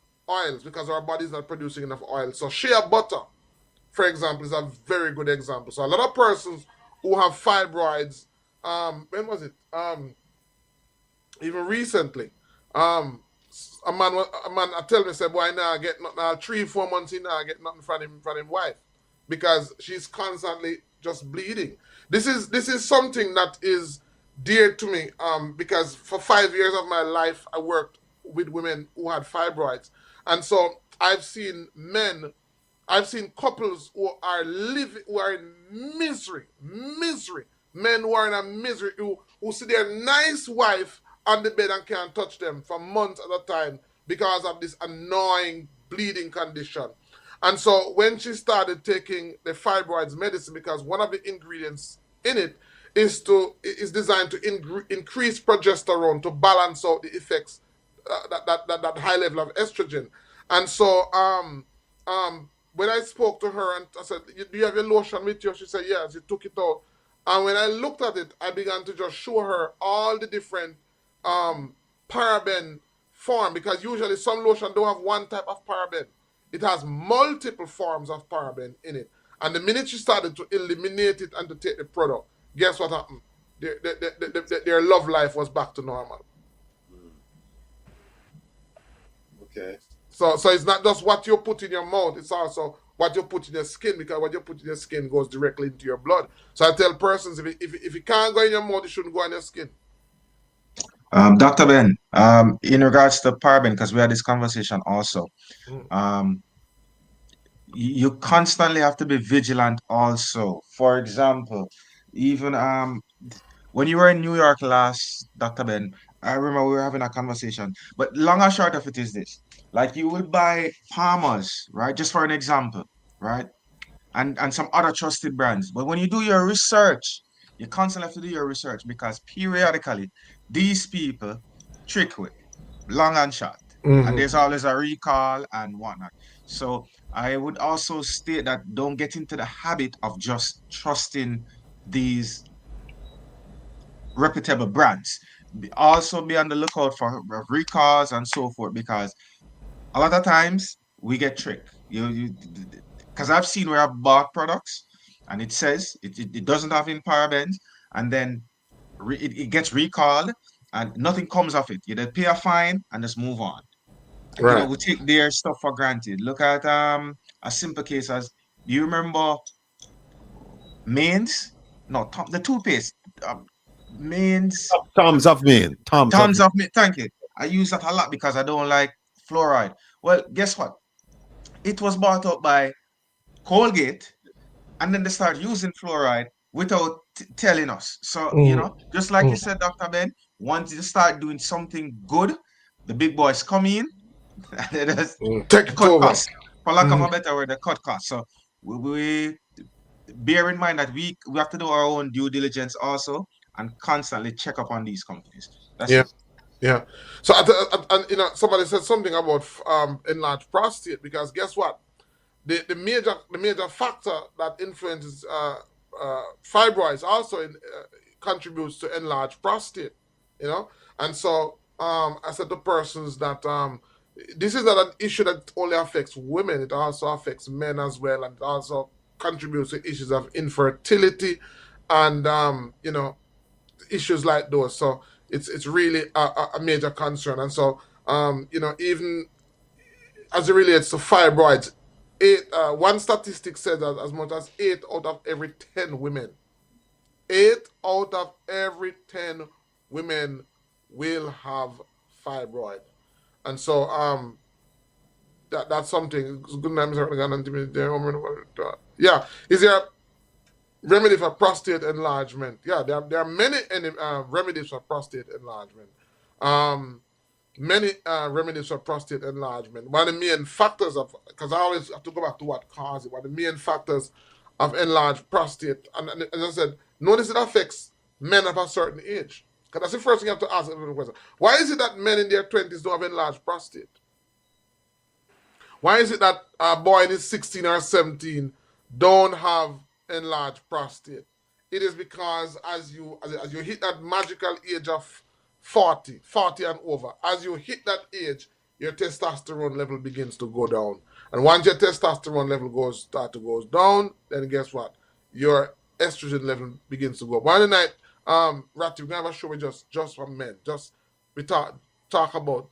because our body's not producing enough oil. So shea butter, for example, is a very good example. So a lot of persons who have fibroids, when was it? Even recently, a man tell me, say, boy, now I get nothing, 3-4 months in, now I get nothing from him wife, because she's constantly just bleeding. This is something that is dear to me, because for 5 years of my life I worked with women who had fibroids, and so I've seen couples who are in misery, men who are in a misery, who see their nice wife on the bed and can't touch them for months at a time because of this annoying bleeding condition. And so when she started taking the fibroids medicine, because one of the ingredients in it is designed to increase progesterone to balance out the effects, that high level of estrogen. And so when I spoke to her and I said, do you have your lotion with you? She said, yes. She took it out. And when I looked at it, I began to just show her all the different paraben form, because usually some lotion don't have one type of paraben. It has multiple forms of paraben in it. And the minute she started to eliminate it and to take the product, guess what happened? Their love life was back to normal. Okay. So it's not just what you put in your mouth, it's also what you put in your skin, because what you put in your skin goes directly into your blood. So I tell persons, if it can't go in your mouth, it shouldn't go on your skin. Dr. Ben, in regards to paraben, because we had this conversation also, you constantly have to be vigilant also. For example, even when you were in New York last, Dr. Ben, I remember we were having a conversation, but long and short of it is this, like you will buy Palmer's, right? Just for an example, right? And some other trusted brands. But when you do your research, you constantly have to do your research, because periodically these people trick with long and short. And there's always a recall and whatnot. So I would also state that don't get into the habit of just trusting these reputable brands. Also be on the lookout for recalls and so forth, because a lot of times we get tricked. Because I've seen where I've bought products and it says it doesn't have in parabens, and then it gets recalled and nothing comes of it. You then pay a fine and just move on. Right. We take their stuff for granted. Look at a simple case as, do you remember Main's? No, the toothpaste. Main's. Tums of Maine. Tons of Maine. Thank you. I use that a lot because I don't like fluoride. Well, guess what? It was bought up by Colgate, and then they start using fluoride without telling us. So, just like you said, Dr. Ben, once you start doing something good, the big boys come in and they just take cut over. costs. For lack of a better word, they cut costs. So we bear in mind that we have to do our own due diligence also and constantly check up on these companies. That's it. Yeah. So, somebody said something about enlarged prostate, because guess what? The major factor that influences fibroids also contributes to enlarged prostate. And so I said to persons that this is not an issue that only affects women; it also affects men as well, and it also contributes to issues of infertility and issues like those. So it's really a major concern. And so even as it relates to fibroids, one statistic said that as much as 8 out of every 10 women, 8 out of every 10 women will have fibroid. And so that's something. Yeah, is there a remedy for prostate enlargement? Yeah, there are many remedies for prostate enlargement. Many remedies for prostate enlargement. One of the main factors because I always have to go back to what causes it. One of the main factors of enlarged prostate, and as I said, notice it affects men of a certain age. Because that's the first thing you have to ask the question. Why is it that men in their 20s don't have enlarged prostate? Why is it that a boy in his 16 or 17 don't have enlarged prostate? It is because as you hit that magical age of 40 and over. As you hit that age, your testosterone level begins to go down. And once your testosterone level start to go down, then guess what? Your estrogen level begins to go up. One night, Ratty, we're gonna have a show with just for men. We talk about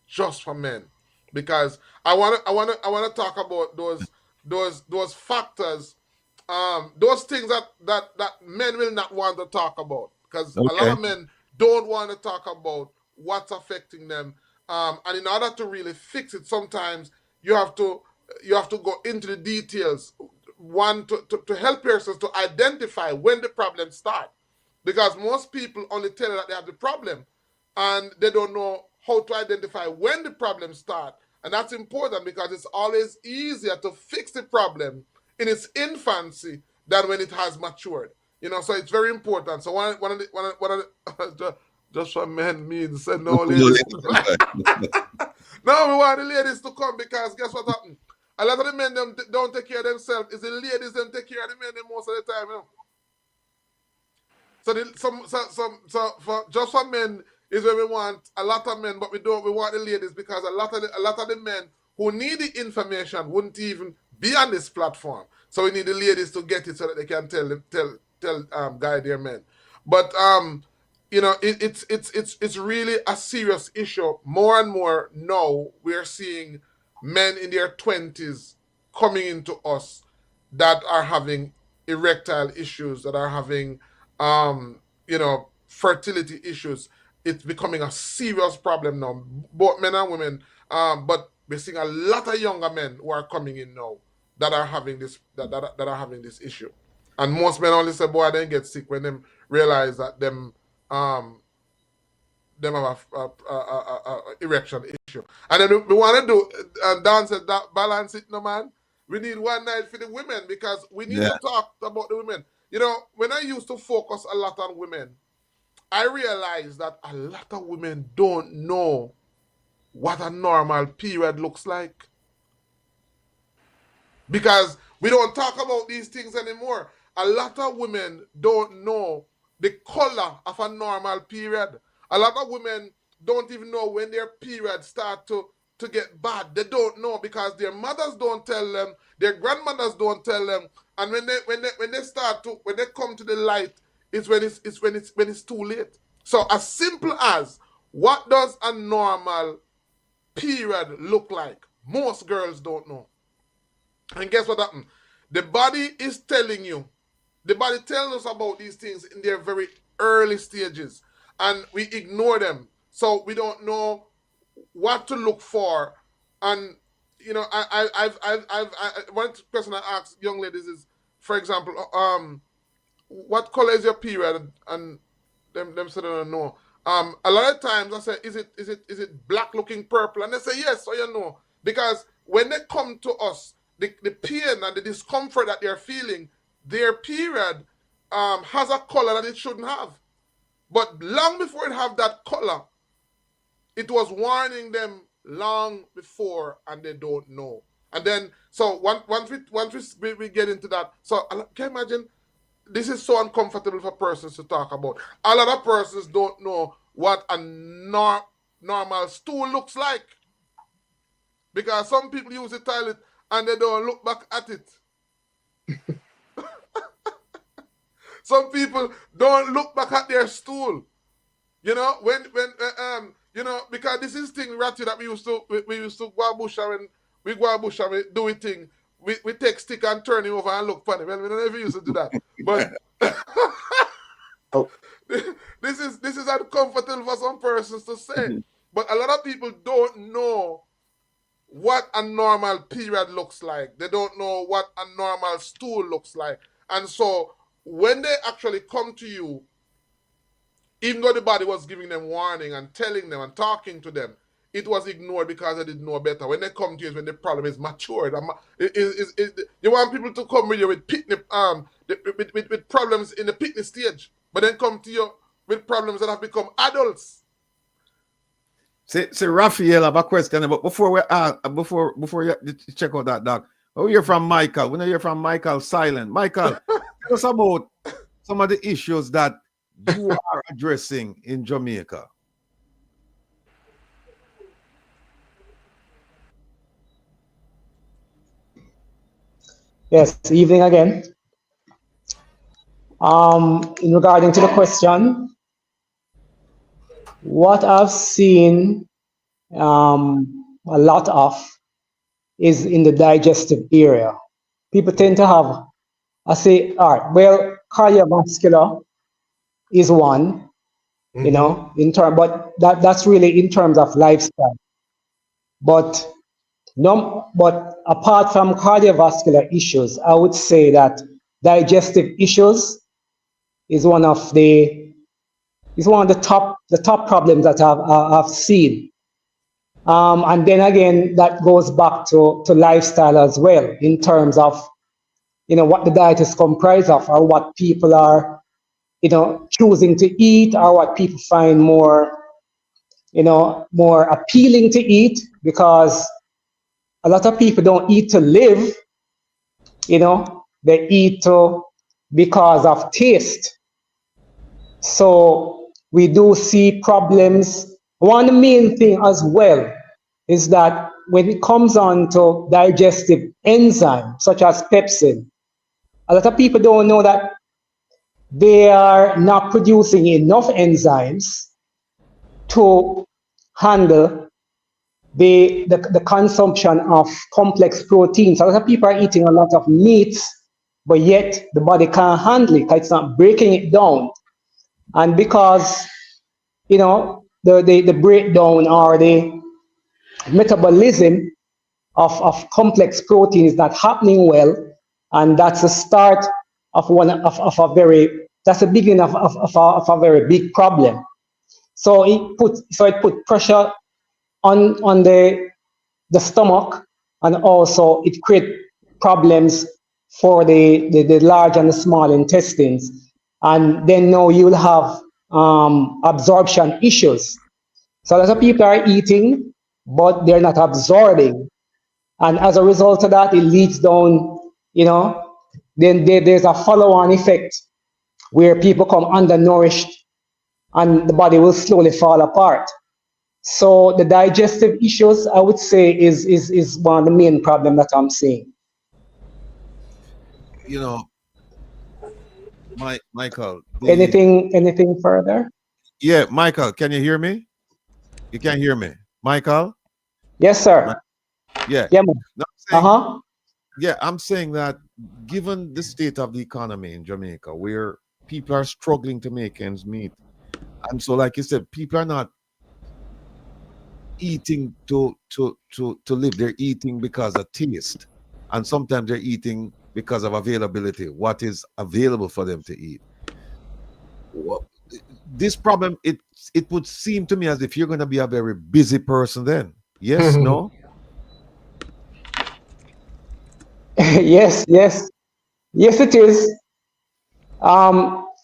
just for men. Because I wanna talk about those factors, those things that men will not want to talk about. Because a lot of men don't want to talk about what's affecting them. And in order to really fix it, sometimes you have to go into the details. One, to help persons to identify when the problems start. Because most people only tell you that they have the problem and they don't know how to identify when the problems start. And that's important because it's always easier to fix the problem in its infancy than when it has matured. So it's very important. So one of the just for men means say no ladies. No, we want the ladies to come because guess what happened? A lot of the men don't take care of themselves. It's the ladies that take care of the men most of the time. So for just for men is where we want a lot of men, but we want the ladies because a lot of the men who need the information wouldn't even be on this platform. So we need the ladies to get it so that they can guide their men. But it's really a serious issue. More and more now we're seeing men in their 20s coming into us that are having erectile issues, that are having fertility issues. It's becoming a serious problem now, both men and women. But we're seeing a lot of younger men who are coming in now that are having this that are having this issue. And most men only say, "Boy, I didn't get sick," when them realize that them have a erection issue. And then we want to do Dan said that balance it, no man. We need one night for the women because we need to talk about the women. When I used to focus a lot on women, I realized that a lot of women don't know what a normal period looks like. Because we don't talk about these things anymore. A lot of women don't know the color of a normal period. A lot of women don't even know when their periods start to get bad. They don't know because their mothers don't tell them, their grandmothers don't tell them, and when they come to the light, it's when it's too late. So as simple as, what does a normal period look like? Most girls don't know. And guess what happened? The body is telling you. The body tells us about these things in their very early stages, and we ignore them. So we don't know what to look for. And one question I ask young ladies is, for example, what color is your period? And them say they don't know. A lot of times I say, is it black looking purple? And they say yes, so you know. Because when they come to us, the pain and the discomfort that they're feeling, their period has a color that it shouldn't have. But long before it have that color, it was warning them long before, and they don't know. And then, so once we get into that, so can you imagine? This is so uncomfortable for persons to talk about. A lot of persons don't know what a normal stool looks like. Because some people use the toilet and they don't look back at it. Some people don't look back at their stool. Because this is thing, Ratty, that we used to go bush, and when we go bush and we do a thing, we take stick and turn it over and look funny. Well, we don't ever used to do that. But this is uncomfortable for some persons to say. But a lot of people don't know what a normal period looks like. They don't know what a normal stool looks like. And so when they actually come to you, even though the body was giving them warning and telling them and talking to them, it was ignored because they didn't know better. When they come to you, when the problem is matured, you want people to come with you with with problems in the picnic stage, but then come to you with problems that have become adults. Say Raphael, I have a question, but before you check out that, Doc, oh, you're from Michael. We know you're from Michael Silent. Michael, tell us about some of the issues that you are addressing in Jamaica. Yes, evening again. In regarding to the question, what I've seen a lot of is in the digestive area. People tend to have, I say, all right, well, cardiovascular is one, you know, in term, but that's really in terms of lifestyle. But but apart from cardiovascular issues, I would say that digestive issues is one of the top problems that I've seen. And then again, that goes back to lifestyle as well, in terms of, you know, what the diet is comprised of, or what people are, you know, choosing to eat, or what people find more, you know, more appealing to eat, because a lot of people don't eat to live, you know, they eat to because of taste. So we do see problems. One main thing as well is that when it comes on to digestive enzymes, such as pepsin, a lot of people don't know that they are not producing enough enzymes to handle the consumption of complex proteins. A lot of people are eating a lot of meats, but yet the body can't handle it because it's not breaking it down. And because, you know, the breakdown or the metabolism of complex protein is not happening well, and that's the start of that's the beginning of a very big problem. So it put pressure on the stomach, and also it creates problems for the large and the small intestines. And then now you will have absorption issues. So a lot of people are eating, but they're not absorbing. And as a result of that, it leads down, you know, then there's a follow-on effect where people come undernourished and the body will slowly fall apart. So the digestive issues, I would say, is one of the main problems that I'm seeing. You know, Michael. Anything further? Yeah, Michael, can you hear me? You can hear me, Michael? Yes, sir. Yeah. Yeah. Yeah, I'm saying that given the state of the economy in Jamaica, where people are struggling to make ends meet, and so, like you said, people are not eating to live. They're eating because of taste, and sometimes they're eating because of availability. What is available for them to eat? This problem, it would seem to me as if you're going to be a very busy person then. Yes, no? Yes, it is.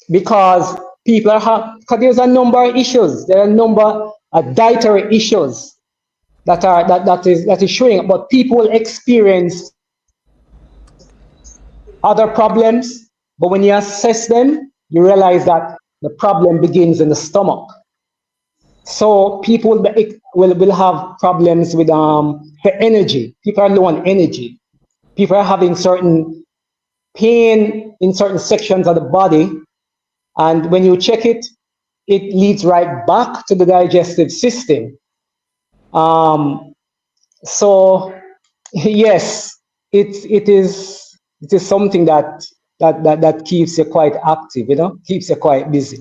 Because people because there's a number of issues. There are a number of dietary issues that is showing up, but people experience other problems. But when you assess them, you realize that the problem begins in the stomach. So people will have problems with the energy. People are low on energy. People are having certain pain in certain sections of the body. And when you check it, it leads right back to the digestive system. So yes, it is something that keeps you quite active, you know, keeps you quite busy.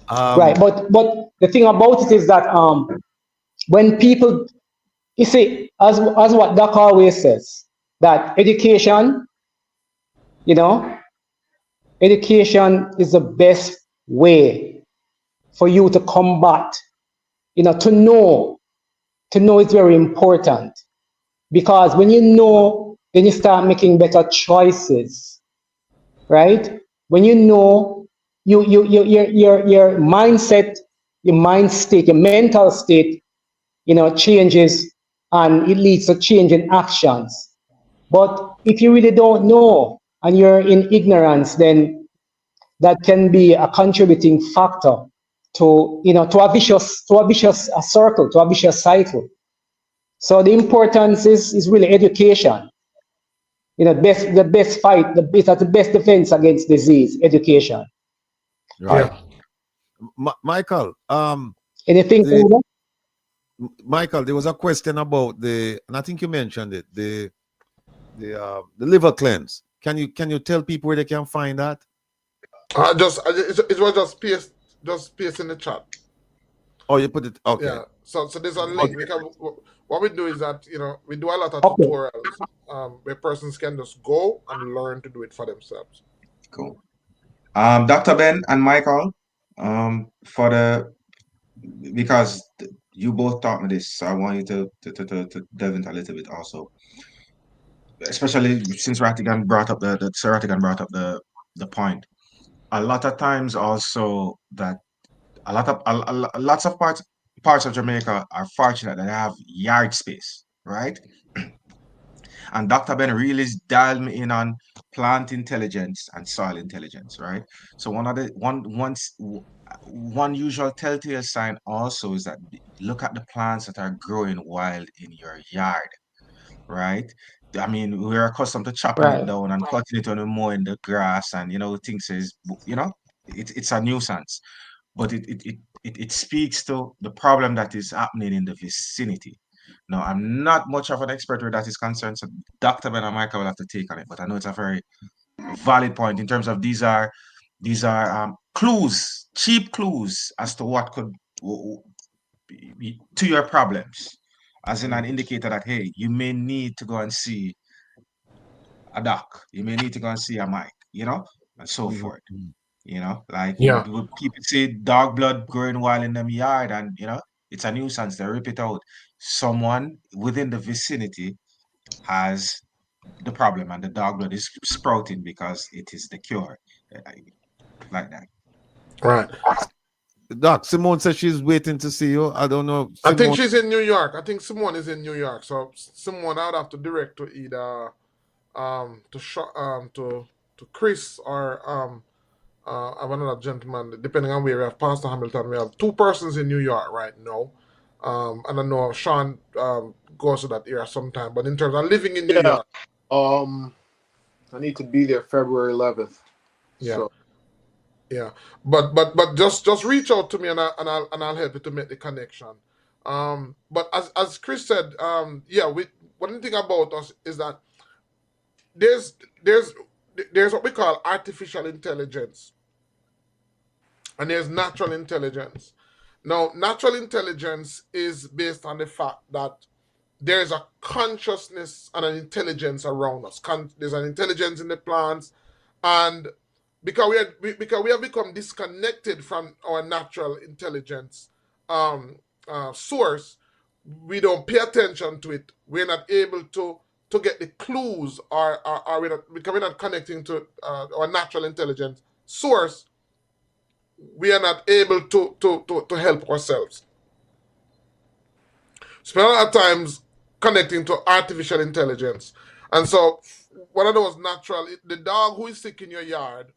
Right, but the thing about it is that when people, you see, as what Doc always says, that education, you know, education is the best way for you to combat, you know, to know is very important, because when you know, then you start making better choices, right? When you know, your mindset, your mind state, your mental state, you know, changes, and it leads to change in actions. But if you really don't know and you're in ignorance, then that can be a contributing factor to, you know, to a vicious circle, to a vicious cycle. So the importance is really education. the best fight, the best defense against disease, education. Right. Yeah. Michael, Anything the, further? Michael, there was a question about and I think you mentioned it, the liver cleanse. Can you tell people where they can find that? It was just paste in the chat. Oh, you put it, okay. Yeah. So there's a link. What we do is that we do a lot of Okay. tutorials where persons can just go and learn to do it for themselves. Cool. Dr. Ben and Michael, because you both taught me this, so I want you to delve into a little bit also. Especially since Rattigan brought up Sir Rattigan brought up the point. A lot of times also that lots of parts of Jamaica are fortunate that they have yard space, right? And Dr. Ben really dialed me in on plant intelligence and soil intelligence, right? So one usual telltale sign also is that look at the plants that are growing wild in your yard, right? I mean, we're accustomed to chopping it Right. down and cutting it on the mowing the grass, and things is it's a nuisance, but it speaks to the problem that is happening in the vicinity. Now, I'm not much of an expert where that is concerned, so Dr. Ben and Michael will have to take on it, but I know it's a very valid point in terms of these are clues, cheap clues as to what could to your problems, as in an indicator that hey, you may need to go and see a doc, you may need to go and see a mic, and so forth. Like Yeah. people say dog blood growing wild in them yard, and it's a nuisance. They rip it out. Someone within the vicinity has the problem, and the dog blood is sprouting because it is the cure, like that. Right. Doc, Simone says she's waiting to see you. I don't know. I think she's in New York. I think Simone is in New York. So Simone, I would have to direct to either to Chris or I have another gentleman. Depending on where we have Pastor Hamilton, we have two persons in New York right now. And I know Sean goes to that area sometime. But in terms of living in New York, I need to be there February 11th. yeah. So. Yeah, but just reach out to me and I'll help you to make the connection. But as Chris said, one thing about us is that there's what we call artificial intelligence, and there's natural intelligence. Now, natural intelligence is based on the fact that there's a consciousness and an intelligence around us. There's an intelligence in the plants, and because we have become disconnected from our natural intelligence source, we don't pay attention to it. We're not able to get the clues, or because we're not connecting to our natural intelligence source. We are not able to help ourselves. Spend a lot of times connecting to artificial intelligence, and so one of those natural, the dog who is sick in your yard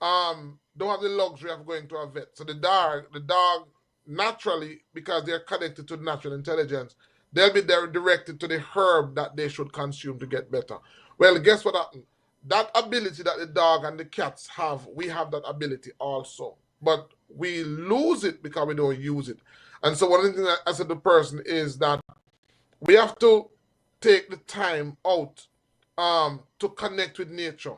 don't have the luxury of going to a vet. So the dog naturally, because they're connected to natural intelligence, they'll be directed to the herb that they should consume to get better. Well, guess what happened? That ability that the dog and the cats have, we have that ability also. But we lose it because we don't use it. And so one of the things I said to the person is that we have to take the time out to connect with nature.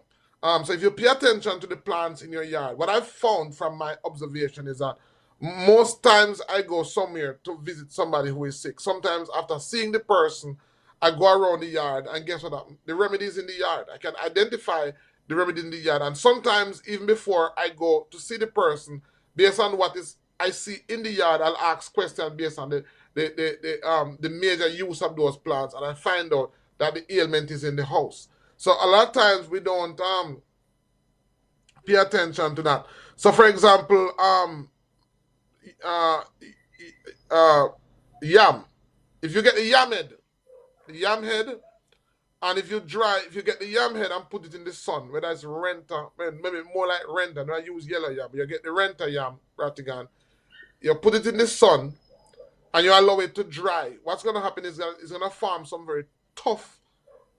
So if you pay attention to the plants in your yard, what I've found from my observation is that most times I go somewhere to visit somebody who is sick. Sometimes after seeing the person, I go around the yard, and guess what? The remedy is in the yard. I can identify the remedy in the yard. And sometimes even before I go to see the person, based on what is I see in the yard, I'll ask questions based on the major use of those plants, and I find out that the ailment is in the house. So a lot of times we don't pay attention to that. So for example, yam. If you get the yam head, and if you get the yam head and put it in the sun, whether it's renta, maybe more like renta, I use yellow yam. You get the renta yam, Rattigan. You put it in the sun, and you allow it to dry. What's going to happen is it's going to form some very tough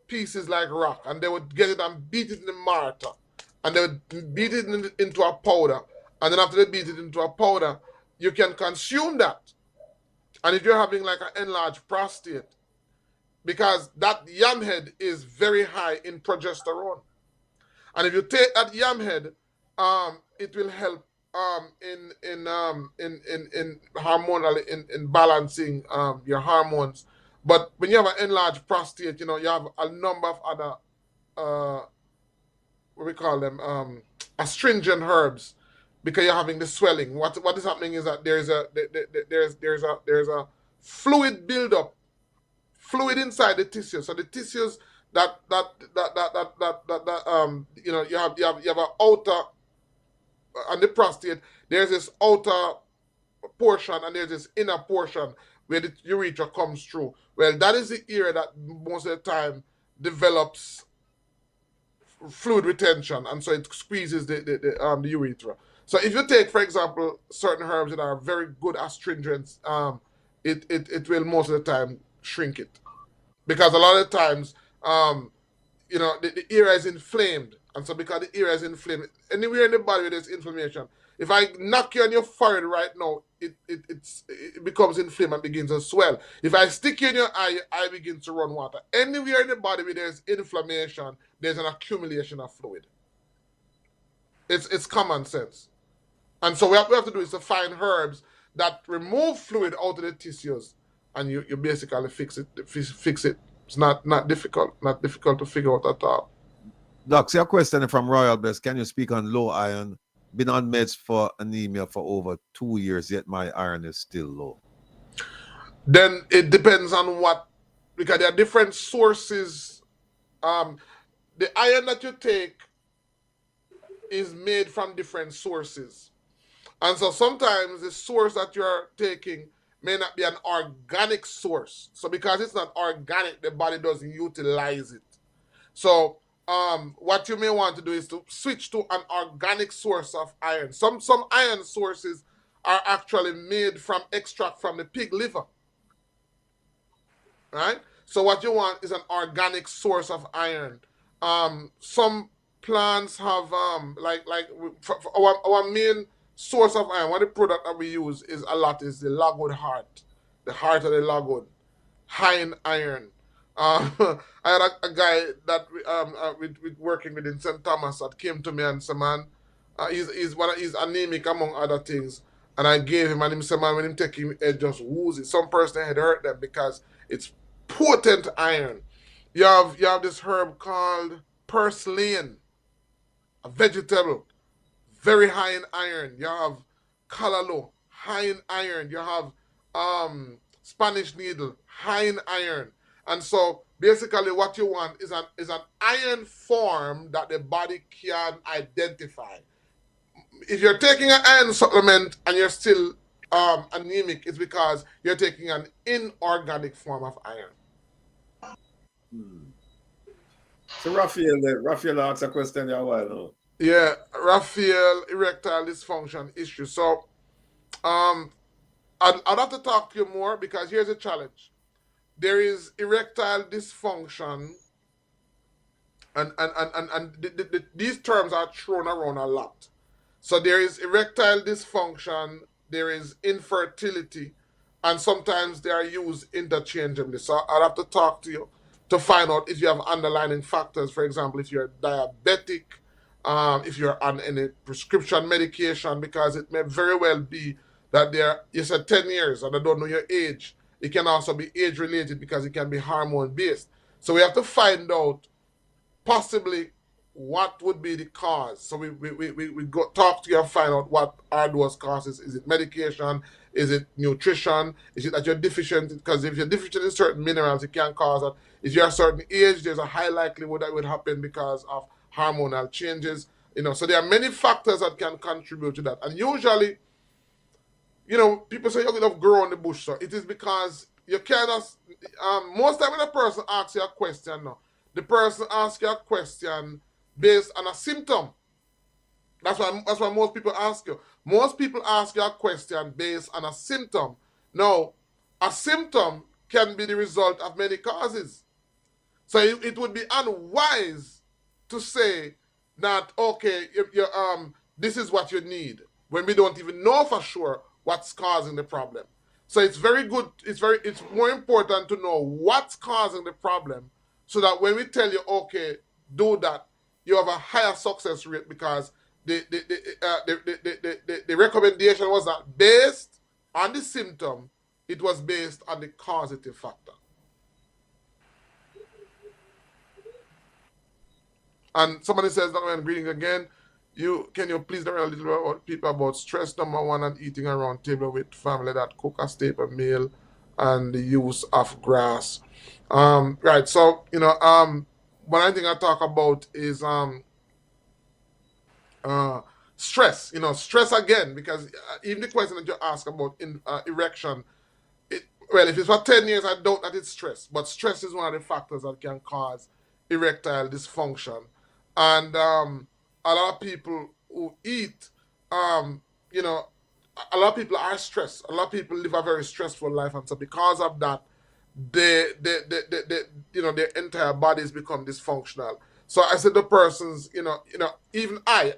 pieces like rock, and they would get it and beat it in the mortar, and they would beat it into a powder, and then after they beat it into a powder, you can consume that. And if you're having like an enlarged prostate, because that yam head is very high in progesterone, and if you take that yam head, it will help in hormonally in balancing your hormones. But when you have an enlarged prostate, you have a number of other what we call them astringent herbs, because you're having the swelling. What is happening is that there's a fluid buildup, fluid inside the tissue. So the tissues that you have an outer on the prostate. There's this outer portion and there's this inner portion where the urethra comes through. Well, that is the area that most of the time develops fluid retention, and so it squeezes the urethra. So if you take, for example, certain herbs that are very good astringents, it will most of the time shrink it, because a lot of times the area is inflamed, and so because the area is inflamed, anywhere in the body where there's inflammation, if I knock you on your forehead right now, it becomes inflamed and begins to swell. If I stick you in your eye, your eye begins to run water. Anywhere in the body where there's inflammation, there's an accumulation of fluid. It's common sense. And so what we have to do is to find herbs that remove fluid out of the tissues, and you basically fix it. It's not difficult to figure out at all. Doc, your question from Royal Best. Can you speak on low iron? Been on meds for anemia for over 2 years, yet my iron is still low. Then it depends on what, because there are different sources. The iron that you take is made from different sources. And so sometimes the source that you're taking may not be an organic source. So because it's not organic, the body doesn't utilize it. So what you may want to do is to switch to an organic source of iron. Some iron sources are actually made from extract from the pig liver. Right? So what you want is an organic source of iron. Some plants have for our main source of iron, one of the product that we use is the logwood heart, the heart of the logwood, high in iron. I had a guy that we working with in St. Thomas that came to me and said, man, he's anemic among other things, and I gave him, and he said, man, when him take him, it just woozy. Some person had hurt them because it's potent iron. You have this herb called purslane, a vegetable, very high in iron. You have callaloo, high in iron. You have Spanish needle, high in iron. And so basically what you want is an iron form that the body can identify. If you're taking an iron supplement and you're still anemic, it's because you're taking an inorganic form of iron. So Raphael asked a question a while ago. Yeah, Raphael, erectile dysfunction issue. So I'd have to talk to you more, because here's a challenge. There is erectile dysfunction, and these terms are thrown around a lot. So there is erectile dysfunction, there is infertility, and sometimes they are used interchangeably. So I'll have to talk to you to find out if you have underlying factors. For example, if you're diabetic, if you're on any prescription medication, because it may very well be that you said 10 years and I don't know your age. It can also be age related, because it can be hormone based. So we have to find out possibly what would be the cause. So we go talk to you and find out what are those causes. Is it medication? Is it nutrition? Is it that you're deficient? Because if you're deficient in certain minerals, it can cause that. If you're a certain age, there's a high likelihood that would happen because of hormonal changes. So there are many factors that can contribute to that. And usually, people say you can grow on the bush. So it is because you cannot. Most time when a person asks you a question, the person asks you a question based on a symptom. That's why most people ask you. Most people ask you a question based on a symptom. Now, a symptom can be the result of many causes. So it would be unwise to say that, okay, this is what you need, when we don't even know for sure what's causing the problem. So it's very good, it's more important to know what's causing the problem, so that when we tell you, okay, do that, you have a higher success rate, because the recommendation was not based on the symptom, it was based on the causative factor. And somebody says, Dr. Man, greeting again. Can you please tell a little bit about people about stress, number one, and eating around table with family that cook a staple meal, and the use of grass. Right. So, one thing I talk about is stress. Stress again, because even the question that you ask about erection, if it's for 10 years, I doubt that it's stress. But stress is one of the factors that can cause erectile dysfunction. And a lot of people who eat, a lot of people are stressed. A lot of people live a very stressful life. And so because of that, their entire bodies become dysfunctional. So I said the persons, even I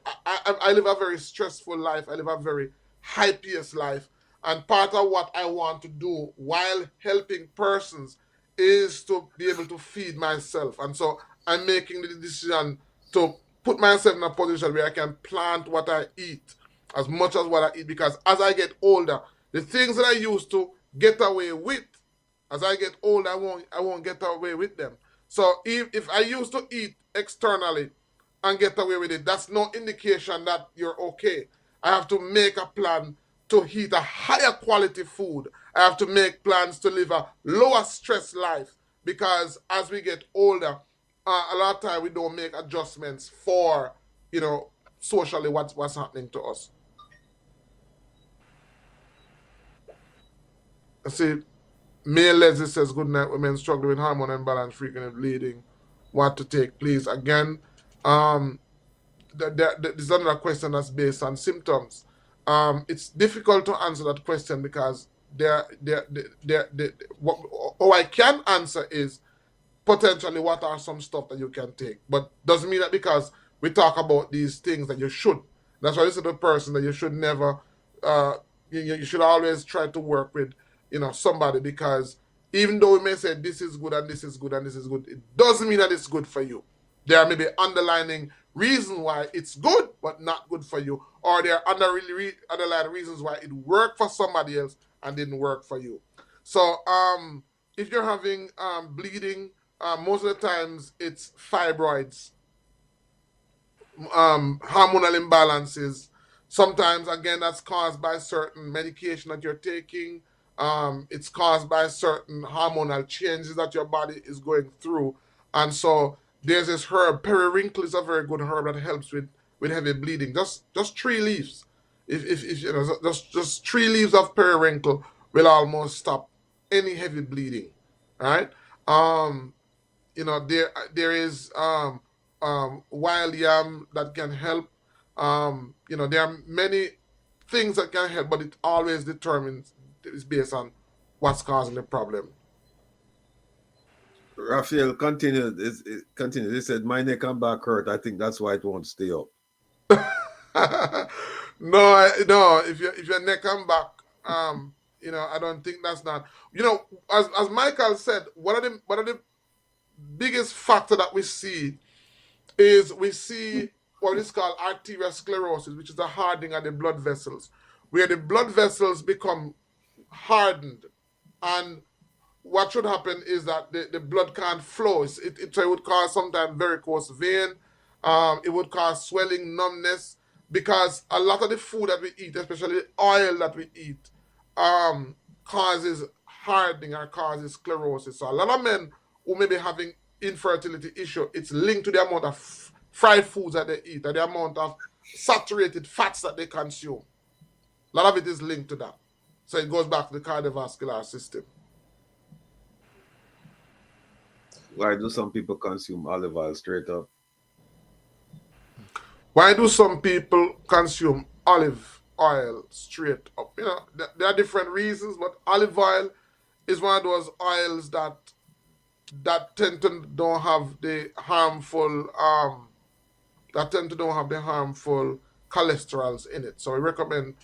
live a very stressful life. I live a very high-paced life. And part of what I want to do while helping persons is to be able to feed myself. And so I'm making the decision to put myself in a position where I can plant what I eat as much as what I eat, because as I get older, the things that I used to get away with, as I get older, I won't get away with them. So if I used to eat externally and get away with it, that's no indication that you're okay. I have to make a plan to eat a higher quality food. I have to make plans to live a lower stress life, because as we get older, a lot of time we don't make adjustments for, socially what's happening to us. I see Male Leslie says, good night, women struggling with hormone imbalance, frequent bleeding. What to take, please? Again, there's another question that's based on symptoms. It's difficult to answer that question, because what I can answer is potentially what are some stuff that you can take, but doesn't mean that because we talk about these things that you should. That's why this is the person that you should never, you should always try to work with, somebody, because even though we may say this is good and this is good and this is good, it doesn't mean that it's good for you. There are maybe underlying reasons why it's good but not good for you, or there are underlying reasons why it worked for somebody else and didn't work for you. So if you're having bleeding, most of the times it's fibroids, hormonal imbalances. Sometimes, again, that's caused by certain medication that you're taking. It's caused by certain hormonal changes that your body is going through. And so there's this herb. Periwinkle is a very good herb that helps with heavy bleeding. Just 3 leaves. If just 3 leaves of periwinkle will almost stop any heavy bleeding. Right? There is wild yam that can help. There are many things that can help, but it always is based on what's causing the problem. Raphael, continue. Continue. They said, my neck and back hurt. I think that's why it won't stay up. No. If your neck and back, I don't think that's not. As Michael said, one of the biggest factor that we see is what is called arteriosclerosis, which is the hardening of the blood vessels, where the blood vessels become hardened, and what should happen is that the blood can't flow. So it would cause sometimes varicose vein. It would cause swelling, numbness, because a lot of the food that we eat, especially the oil that we eat, causes hardening or causes sclerosis. So a lot of men who may be having infertility issue, it's linked to the amount of fried foods that they eat, and the amount of saturated fats that they consume. A lot of it is linked to that. So it goes back to the cardiovascular system. Why do some people consume olive oil straight up? Why do some people consume olive oil straight up? There are different reasons, but olive oil is one of those oils that that tend to don't have the harmful cholesterols in it. So we recommend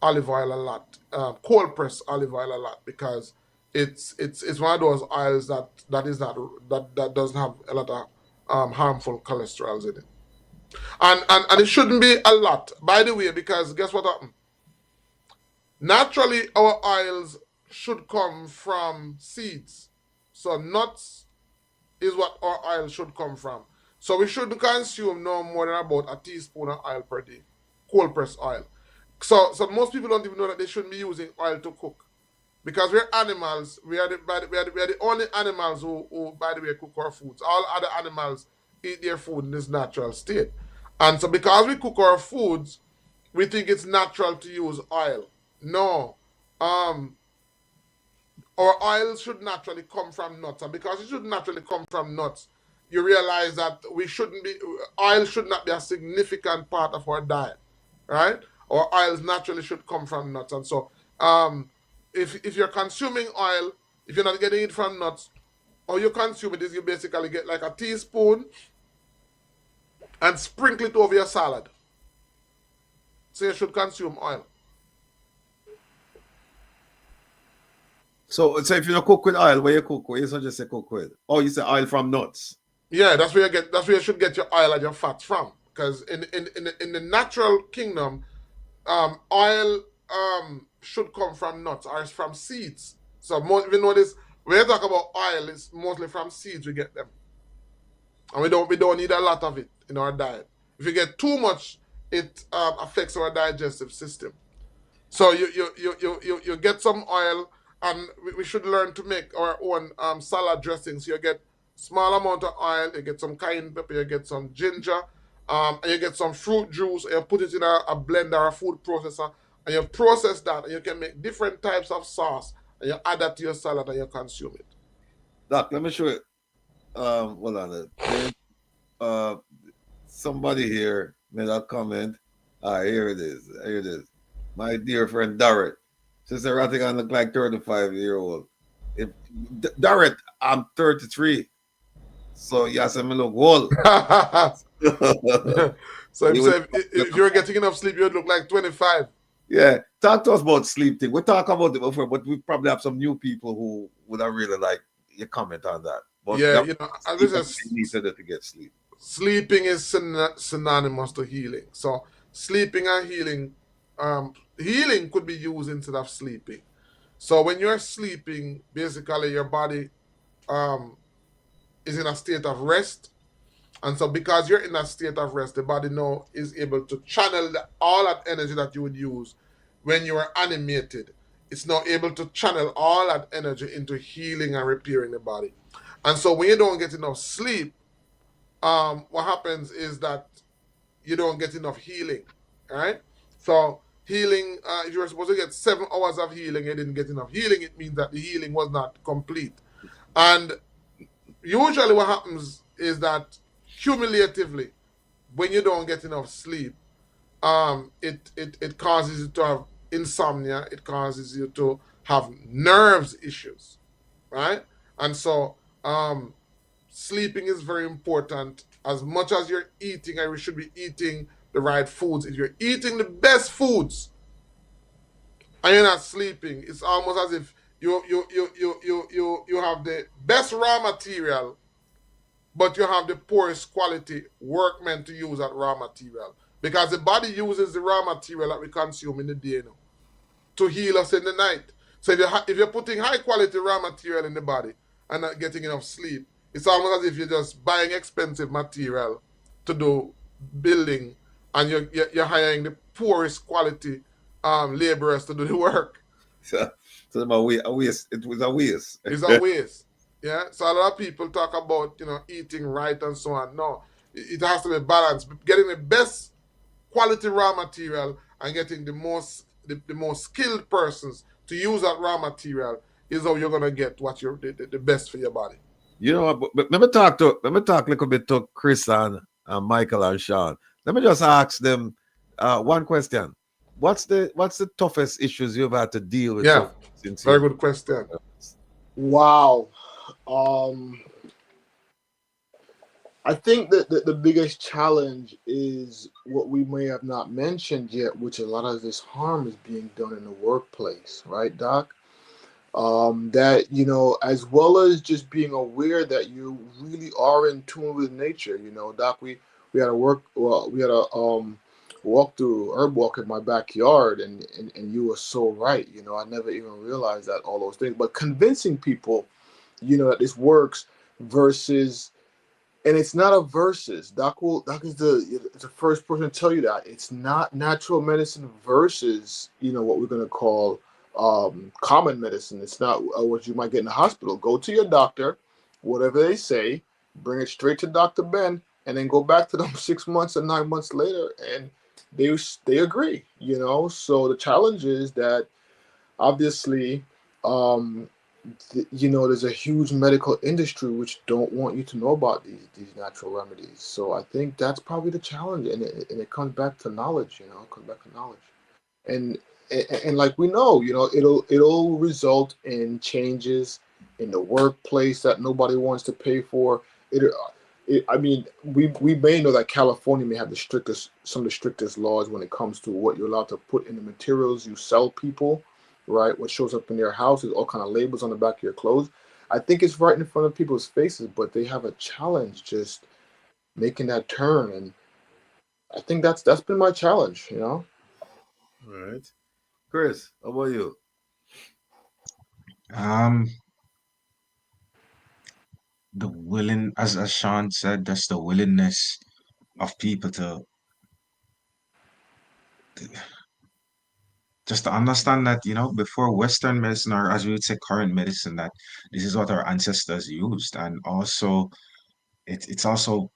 olive oil a lot, cold pressed olive oil a lot, because it's one of those oils that doesn't have a lot of harmful cholesterols in it. And it shouldn't be a lot, by the way, because guess what happened? Naturally, our oils should come from seeds. So nuts is what our oil should come from. So we shouldn't consume no more than about a teaspoon of oil per day, cold pressed oil. So most people don't even know that they shouldn't be using oil to cook, because we're animals. We are the only animals who, by the way, cook our foods. All other animals eat their food in this natural state. And so because we cook our foods, we think it's natural to use oil. No. Our oil should naturally come from nuts. And because it should naturally come from nuts, you realize that oil should not be a significant part of our diet, right? Our oils naturally should come from nuts. And so if you're consuming oil, if you're not getting it from nuts, or you consume it is you basically get like a teaspoon and sprinkle it over your salad. So you should consume oil. So if you don't cook with oil, where you cook? Where you suggest you cook with? Oh, you say oil from nuts. Yeah, that's where you should get your oil and your fats from. Because in the natural kingdom, oil should come from nuts or it's from seeds. So we know this. When you talk about oil, it's mostly from seeds we get them, and we don't need a lot of it in our diet. If you get too much, it affects our digestive system. So you get some oil, and we should learn to make our own salad dressings. So you get small amount of oil, you get some cayenne pepper, you get some ginger, and you get some fruit juice, and you put it in a blender or a food processor, and you process that, and you can make different types of sauce, and you add that to your salad and you consume it. Doc, let me show you. Hold on. Somebody here made a comment. Here it is. My dear friend Darrett. Sister Rattigan look like 35-year-old. Darrett, I'm 33. So yes, I'm look old. So if you're getting enough sleep, you'd look like 25. Yeah. Talk to us about sleep thing. We talk about it before, but we probably have some new people who would have really like your comment on that. But yeah, as I said, to get sleep. Sleeping is synonymous to healing. So sleeping and healing, healing could be used instead of sleeping. So when you're sleeping, basically your body is in a state of rest. And so because you're in a state of rest, the body now is able to channel all that energy that you would use when you are animated. It's now able to channel all that energy into healing and repairing the body. And so when you don't get enough sleep, what happens is that you don't get enough healing, right? So healing, if you were supposed to get 7 hours of healing, you didn't get enough healing, it means that the healing was not complete. And usually what happens is that cumulatively, when you don't get enough sleep, it causes you to have insomnia, it causes you to have nerves issues, right? And so sleeping is very important. As much as you're eating, and we should be eating the right foods. If you're eating the best foods and you're not sleeping, it's almost as if you have the best raw material, but you have the poorest quality workmen to use that raw material. Because the body uses the raw material that we consume in the day now to heal us in the night. So if you're putting high quality raw material in the body and not getting enough sleep, it's almost as if you're just buying expensive material to do building, and you're hiring the poorest quality laborers to do the work. So a waste. It was a waste. It's a waste. Yeah. So a lot of people talk about eating right and so on. No, it has to be balanced. Getting the best quality raw material and getting the most skilled persons to use that raw material is how you're gonna get what you're the best for your body. You know what? But let me talk a little bit to Chris and Michael and Sean. Let me just ask them one question. What's the toughest issues you've had to deal with? Yeah, very good question. Wow. I think that the biggest challenge is what we may have not mentioned yet, which a lot of this harm is being done in the workplace, right, Doc? That, as well as just being aware that you really are in tune with nature. Doc, we had a walk through herb walk in my backyard, and you were so right. I never even realized that, all those things, but convincing people, that this works versus, and it's not a versus. Doc is the first person to tell you that it's not natural medicine versus what we're gonna call common medicine. It's not what you might get in the hospital. Go to your doctor, whatever they say, bring it straight to Dr. Ben, and then go back to them 6 months or 9 months later, and they agree. So the challenge is that obviously. Um, there's a huge medical industry which don't want you to know about these natural remedies. So I think that's probably the challenge, and it comes back to knowledge. It comes back to knowledge, and and like we know, it'll result in changes in the workplace that nobody wants to pay for. I mean, we may know that California may have some of the strictest laws when it comes to what you're allowed to put in the materials you sell people, right? What shows up in their houses, all kind of labels on the back of your clothes. I think it's right in front of people's faces, but they have a challenge just making that turn, and I think that's been my challenge. All right, Chris, how about you? The willing, as Sean said, that's the willingness of people to just to understand that, before Western medicine, or as we would say, current medicine, that this is what our ancestors used. And also, it's also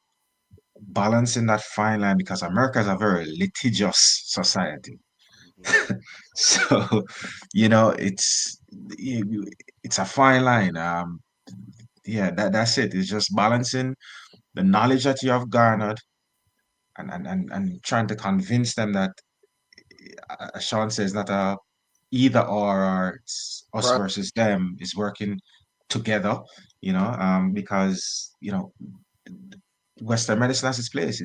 balancing that fine line, because America is a very litigious society. So, it's a fine line. Yeah, that's it. It's just balancing the knowledge that you have garnered, and trying to convince them that, as Sean says, not a either or it's us Right. versus them, is working together, because Western medicine has its place.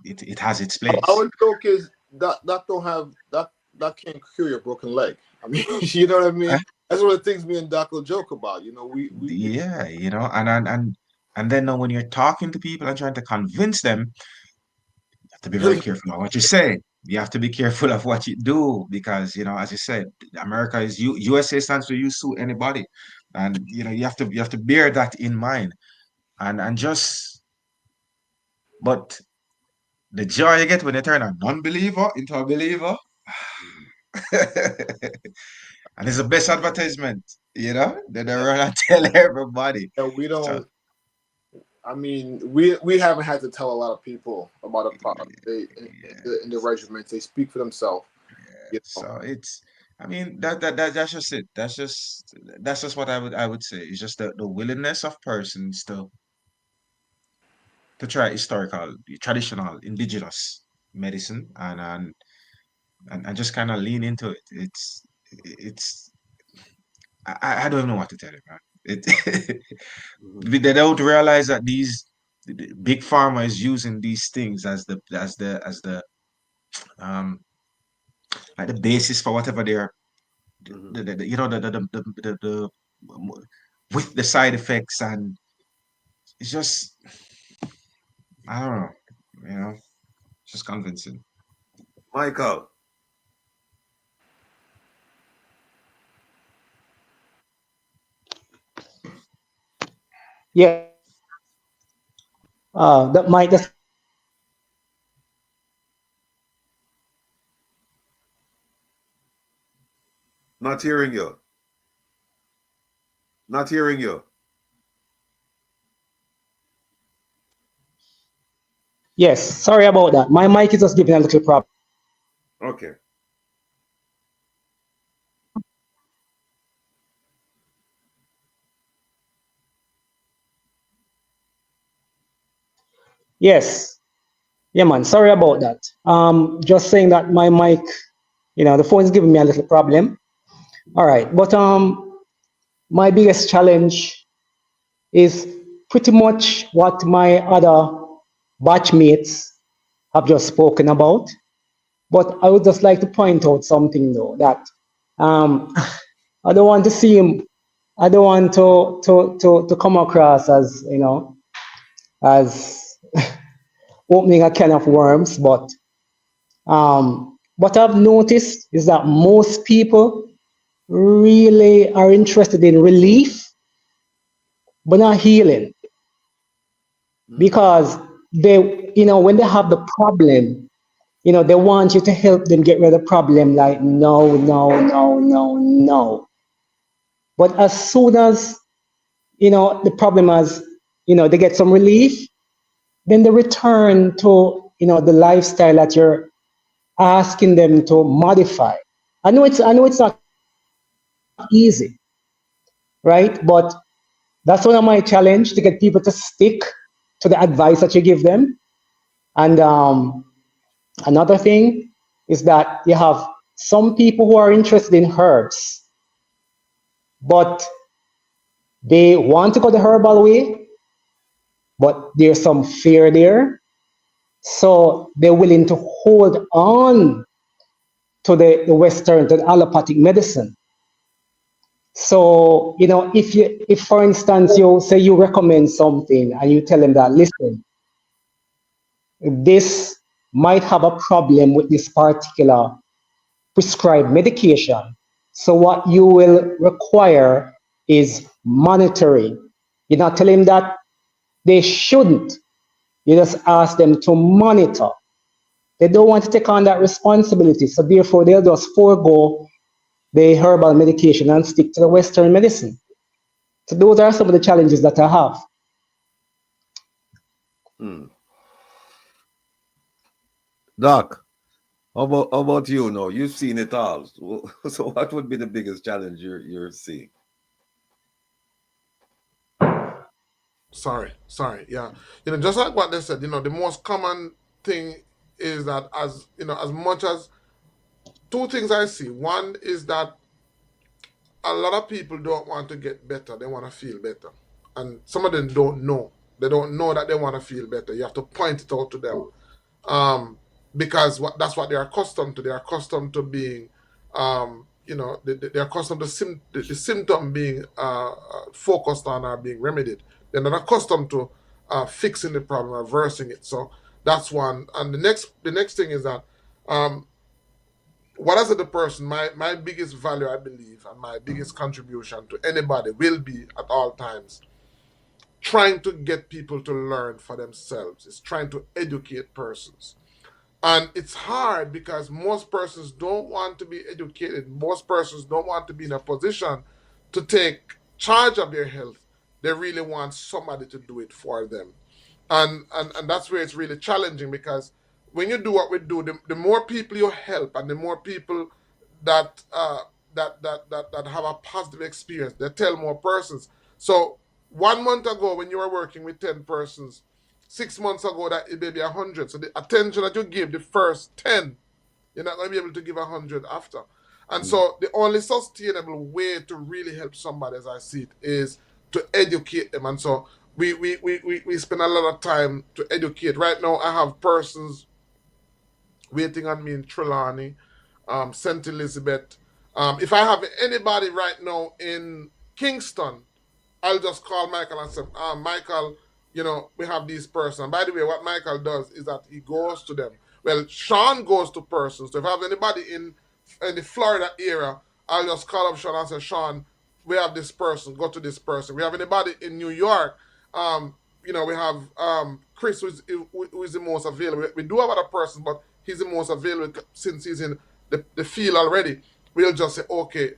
It has its place. Our joke is that don't have that can't cure your broken leg. I mean, you know what I mean? Eh, That's one of the things me and Doc will joke about. We Yeah, and then now when you're talking to people and trying to convince them, you have to be very really careful of what you say. You have to be careful of what you do, because as you said, America is USA stands for you sue anybody, and you have to bear that in mind, and just but the joy you get when you turn a non-believer into a believer, and it's the best advertisement, that they yeah, run and tell everybody. we So don't. I mean, we haven't had to tell a lot of people about a product. They yeah, in the regiments, they speak for themselves. yeah. You know, So I mean, that's just it. That's just what I would say. It's just the willingness of persons to try historical, traditional, indigenous medicine, and just kind of lean into it. It's I don't even know what to tell you, man. They don't realize that the big pharma is using these things as the um like the basis for whatever they're the you know the with the side effects, and it's just, I don't know, it's just convincing. Michael. Yes. That might just Not hearing you. Not hearing you. yes. Sorry about that. My mic is just giving a little problem. Okay. Yes. Yeah, man. Sorry about that. Just saying that my mic, the phone is giving me a little problem. All right, but my biggest challenge is pretty much what my other batchmates have just spoken about. But I would just like to point out something though, that I don't want to seem, I don't want to come across as, as opening a can of worms, but what I've noticed is that most people really are interested in relief, but not healing. Because they, when they have the problem, they want you to help them get rid of the problem, like, no, no, no, no, no. But as soon as, the problem has, they get some relief, then they return to, the lifestyle that you're asking them to modify. I know it's not easy, right? But that's one of my challenge, to get people to stick to the advice that you give them. And another thing is that you have some people who are interested in herbs, but they want to go the herbal way, but there's some fear there. So they're willing to hold on to the Western, to the allopathic medicine. So, if for instance, you say you recommend something and you tell them that, listen, this might have a problem with this particular prescribed medication. So what you will require is monitoring. You're not telling them that they shouldn't. You just ask them to monitor. They don't want to take on that responsibility. So therefore, they'll just forego the herbal medication and stick to the Western medicine. So those are some of the challenges that I have. Doc, how about you? No, you've seen it all. So what would be the biggest challenge you're seeing? Sorry. Yeah. Just like what they said, the most common thing is that, as much as two things I see. One is that a lot of people don't want to get better. They want to feel better. And some of them don't know. They don't know that they want to feel better. You have to point it out to them. Because that's what they're accustomed to. They're accustomed to being, they're accustomed to the symptom being focused on or being remedied. They're not accustomed to fixing the problem, reversing it. So that's one. And the next thing is that what as the person, my biggest value, I believe, and my biggest contribution to anybody will be at all times trying to get people to learn for themselves. It's trying to educate persons. And it's hard because most persons don't want to be educated. Most persons don't want to be in a position to take charge of their health. They really want somebody to do it for them. And that's where it's really challenging, because when you do what we do, the more people you help and the more people that that have a positive experience, they tell more persons. So 1 month ago, when you were working with 10 persons, 6 months ago that it may be 100. So the attention that you give the first 10, you're not going to be able to give 100 after. And so the only sustainable way to really help somebody, as I see it, is to educate them. And so we spend a lot of time to educate. Right now, I have persons waiting on me in Trelawney, St. Elizabeth. If I have anybody right now in Kingston, I'll just call Michael and say, Michael, we have these persons. And by the way, what Michael does is that he goes to them. Well, Sean goes to persons. So if I have anybody in the Florida area, I'll just call up Sean and say, Sean, we have this person, go to this person. We have anybody in New York, we have Chris, who is the most available. We do have other persons, but he's the most available since he's in the field already. We'll just say, okay,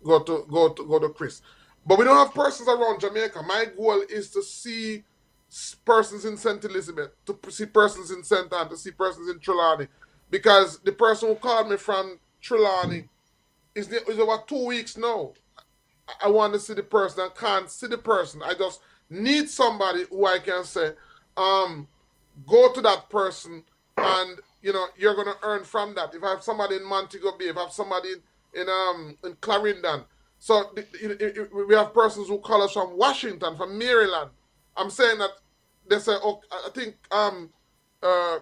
go to Chris. But we don't have persons around Jamaica. My goal is to see persons in St. Elizabeth, to see persons in St. Anne, to see persons in Trelawney. Because the person who called me from Trelawney is over 2 weeks now. I want to see the person. I can't see the person. I just need somebody who I can say, go to that person and, you're going to earn from that. If I have somebody in Montego Bay, if I have somebody in Clarendon. So we have persons who call us from Washington, from Maryland. I'm saying that they say, oh, I think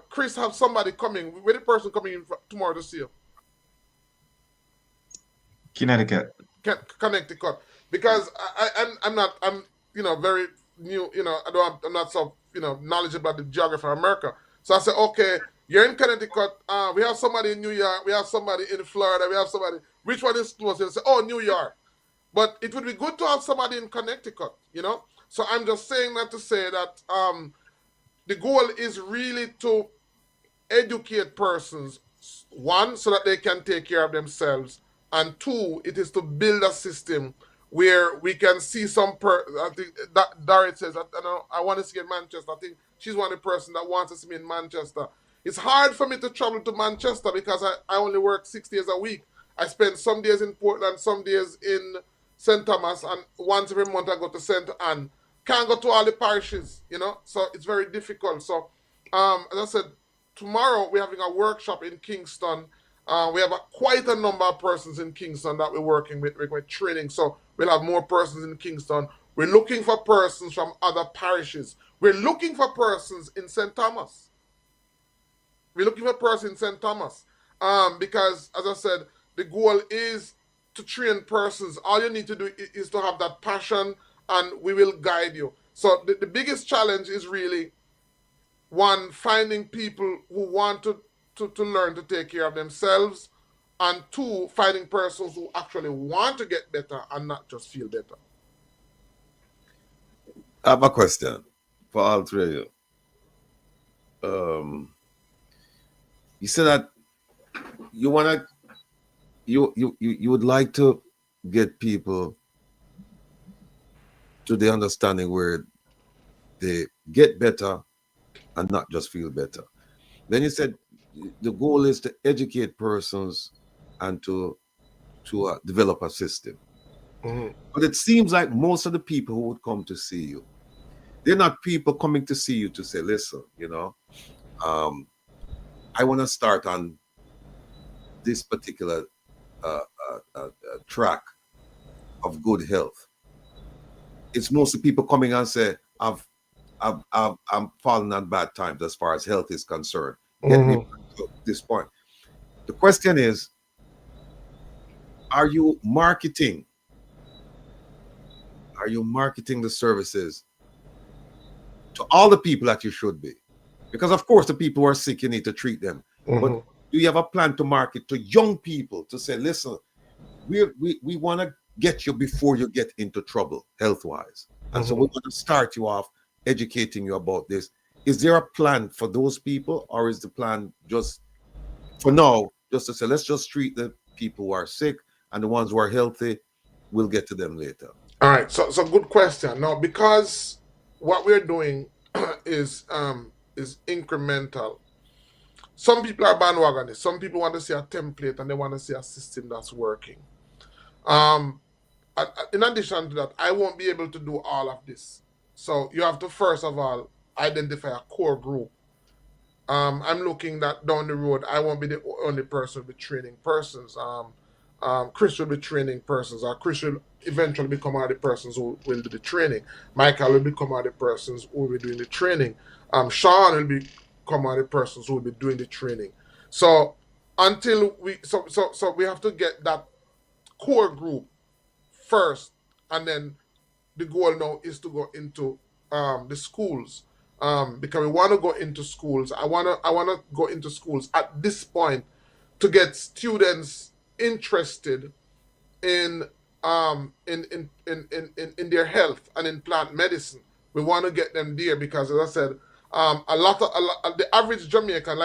Chris have somebody coming. Where the person coming in tomorrow to see you? Connecticut. Connecticut. Because I'm very new, I'm not so, knowledgeable about the geography of America. So I said, okay, you're in Connecticut, we have somebody in New York, we have somebody in Florida, we have somebody, which one is close? They say, oh, New York. But it would be good to have somebody in Connecticut, So I'm just saying that to say that the goal is really to educate persons, one, so that they can take care of themselves, and two, it is to build a system where we can see I think that Dorrit says, I want to see in Manchester. I think she's one of the person that wants to see me in Manchester. It's hard for me to travel to Manchester because I only work 6 days a week. I spend some days in Portland, some days in St. Thomas, and once every month I go to St. Anne. Can't go to all the parishes, so it's very difficult. So, as I said, tomorrow we're having a workshop in Kingston. We have quite a number of persons in Kingston that we're working with. We're training, so we'll have more persons in Kingston. We're looking for persons from other parishes. We're looking for persons in St. Thomas. We're looking for persons in St. Thomas because, as I said, the goal is to train persons. All you need to do is to have that passion, and we will guide you. So the biggest challenge is really, one, finding people who want to learn to take care of themselves, and two, finding persons who actually want to get better and not just feel better. I have a question for all three of you. You said that you wanna you would like to get people to the understanding where they get better and not just feel better. Then you said the goal is to educate persons and to develop a system. Mm-hmm. But it seems like most of the people who would come to see you, they're not people coming to see you to say, listen, I want to start on this particular track of good health. It's mostly people coming and say, I'm falling on bad times as far as health is concerned. Get me to this point. The question is, are you marketing? Are you marketing the services to all the people that you should be? Because of course the people who are sick, you need to treat them. Mm-hmm. But do you have a plan to market to young people to say, listen, we want to get you before you get into trouble health-wise. And so we're going to start you off educating you about this. Is there a plan for those people, or is the plan just for now just to say, let's just treat the people who are sick, and the ones who are healthy, we'll get to them later? All right, so good question. Now, because what we're doing is incremental. Some people are bandwagonists. Some people want to see a template and they want to see a system that's working. In addition to that, I won't be able to do all of this. So you have to first of all identify a core group. I'm looking that down the road, I won't be the only person with training persons. Chris will be training persons, or Chris will eventually become one of the persons who will do the training. Michael will become one of the persons who will be doing the training. Sean will become one of the persons who will be doing the training. So until we have to get that core group first, and then the goal now is to go into the schools. Because we want to go into schools. I want to go into schools at this point to get students interested in their health and in plant medicine. We want to get them there because, as I said, the average Jamaican,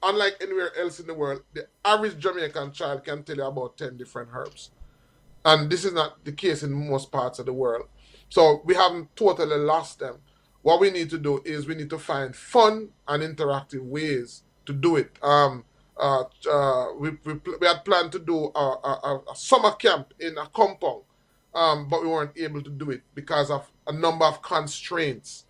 unlike anywhere else in the world, the average Jamaican child can tell you about 10 different herbs, and this is not the case in most parts of the world. So we haven't totally lost them. What we need to do is we need to find fun and interactive ways to do it. We had planned to do a summer camp in a compound, but we weren't able to do it because of a number of constraints.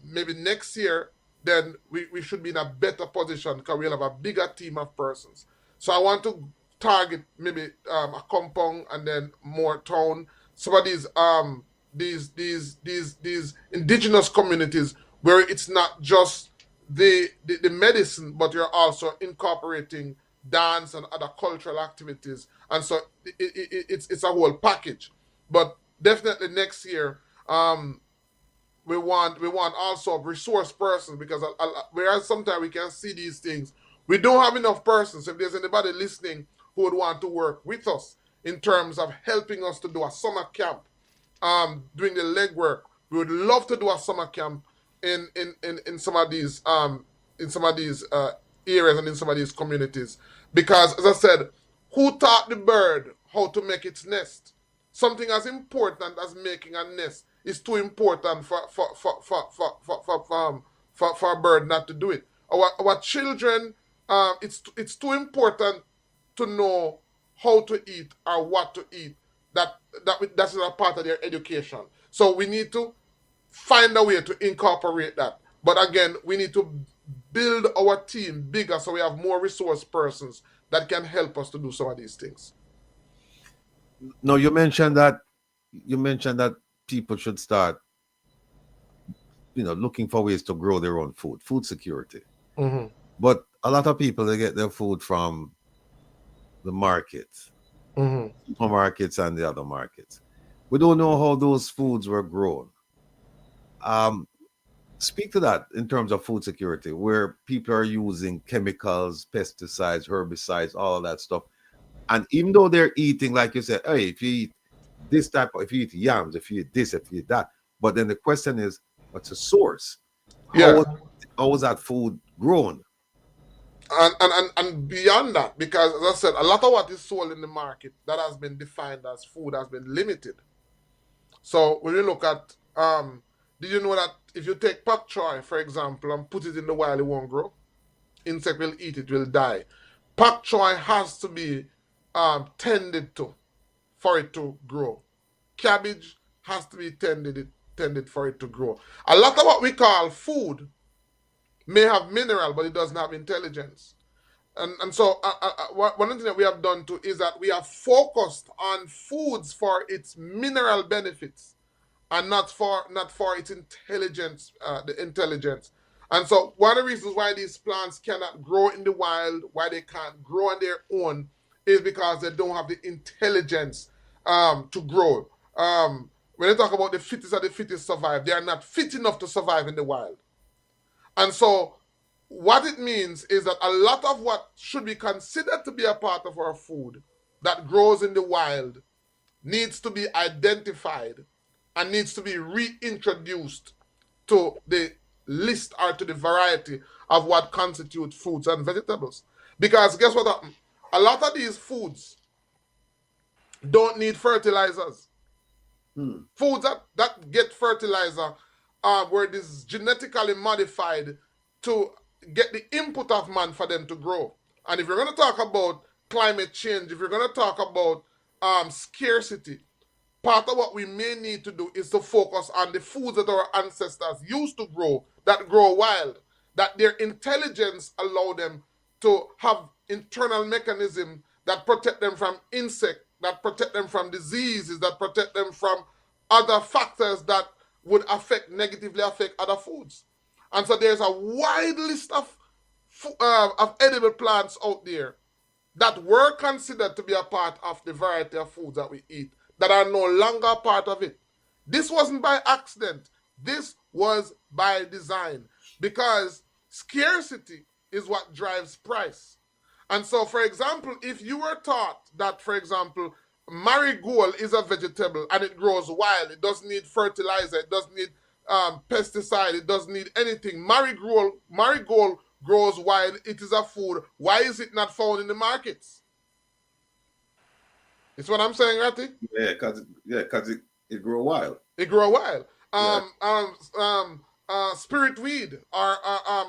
Maybe next year, then we should be in a better position because we'll have a bigger team of persons. So I want to target maybe a compound and then more town. Some of these indigenous communities where it's not just the medicine, but you're also incorporating dance and other cultural activities, and so it's a whole package. But definitely next year, we want also resource persons, because whereas sometimes we can see these things, we don't have enough persons. If there's anybody listening who would want to work with us in terms of helping us to do a summer camp, doing the legwork, we would love to do a summer camp in some of these areas and in some of these communities, because as I said, who taught the bird how to make its nest? Something as important as making a nest is too important for a bird not to do it. Our children, it's too important to know how to eat or what to eat. That's not a part of their education. So we need to find a way to incorporate that. But again, we need to build our team bigger so we have more resource persons that can help us to do some of these things. No, you mentioned that people should start, looking for ways to grow their own food security. Mm-hmm. But a lot of people, they get their food from the markets, supermarkets and the other markets. We don't know how those foods were grown. Speak to that in terms of food security, where people are using chemicals, pesticides, herbicides, all of that stuff. And even though they're eating, like you said, hey, if you eat this type of, if you eat yams, if you eat this, if you eat that. But then the question is, what's the source? How was that food grown? And beyond that, because as I said, a lot of what is sold in the market that has been defined as food has been limited. So when you look at, did you know that if you take pak choy, for example, and put it in the wild, it won't grow? Insect will eat it, will die. Pak choy has to be tended to for it to grow. Cabbage has to be tended for it to grow. A lot of what we call food may have mineral, but it doesn't have intelligence. And so one thing that we have done too is that we have focused on foods for its mineral benefits and not for its intelligence, the intelligence. And so one of the reasons why these plants cannot grow in the wild, why they can't grow on their own, is because they don't have the intelligence to grow. When they talk about the fittest of the fittest survive, they are not fit enough to survive in the wild. And so what it means is that a lot of what should be considered to be a part of our food that grows in the wild needs to be identified and needs to be reintroduced to the list or to the variety of what constitutes fruits and vegetables. Because guess what happens? A lot of these foods don't need fertilizers. Foods that get fertilizer where it is genetically modified to get the input of man for them to grow. And if you're going to talk about climate change, if you're going to talk about scarcity, part of what we may need to do is to focus on the foods that our ancestors used to grow, that grow wild, that their intelligence allow them to have internal mechanisms that protect them from insects, that protect them from diseases, that protect them from other factors that would negatively affect other foods. And so there's a wide list of edible plants out there that were considered to be a part of the variety of foods that we eat that are no longer a part of it. This wasn't by accident. This was by design, because scarcity is what drives price. And so, for example, if you were taught that, for example, marigold is a vegetable and it grows wild, it doesn't need fertilizer, it doesn't need pesticide, it doesn't need anything. Marigold grows wild, it is a food. Why is it not found in the markets? It's what I'm saying, Ratty? Yeah, because it grow wild. It grow wild. Spirit weed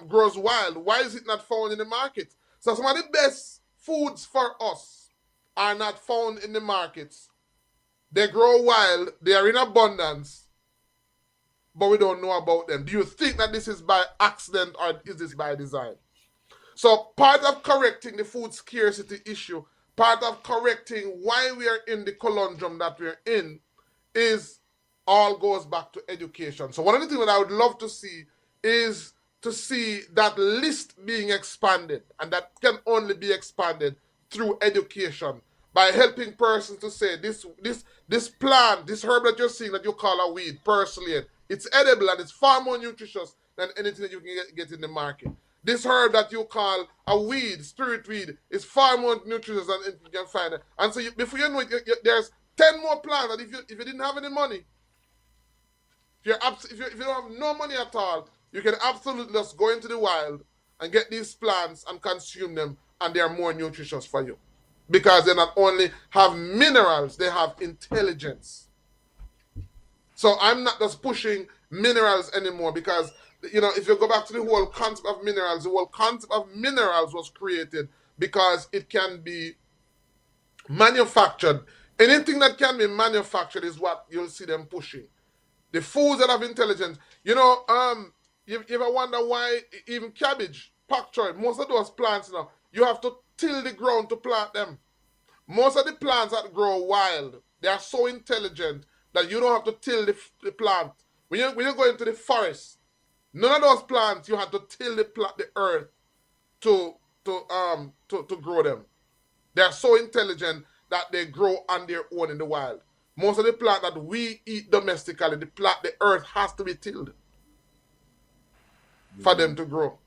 grows wild. Why is it not found in the market? So some of the best foods for us are not found in the markets. They grow wild, they are in abundance, but we don't know about them. Do you think that this is by accident or is this by design? So part of correcting the food scarcity issue, part of correcting why we are in the conundrum that we're in, is all goes back to education. So one of the things that I would love to see is to see that list being expanded, and that can only be expanded through education, by helping persons to say this plant, this herb that you're seeing that you call a weed, purslane, it's edible and it's far more nutritious than anything that you can get in the market. This herb that you call a weed, spirit weed, is far more nutritious than anything you can find. And so before you know it, there's 10 more plants that if you didn't have any money, if you don't have no money at all, you can absolutely just go into the wild and get these plants and consume them, and they are more nutritious for you. Because they not only have minerals, they have intelligence. So I'm not just pushing minerals anymore, because, you know, if you go back to the whole concept of minerals, the whole concept of minerals was created because it can be manufactured. Anything that can be manufactured is what you'll see them pushing. The foods that have intelligence. You know, you ever wonder why even cabbage, pak choy, most of those plants, you know, you have to till the ground to plant them. Most of the plants that grow wild, they are so intelligent that you don't have to till the plant. When you go into the forest, none of those plants you have to till the earth to grow them. They are so intelligent that they grow on their own in the wild. Most of the plant that we eat domestically, the earth has to be tilled for them to grow.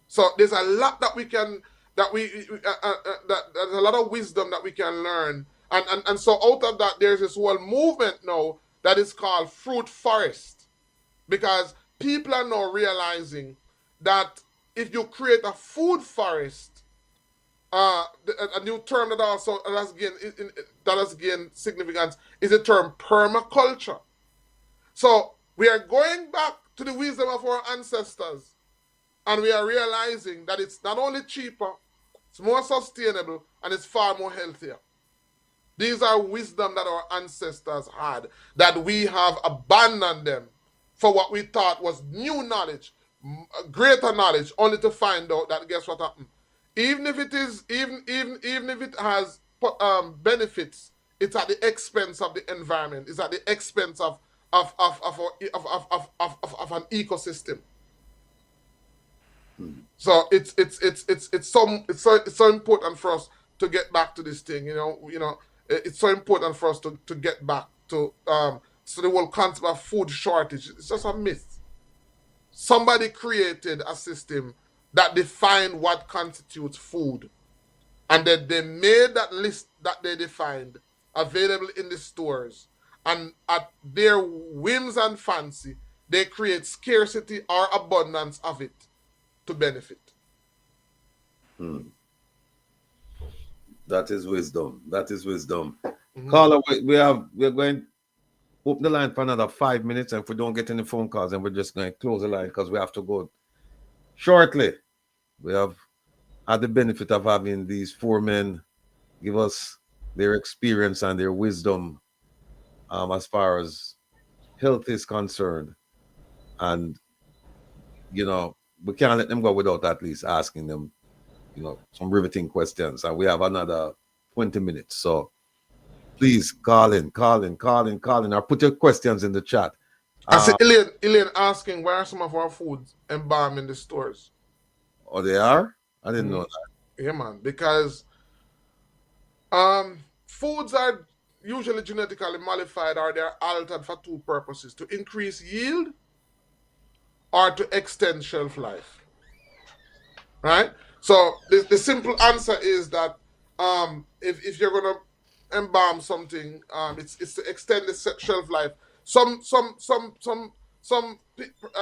So there's a lot that we can, there's a lot of wisdom that we can learn. And so out of that, there's this whole movement now that is called fruit forest. Because people are now realizing that if you create a food forest, a new term that also has gained significance is the term permaculture. So we are going back to the wisdom of our ancestors, and we are realizing that it's not only cheaper, it's more sustainable, and it's far more healthier. These are wisdom that our ancestors had, that we have abandoned them for what we thought was new knowledge, greater knowledge, only to find out that guess what happened? Even if it is, even if it has benefits, it's at the expense of the environment. It's at the expense of an ecosystem. So it's so important for us to get back to this thing. You know, it's so important for us to get back to so the whole concept of food shortage. It's just a myth. Somebody created a system that defined what constitutes food, and then they made that list that they defined available in the stores, and at their whims and fancy, they create scarcity or abundance of it to benefit. That is wisdom. That is wisdom. Caller, we're going to open the line for another 5 minutes, and if we don't get any phone calls, then we're just going to close the line because we have to go shortly. We have had the benefit of having these four men give us their experience and their wisdom as far as health is concerned. And, you know, we can't let them go without at least asking them, you know, some riveting questions. And we have another 20 minutes. So please call in, or put your questions in the chat. I see Elaine asking, why are some of our foods embalmed in the stores? Oh, they are? I didn't know that. Yeah, man. Because foods are usually genetically modified, or they're altered for two purposes: to increase yield or to extend shelf life. Right? So the simple answer is that if you're gonna embalm something, it's to extend the shelf life.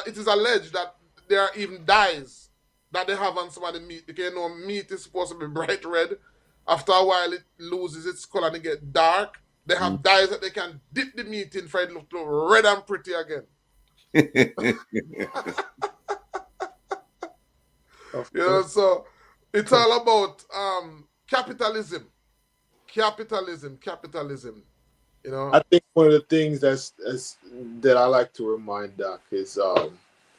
It is alleged that there are even dyes that they have on some of the meat. Because, you know, meat is supposed to be bright red. After a while, it loses its color and it gets dark. They have dyes that they can dip the meat in for it to look red and pretty again. You know, so it's all about capitalism. You know, I think one of the things that I like to remind Doc is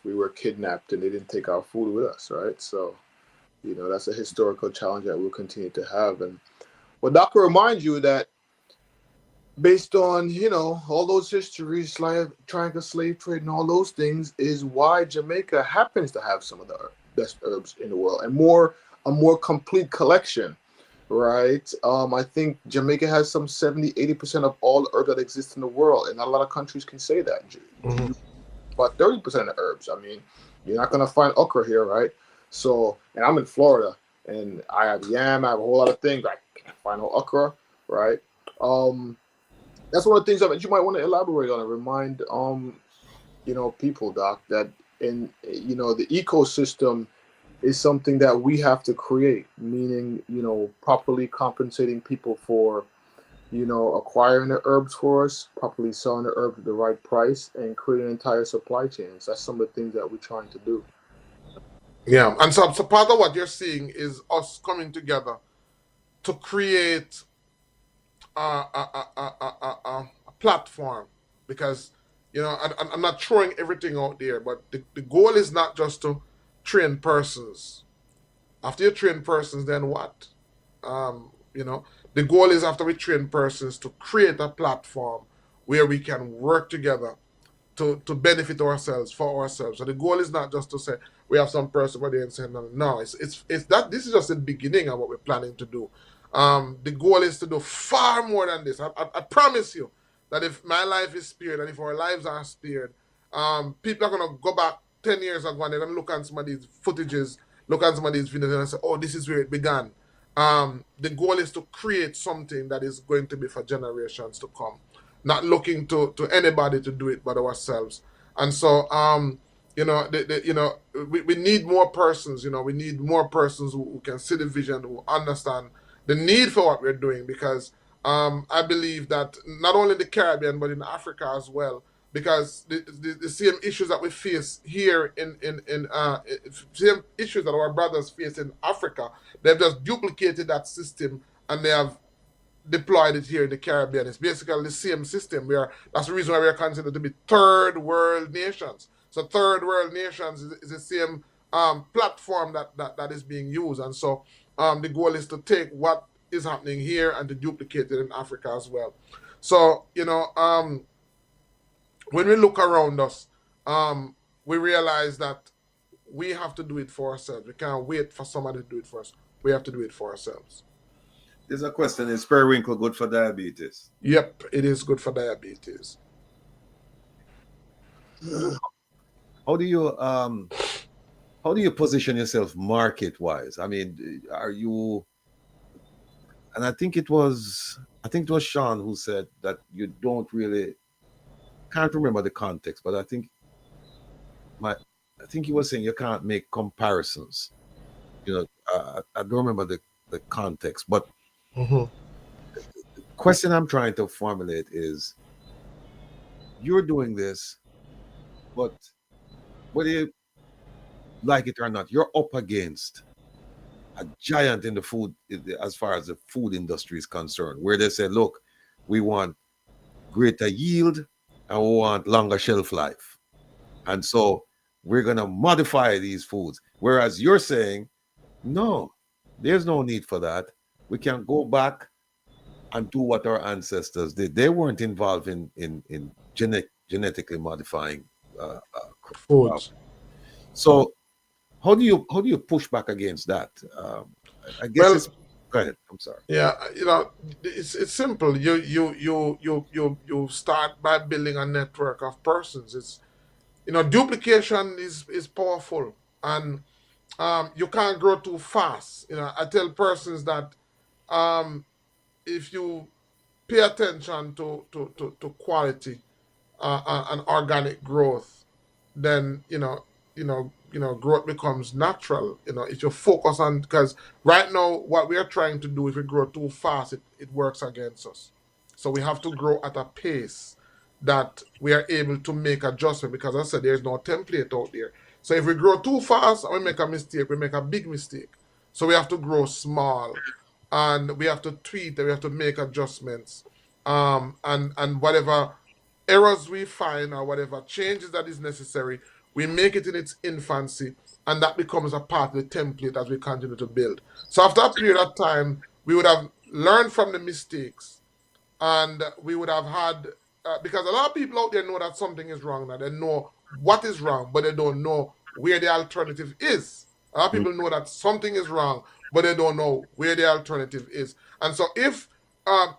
we were kidnapped and they didn't take our food with us, right? So, you know, that's a historical challenge that we'll continue to have. And well, Doc will remind you that based on all those histories, like trying to slave trade and all those things, is why Jamaica happens to have some of the best herbs in the world and a more complete collection, right? I think Jamaica has some 70-80% of all the herbs that exist in the world, and not a lot of countries can say that. Mhm. About 30% of herbs. I mean, you're not gonna find okra here, right? So, and I'm in Florida, and I have yam, I have a whole lot of things. I can't find no okra, right? Um, that's one of the things that you might want to elaborate on and remind people, Doc, that in the ecosystem is something that we have to create, meaning properly compensating people for acquiring the herbs for us, properly selling the herbs at the right price, and creating entire supply chains. That's some of the things that we're trying to do. Yeah, and so part of what you're seeing is us coming together to create a platform, because I'm not throwing everything out there, but the goal is not just to train persons. After you train persons, then what? The goal is, after we train persons, to create a platform where we can work together to benefit ourselves, for ourselves. So the goal is not just to say we have some person over there and say no. No, it's that this is just the beginning of what we're planning to do. The goal is to do far more than this. I promise you that if my life is spared and if our lives are spared, people are gonna go back 10 years ago and they're gonna look at some of these footages, look at some of these videos and say, oh, this is where it began. The goal is to create something that is going to be for generations to come, not looking to anybody to do it but ourselves. And so we need more persons. We need more persons who can see the vision, who understand the need for what we're doing, because I believe that not only in the Caribbean but in Africa as well, because the same issues that we face here same issues that our brothers face in Africa, they've just duplicated that system and they have deployed it here in the Caribbean. It's basically the same system. That's the reason why we are considered to be third world nations. So third world nations is the same platform that is being used. And so the goal is to take what is happening here and to duplicate it in Africa as well. So when we look around us, we realize that we have to do it for ourselves. We can't wait for somebody to do it for us. We have to do it for ourselves. There's a question: is periwinkle good for diabetes? Yep, it is good for diabetes. How do you position yourself market wise? I mean, are you? And I think it was Sean who said that you don't really, can't remember the context, but I think he was saying you can't make comparisons. I don't remember the context, but the question I'm trying to formulate is, you're doing this, but whether you like it or not, you're up against a giant in the food, as far as the food industry is concerned, where they say, look, we want greater yield and we want longer shelf life. And so we're going to modify these foods. Whereas you're saying, no, there's no need for that. We can go back and do what our ancestors did. They weren't involved in genetically modifying foods. So how do you push back against that? I guess go ahead. I'm sorry. Yeah, it's simple. You start by building a network of persons. It's duplication is powerful, and you can't grow too fast. I tell persons that if you pay attention to quality and organic growth, then growth becomes natural. If you focus on, because right now what we are trying to do, if we grow too fast, it works against us. So we have to grow at a pace that we are able to make adjustment, because as I said, there's no template out there. So if we grow too fast and we make a mistake, we make a big mistake. So we have to grow small, and we have to tweak, and we have to make adjustments, and whatever errors we find or whatever changes that is necessary, we make it in its infancy, and that becomes a part of the template as we continue to build. So after a period of time, we would have learned from the mistakes, and we would have had, because a lot of people out there know that something is wrong, that they know what is wrong, but they don't know where the alternative is. A lot of people know that something is wrong, but they don't know where the alternative is. And so if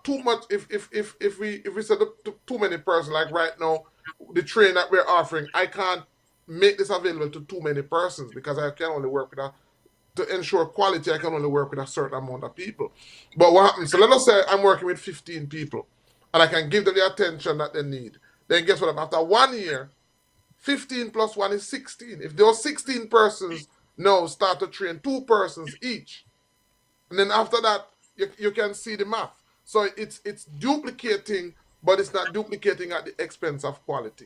too much, if we set up too many persons, like right now, the train that we're offering, I can't make this available to too many persons because I can only work with to ensure quality, I can only work with a certain amount of people. But what happens? So let us say I'm working with 15 people and I can give them the attention that they need. Then guess what? After 1 year, 15 plus 1 is 16. If those 16 persons now start to train 2 persons each, and then after that, you can see the math. So it's duplicating, but it's not duplicating at the expense of quality.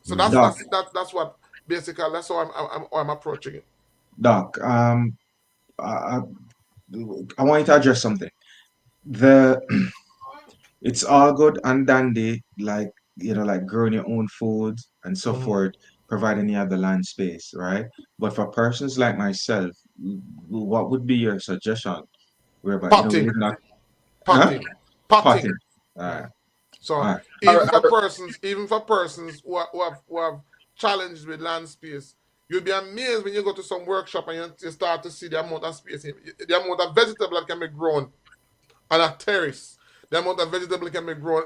So that's Doc, what basically that's how I'm approaching it. Doc, I want you to address something. It's all good and dandy, like like growing your own food and so forth, providing you have the land space, right? But for persons like myself, what would be your suggestion? Whereby Potting, we've not potting, potting. potting. All right, So all right. even for persons who have challenges with land space, you'll be amazed when you go to some workshop and you start to see the amount of space, the amount of vegetable that can be grown on a terrace, the amount of vegetable that can be grown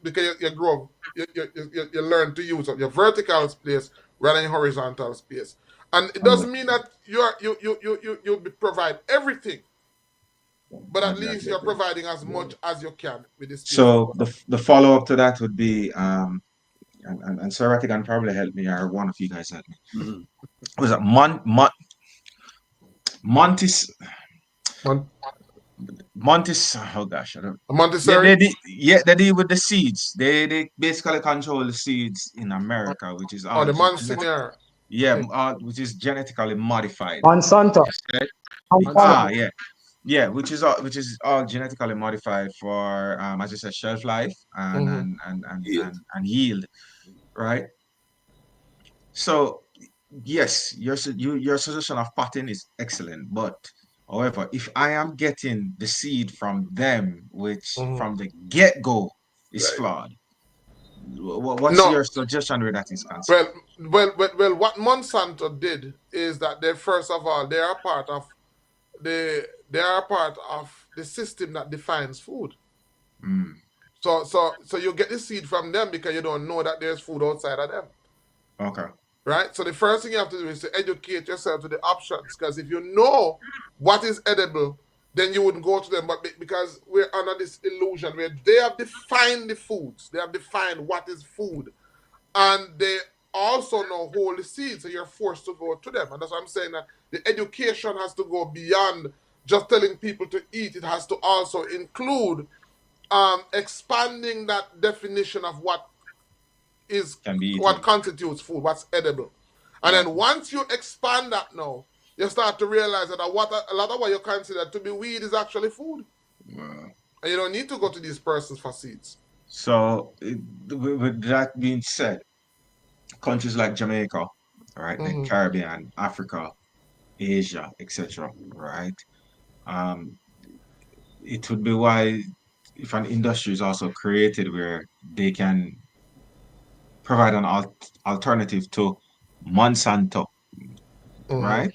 because you learn to use your vertical space rather than horizontal space. And it doesn't mean that you provide everything, but at least you're providing as much as you can with this space. So the follow up to that would be and Sir Rattigan probably help me, or one of you guys help me. Was it Montis? Montis, oh gosh, I don't. Montessori? They deal with the seeds. They basically control the seeds in America, which is all the Monsignor. which is genetically modified. Monsanto. Yeah, which is all genetically modified for as I said, shelf life and yield, right? So yes, your suggestion of potting is excellent, but however, if I am getting the seed from them, which from the get-go is flawed, what's your suggestion where that is concerned? Well, what Monsanto did is that they first of all they are part of the system that defines food. So you get the seed from them because you don't know that there's food outside of them. Okay. Right? So the first thing you have to do is to educate yourself to the options, because if you know what is edible, then you wouldn't go to them. But because we're under this illusion where they have defined the foods, they have defined what is food, and they also know whole seeds, so you're forced to go to them. And that's what I'm saying, that the education has to go beyond just telling people to eat. It has to also include expanding that definition of what constitutes food, what's edible. And then once you expand that now, you start to realize that a lot of what you consider to be weed is actually food. And you don't need to go to these persons for seeds. So with that being said, countries like Jamaica, right, the Caribbean, Africa, Asia, etc., right? It would be wise if an industry is also created where they can provide an alternative to Monsanto, right?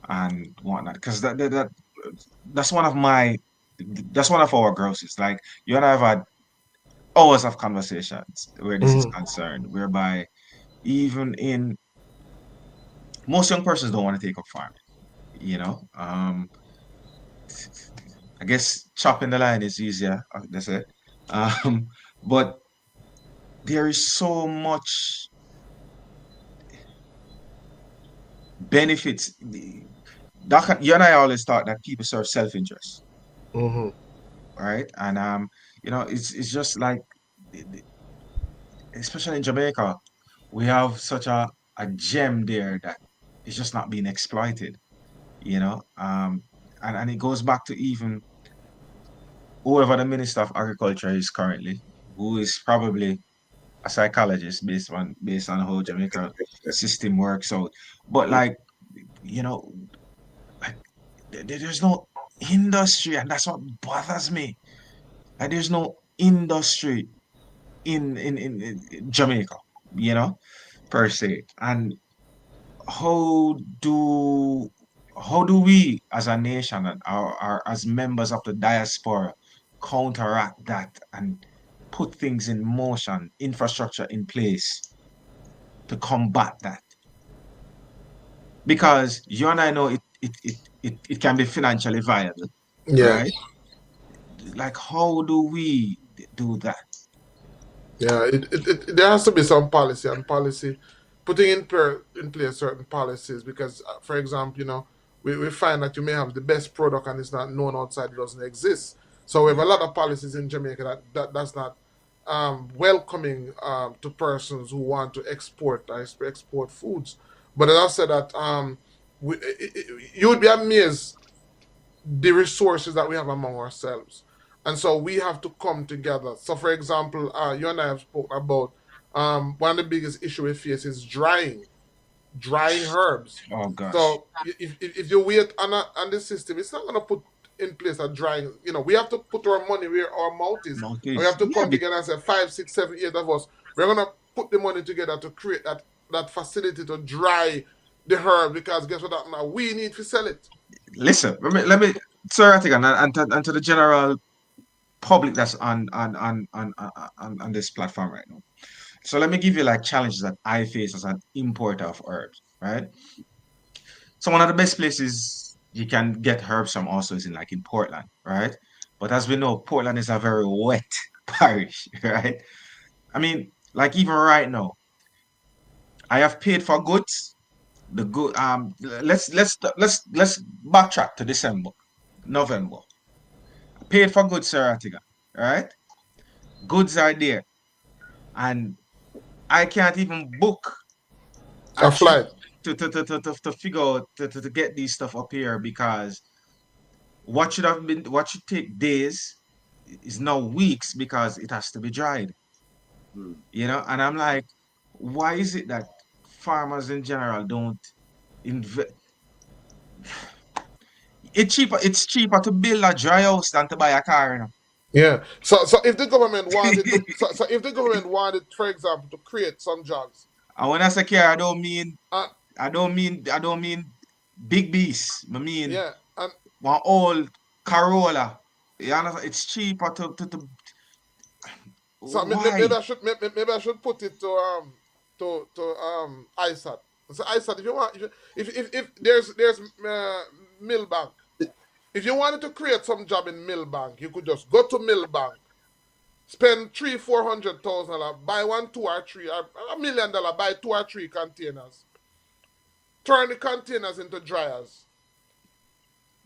And whatnot, because that's one of our grosses. Like, you and I have had hours of conversations where this is concerned, whereby even in most young persons don't want to take up farming, I guess chopping the line is easier, they say. But there is so much benefits. You and I always thought that people serve self-interest, right? And it's just like, especially in Jamaica, we have such a gem there that is just not being exploited, and it goes back to even whoever the Minister of Agriculture is currently, who is probably a psychologist based on how Jamaica system works out. But like there's no industry, and that's what bothers me. Like there's no industry in Jamaica, you know, per se. And how do we as a nation and our as members of the diaspora counteract that and put things in motion, infrastructure in place to combat that? Because you and I know it can be financially viable, Yeah. right? Like how do we do that? Yeah, there has to be some policy and policy putting in place certain policies because, for example, we find that you may have the best product and it's not known outside, it doesn't exist. So we have a lot of policies in Jamaica that's not welcoming to persons who want to export foods. But as I said that you would be amazed the resources that we have among ourselves. And so we have to come together. So, for example, you and I have spoken about one of the biggest issues we face is drying herbs. Oh gosh. So, if you wait on the system, it's not going to put in place a drying. We have to put our money where our mouth is. And we have to Yeah, come together and say 5, 6, 7, 8 of us. We're going to put the money together to create that facility to dry the herb because guess what? Now we need to sell it. listen, let me Sir Rattigan, and to the general public that's on this platform right now. So let me give you like challenges that I face as an importer of herbs, right? So one of the best places you can get herbs from also is in Portland, right? But as we know, Portland is a very wet parish, right? I mean, like even right now, I have paid for goods. The good let's backtrack to November. Paid for goods, Sir Rattigan, right? Goods are there, and I can't even book a A trip flight. to figure out to get these stuff up here because what should take days is now weeks because it has to be dried. And I'm like, why is it that farmers in general don't invest? It's cheaper to build a dry house than to buy a car, Yeah. So if the government wanted to, so if the government wanted, for example, to create some jobs, And when I say car, I don't mean uh, big beast. I mean yeah, and one old Corolla. You understand? It's cheaper to so why? maybe I should put it to ISAT. So ISAT, if you want, if there's Millbank, if you wanted to create some job in Millbank, you could just go to Millbank, spend 300,000-400,000, buy 1, 2, or 3, or $1 million, buy 2 or 3 containers, turn the containers into dryers,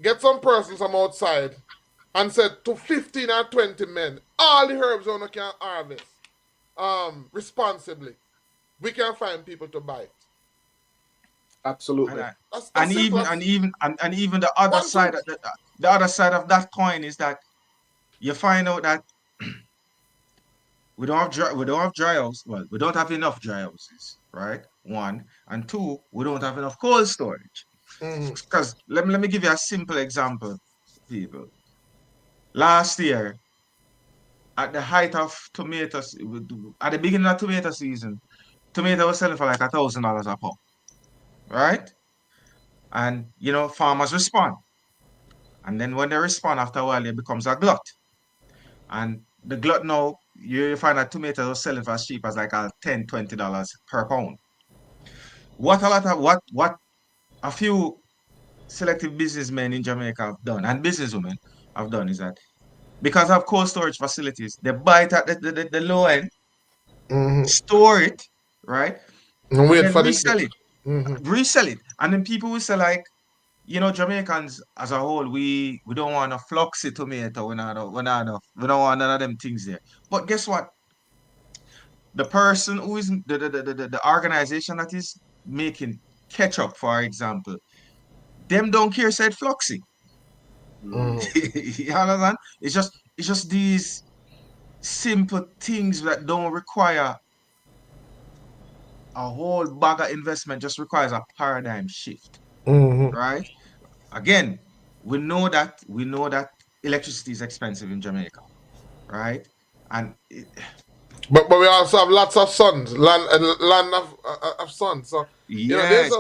get some persons from outside, and said to 15 or 20 men, all the herbs you can harvest responsibly. We can find people to buy it. Absolutely. That's And simple. even the other One side thing. the other side of that coin is that you find out that we don't have dry houses. Well, we don't have enough dry houses, right? One. And two, we don't have enough cold storage. Mhm. Because let me give you a simple example, people. Last year, at the height of tomatoes, at the beginning of tomato season, tomato was selling for like $1,000 a pound, right? And farmers respond. And then when they respond, after a while, it becomes a glut. And the glut now, you find that tomatoes are selling for as cheap as like $10, $20 per pound. What a few selective businessmen in Jamaica have done, and businesswomen have done, is that because of cold storage facilities, they buy it at the low end, Mhm. store it, right? And And wait then for the. Mhm. resell it. And then people will say like, Jamaicans as a whole, we don't want a fluxy tomato. We don't want none of them things there. But guess what? The person who is the organization that is making ketchup, for example, them don't care said fluxy. Mhm. You understand? It's just these simple things that don't require a whole bag of investment, just requires a paradigm shift, Mhm. right? Again, we know that electricity is expensive in Jamaica, right? And But we also have lots of sons, land of sons. So yeah, there's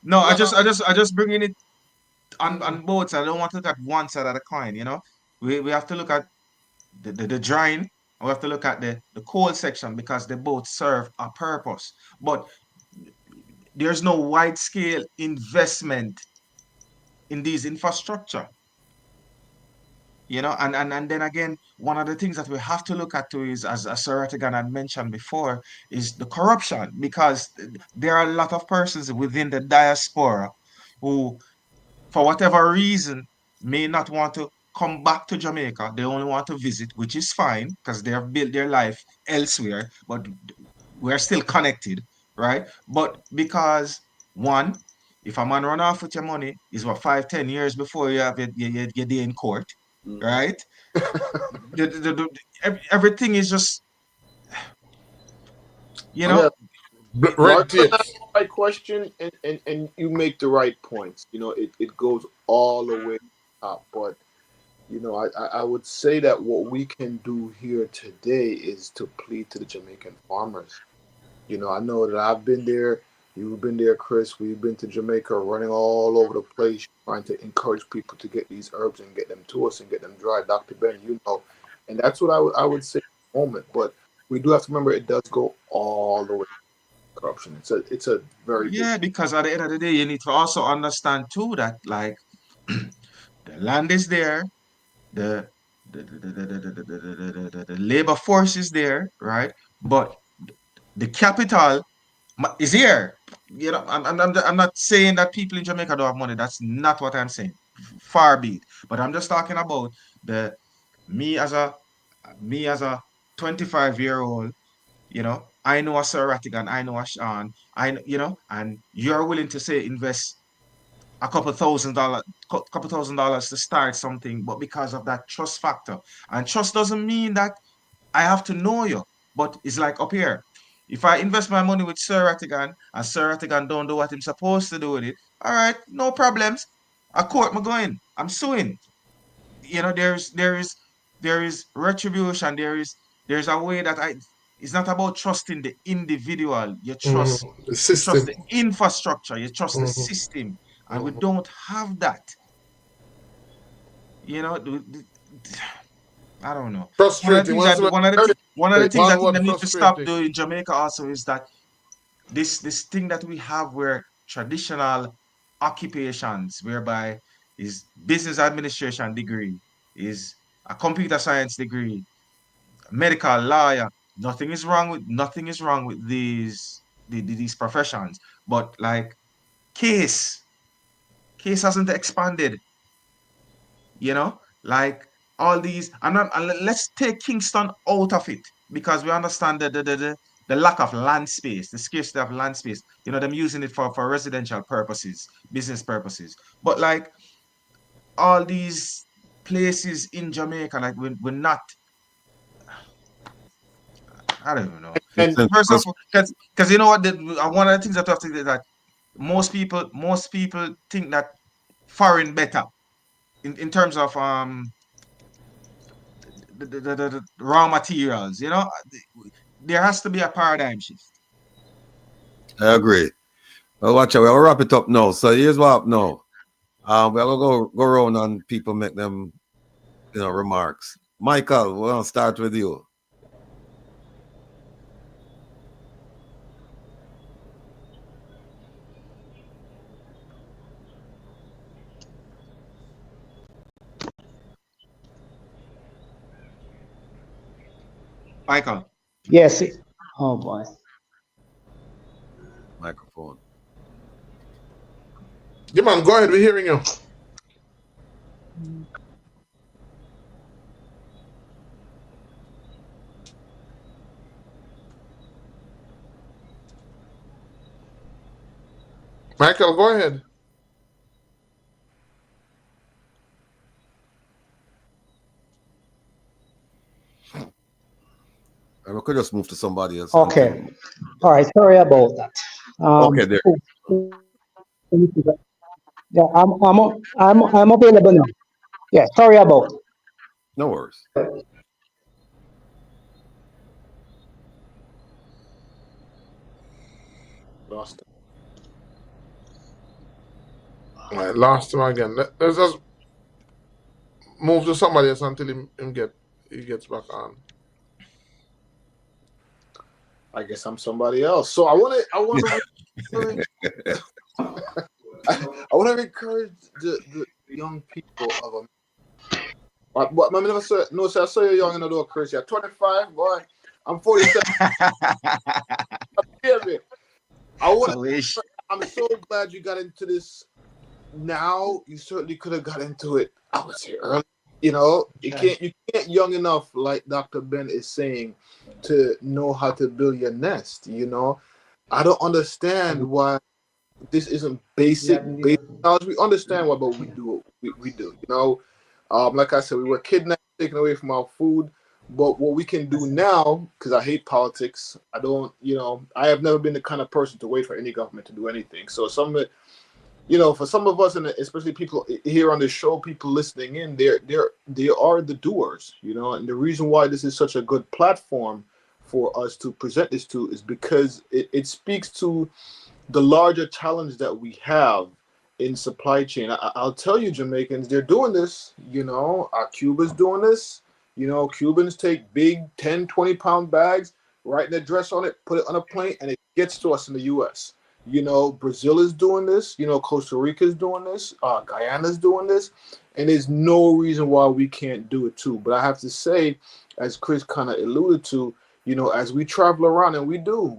no, a lot of I just bringing it on both sides. I don't want to look at one side of the coin, We have to look at the drying, and we have to look at the cold section because they both serve a purpose. But there's no wide scale investment in these infrastructure. And then again, one of the things that we have to look at too is, as Sir Rattigan had mentioned before, is the corruption, because there are a lot of persons within the diaspora who, for whatever reason, may not want to come back to Jamaica. They only want to visit, which is fine because they have built their life elsewhere, but we're still connected, right? But because one, if a man run off with your money, is what 5-10 years before you have your day in court, right? Everything is just, Yeah, red Mark, tape. that's the right question, and you make the right points. It goes all the way up, but I would say that what we can do here today is to plead to the Jamaican farmers. I know that I've been there. You've been there, Chris. We've been to Jamaica, running all over the place, trying to encourage people to get these herbs and get them to us and get them dry. Dr. Ben, and that's what I would say at the moment. But we do have to remember it does go all the way to corruption. It's a very big. yeah, because at the end of the day, you need to also understand too that, like, the land is there, the the labor force is there, right? But the capital is here. I'm not saying that people in Jamaica don't have money. That's not what I'm saying. Far be it. But I'm just talking about the me as a 25-year-old. I know a Sir Rattigan, I know a Sean, and you're willing to say invest a couple thousand dollars to start something, but because of that trust factor. And trust doesn't mean that I have to know you, but it's like up here. If I invest my money with Sir Rattigan and Sir Rattigan don't do what I'm supposed to do with it, all right, no problems. A court me going. I'm suing. There is retribution. There's a way that it's not about trusting the individual. You trust The the system. infrastructure, you trust the system. And we don't have that. I don't know. Frustrating. One of the things I One think word, that need to stop frustrating. doing in Jamaica also is that this thing that we have where traditional occupations, whereby is business administration degree, is a computer science degree, medical lawyer. Nothing is wrong with these professions, but like case hasn't expanded. Like all these. Let's take Kingston out of it because we understand the lack of land space, the scarcity of land space. Them using it for residential purposes, business purposes. But like all these places in Jamaica, like we're not. I don't even know. And First of all, because you know what, one of the things that we have to do is that most people think that foreign better in terms of the raw materials. There has to be a paradigm shift. I agree. Well, watch out. We'll wrap it up now. So here's what now. We're gonna go around and people make them, remarks. Michael, we're gonna start with you. Michael. Yes. Oh boy. Microphone. Yeah, man, go ahead. We're hearing you. Michael, go ahead. And we could just move to somebody else. Okay. All right. Sorry about that. Okay, there. Yeah, I'm available now. Yeah. Sorry about. No worries. Lost him. All right, lost him again. Let's just move to somebody else until he gets back on. I guess I'm somebody else. So I want to I want to encourage the young people of America. But I never say no. Say I saw you young and I do Chris. You're 25, boy. I'm 47. I wish. I'm so glad you got into this. Now you certainly could have got into it. I would say early. You know, you can't young enough, like Dr. Ben is saying, to know how to build your nest. You know, I don't understand why this isn't basic knowledge. We understand why, but we do. We do. You know, like I said, we were kidnapped, taken away from our food. But what we can do now, because I hate politics, I don't. You know, I have never been the kind of person to wait for any government to do anything. So some of it. You know, for some of us, and especially people here on the show, people listening in, they are the doers. You know, and the reason why this is such a good platform for us to present this to is because it speaks to the larger challenge that we have in supply chain. I'll tell you, Jamaicans, they're doing this. You know, Cuba's doing this. You know, Cubans take big 10, 20-pound bags, write an address on it, put it on a plane, and it gets to us in the U.S. You know, Brazil is doing this. You know, Costa Rica is doing this. Guyana's doing this. And there's no reason why we can't do it too. But I have to say, as Chris kind of alluded to, you know, as we travel around, and we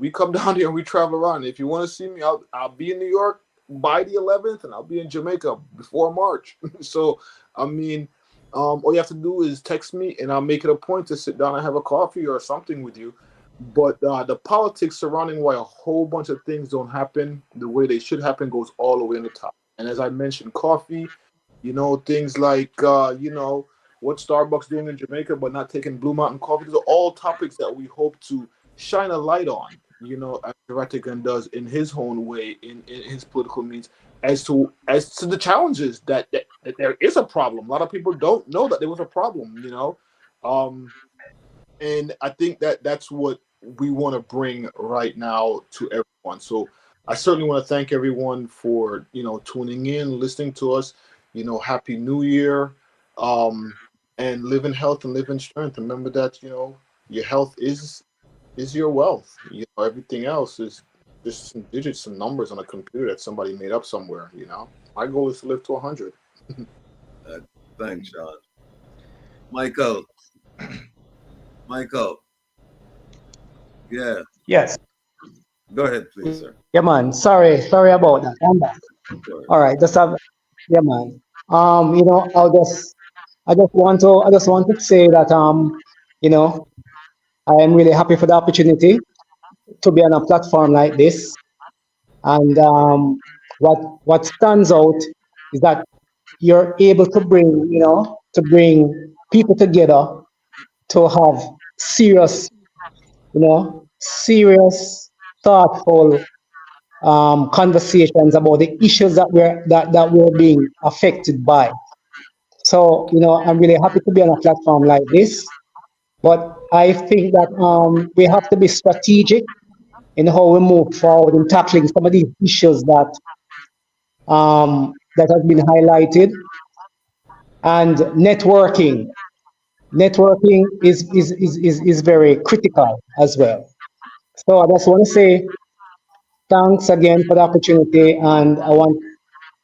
come down here and we travel around. If you want to see me, I'll be in New York by the 11th, and I'll be in Jamaica before March. So, I mean, all you have to do is text me, and I'll make it a point to sit down and have a coffee or something with you. But the politics surrounding why a whole bunch of things don't happen the way they should happen goes all the way in the top. And as I mentioned, coffee, you know, things like, you know, what Starbucks doing in Jamaica, but not taking Blue Mountain coffee. These are all topics that we hope to shine a light on, you know, as Rattigan does in his own way, in his political means, as to the challenges that there is a problem. A lot of people don't know that there was a problem, you know. And I think that's what we want to bring right now to everyone. So I certainly want to thank everyone for, you know, tuning in, listening to us. You know, Happy New Year, and live in health and live in strength. Remember that, you know, your health is your wealth. You know, everything else is just some digits, some numbers on a computer that somebody made up somewhere. You know, my goal is to live to 100. Thanks, Sean. Michael. Yeah. Yes. Go ahead, please, sir. Yeah, man. Sorry about that. I'm back. Sure. All right. Yeah, man. You know, I just want to say that, you know, I am really happy for the opportunity to be on a platform like this. And what stands out is that you're able to bring people together to have serious, thoughtful conversations about the issues that we're being affected by. So, you know, I'm really happy to be on a platform like this. But I think that we have to be strategic in how we move forward in tackling some of these issues that have been highlighted. And networking is very critical as well. So I just want to say thanks again for the opportunity, and I want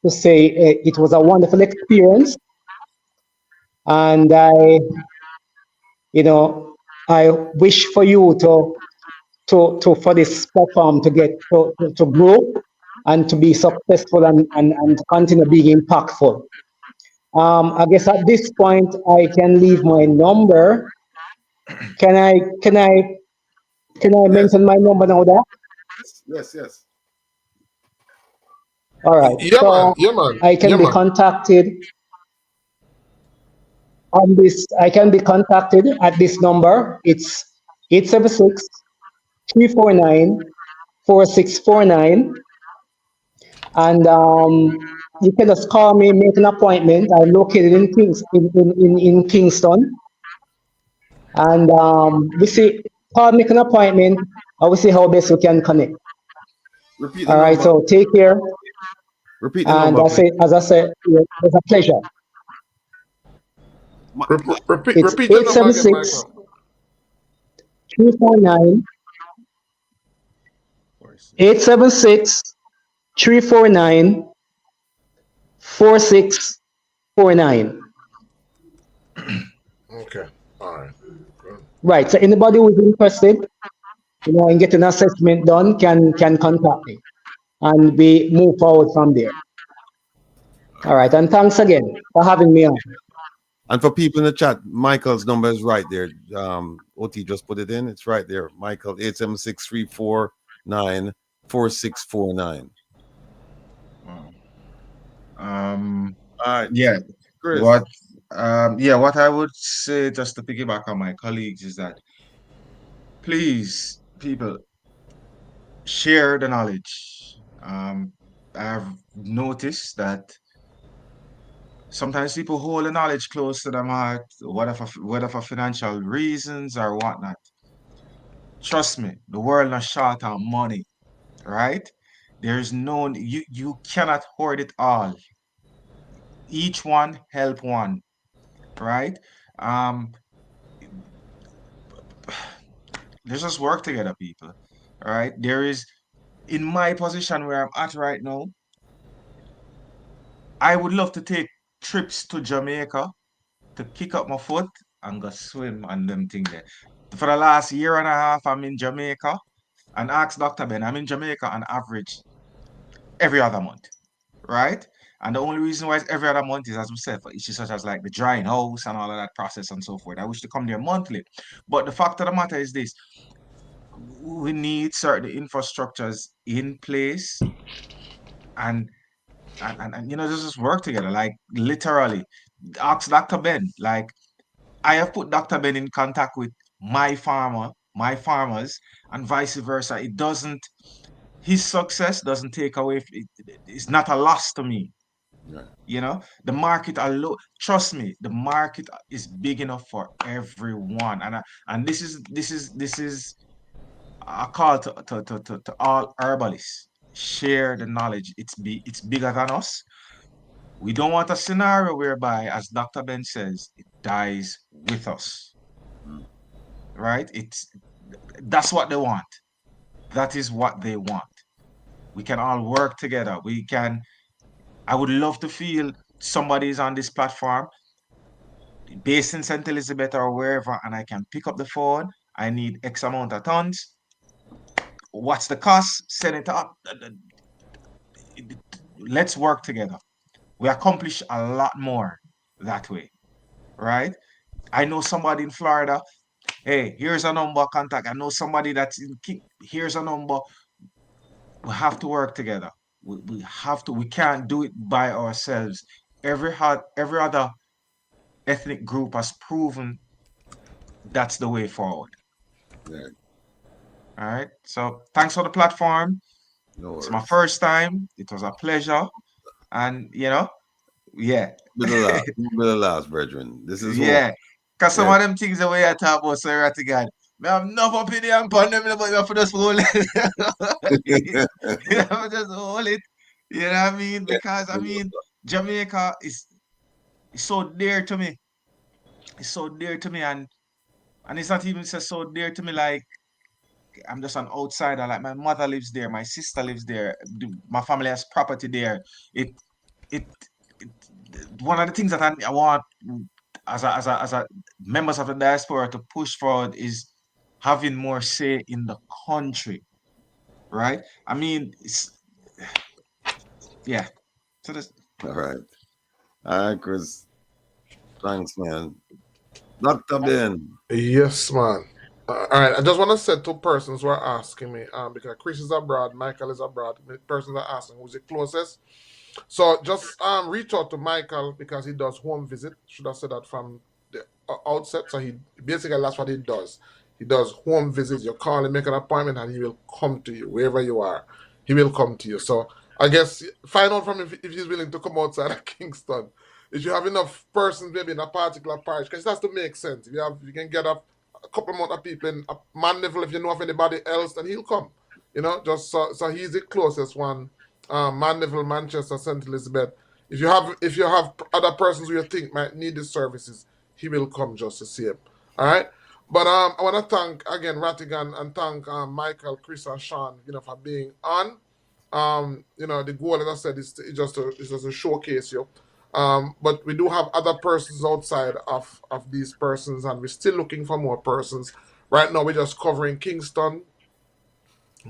to say it was a wonderful experience, and I wish for you to for this platform to get to grow and to be successful and continue being impactful. I guess at this point I can leave my number. Can I mention my number now? That Yes. all right. Yeah, man. I can be contacted on this. I can be contacted at this number. It's 876-349-4649. And you can just call me, make an appointment. I'm located in Kingston. And we see, call, make an appointment, and we see how best we can connect. Repeat the All right, number. so take care. Repeat the And number, please. as I said, it's a pleasure. Repeat, It's repeat the number again, 876 Michael. 349 876 349 4649. Okay. All right. Good. Right. So anybody who's interested, in getting an assessment done can contact me, and we move forward from there. All right. And thanks again for having me on. And for people in the chat, Michael's number is right there. OT just put it in. It's right there. Michael, 876-349-4649. All right. Yeah. Chris. What I would say, just to piggyback on my colleagues, is that please, people, share the knowledge. I've noticed that sometimes people hold the knowledge close to their heart, whether for financial reasons or whatnot. Trust me, the world not short on money, right? There's no you cannot hoard it all. Each one help one, right? Let's just work together, people. All right. There is, in my position where I'm at right now, I would love to take trips to Jamaica to kick up my foot and go swim and them thing there. For the last year and a half, I'm in Jamaica, and ask Dr. Ben, I'm in Jamaica on average every other month, right? And the only reason why it's every other month is, as we said, for issues such as like the drying house and all of that process and so forth. I wish to come there monthly. But the fact of the matter is this: we need certain infrastructures in place, and just work together. Like literally, ask Dr. Ben. Like, I have put Dr. Ben in contact with my farmers, and vice versa. His success doesn't take away. It's not a loss to me. Right. The market alone. Trust me, the market is big enough for everyone, and this is a call to all herbalists. Share the knowledge. It's bigger than us. We don't want a scenario whereby, as Dr. Ben says, it dies with us. Right? That's what they want. That is what they want. We can all work together. I would love to feel somebody's on this platform based in St. Elizabeth or wherever, and I can pick up the phone. I need X amount of tons. What's the cost? Send it up. Let's work together. We accomplish a lot more that way, right? I know somebody in Florida. Hey, here's a number, contact. I know somebody that's here's a number. We have to work together. We have to. We can't do it by ourselves. Every other ethnic group has proven that's the way forward. Yeah. All right. So thanks for the platform. It's my first time. It was a pleasure. And yeah. Been the last, brethren. This is Because some of them things the way I talk about Wil Rattigan, I have no opinion upon them, but you have to just hold it. You have to just hold it. You know what I mean? Because Jamaica is so dear to me. It's so dear to me, and it's not even so dear to me like I'm just an outsider. Like, my mother lives there, my sister lives there, my family has property there. It one of the things that I want as a members of the diaspora to push forward is having more say in the country, right? I mean, So this. All right, Chris. Thanks, man. Dr. Ben. Yes, man. All right, I just want to say two persons who are asking me, because Chris is abroad, Michael is abroad. The persons are asking who's the closest. So just reach out to Michael because he does home visit. Should have said that from the outset. So he basically, that's what he does. He does home visits. You call him, make an appointment, and he will come to you wherever you are. He will come to you. So I guess find out from him if he's willing to come outside of Kingston. If you have enough persons maybe in a particular parish, because it has to make sense. If you can get a couple amount of people in a man level, if you know of anybody else, then he'll come. So he's the closest one. Mandeville, Manchester, St. Elizabeth. If you have other persons who you think might need the services, he will come just to see him. All right. But I want to thank again Rattigan and thank Michael, Chris, and Sean, for being on. The goal, as I said, is just to showcase you. But we do have other persons outside of these persons, and we're still looking for more persons. Right now, we're just covering Kingston,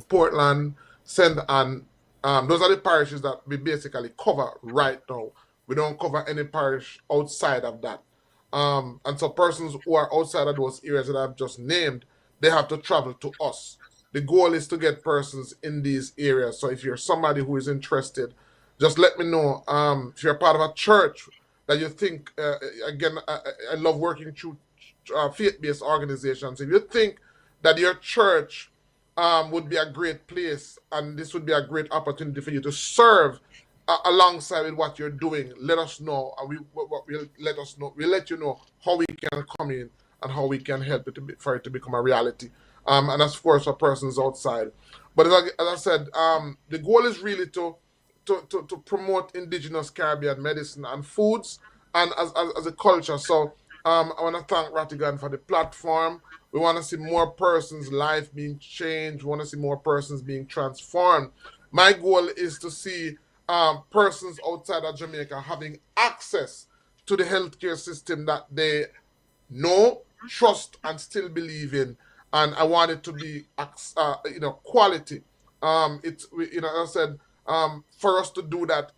Portland, St. and those are the parishes that we basically cover right now. We don't cover any parish outside of that. And so persons who are outside of those areas that I've just named, they have to travel to us. The goal is to get persons in these areas. So if you're somebody who is interested, just let me know. If you're part of a church that you think, again, I love working through faith-based organizations. If you think that your church would be a great place, and this would be a great opportunity for you to serve alongside with what you're doing, let us know, and we'll let you know how we can come in and how we can help it for it to become a reality. And that's, of course, for persons outside. But as I said, the goal is really to promote indigenous Caribbean medicine and foods and as a culture. So I want to thank Rattigan for the platform. We want to see more persons' life being changed. We want to see more persons being transformed. My goal is to see persons outside of Jamaica having access to the healthcare system that they know, trust, and still believe in. And I want it to be, quality. As I said, for us to do that,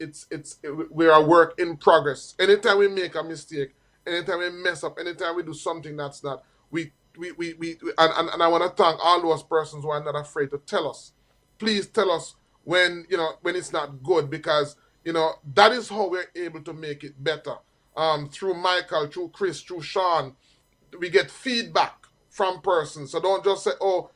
we're a work in progress. Anytime we make a mistake, anytime we mess up, anytime we do something that's not, and I want to thank all those persons who are not afraid to tell us. Please tell us when it's not good, because that is how we're able to make it better. Through Michael, through Chris, through Sean, we get feedback from persons. So don't just say, oh,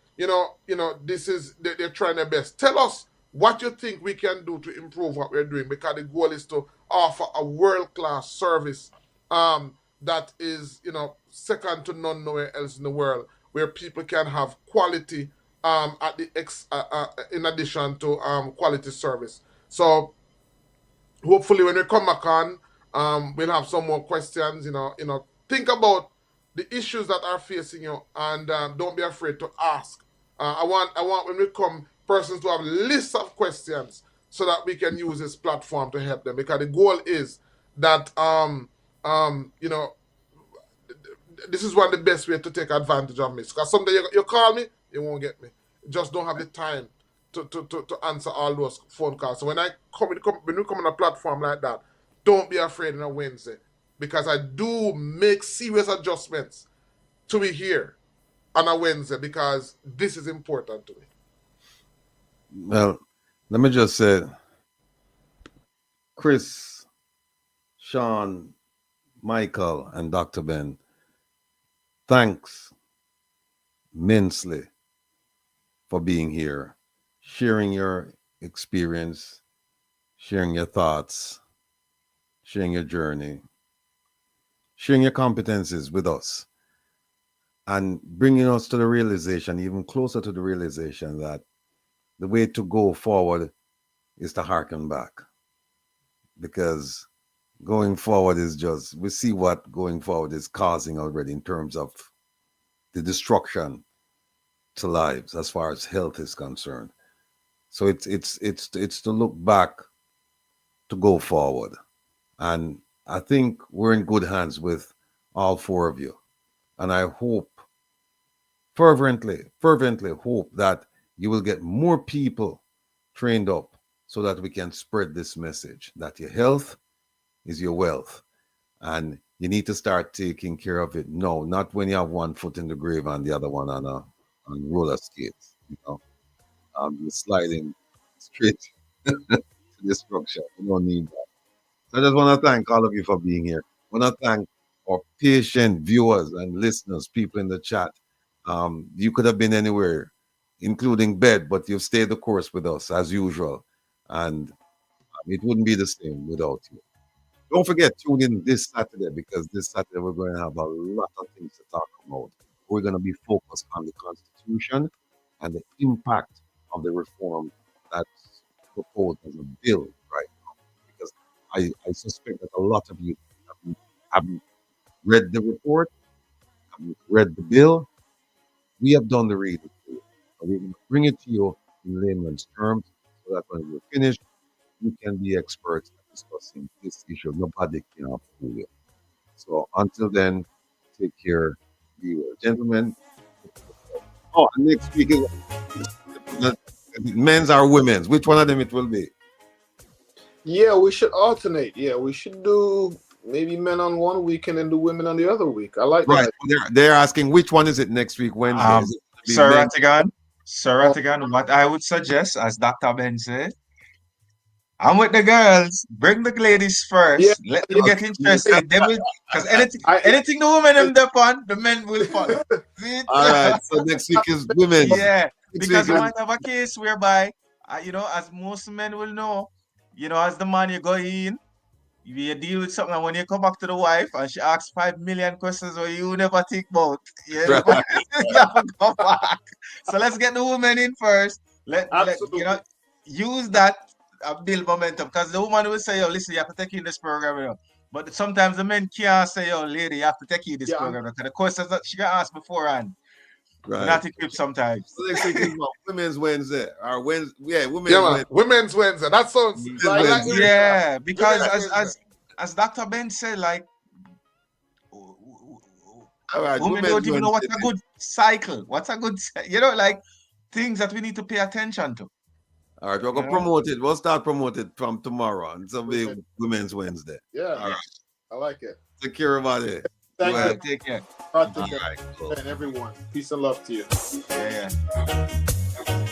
this is they're trying their best. Tell us what you think we can do to improve what we're doing, because the goal is to offer a world-class service that is second to none nowhere else in the world, where people can have quality in addition to quality service. So hopefully when we come back on, we'll have some more questions. Think about the issues that are facing you, and don't be afraid to ask. I want when we come, persons to have lists of questions so that we can use this platform to help them, because the goal is that this is one of the best ways to take advantage of me. Because someday you call me, you won't get me. You just don't have the time to answer all those phone calls. So when we come on a platform like that, don't be afraid on a Wednesday, because I do make serious adjustments to be here on a Wednesday, because this is important to me. Well, let me just say, Chris, Sean, Michael, and Dr. Ben, thanks immensely for being here, sharing your experience, sharing your thoughts, sharing your journey, sharing your competencies with us, and bringing us to the realization, even closer to the realization, that the way to go forward is to hearken back. Because going forward is just, we see what going forward is causing already in terms of the destruction to lives as far as health is concerned. So it's to look back to go forward. And I think we're in good hands with all four of you. And I hope, fervently hope that you will get more people trained up so that we can spread this message that your health is your wealth. And you need to start taking care of it. No, not when you have one foot in the grave and the other one on roller skates. You're sliding straight to destruction. You don't need that. So I just want to thank all of you for being here. I want to thank our patient viewers and listeners, people in the chat. You could have been anywhere, including bed, but you've stayed the course with us as usual. And it wouldn't be the same without you. Don't forget, tune in this Saturday, because this Saturday we're going to have a lot of things to talk about. We're going to be focused on the Constitution and the impact of the reform that's proposed as a bill right now. Because I suspect that a lot of you haven't read the report, haven't read the bill. We have done the reading for you. And we're going to bring it to you in layman's terms so that when we're finished, you can be experts at discussing this issue. Nobody can fool you. So until then, take care. Be well. Gentlemen. Oh, and next week is men's or women's. Which one of them it will be? Yeah, we should alternate. Yeah, we should do maybe men on one weekend and do women on the other week. I like Right. that. They're asking which one is it next week, Wednesday? Is it gonna be Sir men- Rattigan, Sir Rattigan, what I would suggest, as Dr. Ben said, I'm with the girls. Bring the ladies first. Yeah, Let them get interested. They will, because anything the women them depend, the men will follow. See? All right. So next week is women's. Yeah, Next because week you is- might have a case whereby, as most men will know, as the man you go in, you deal with something, and when you come back to the wife and she asks 5 million questions or you never think about, you have to come back. So let's get the woman in first. Let use that build momentum, because the woman will say, "Yo, listen, you have to take in this program." But sometimes the men can't say, "Yo, lady, you have to take in this program," because the questions that she can ask beforehand. Right. Not equipped sometimes. So next week is what? Women's Wednesday. Or Wednesday. Yeah, women's Yeah, man. Wednesday. Women's Wednesday. That sounds I like it. Yeah, because Women's as Dr. Ben said, like, All right, women don't even know what's a good cycle. What's a good, like things that we need to pay attention to. All right, we're going to promote it. We'll start promote it from tomorrow. And it'll be Women's Wednesday. Yeah. All right. I like it. Take care, everybody. Thank you. Take care. All right, cool. and everyone. Peace and love to you. Yeah.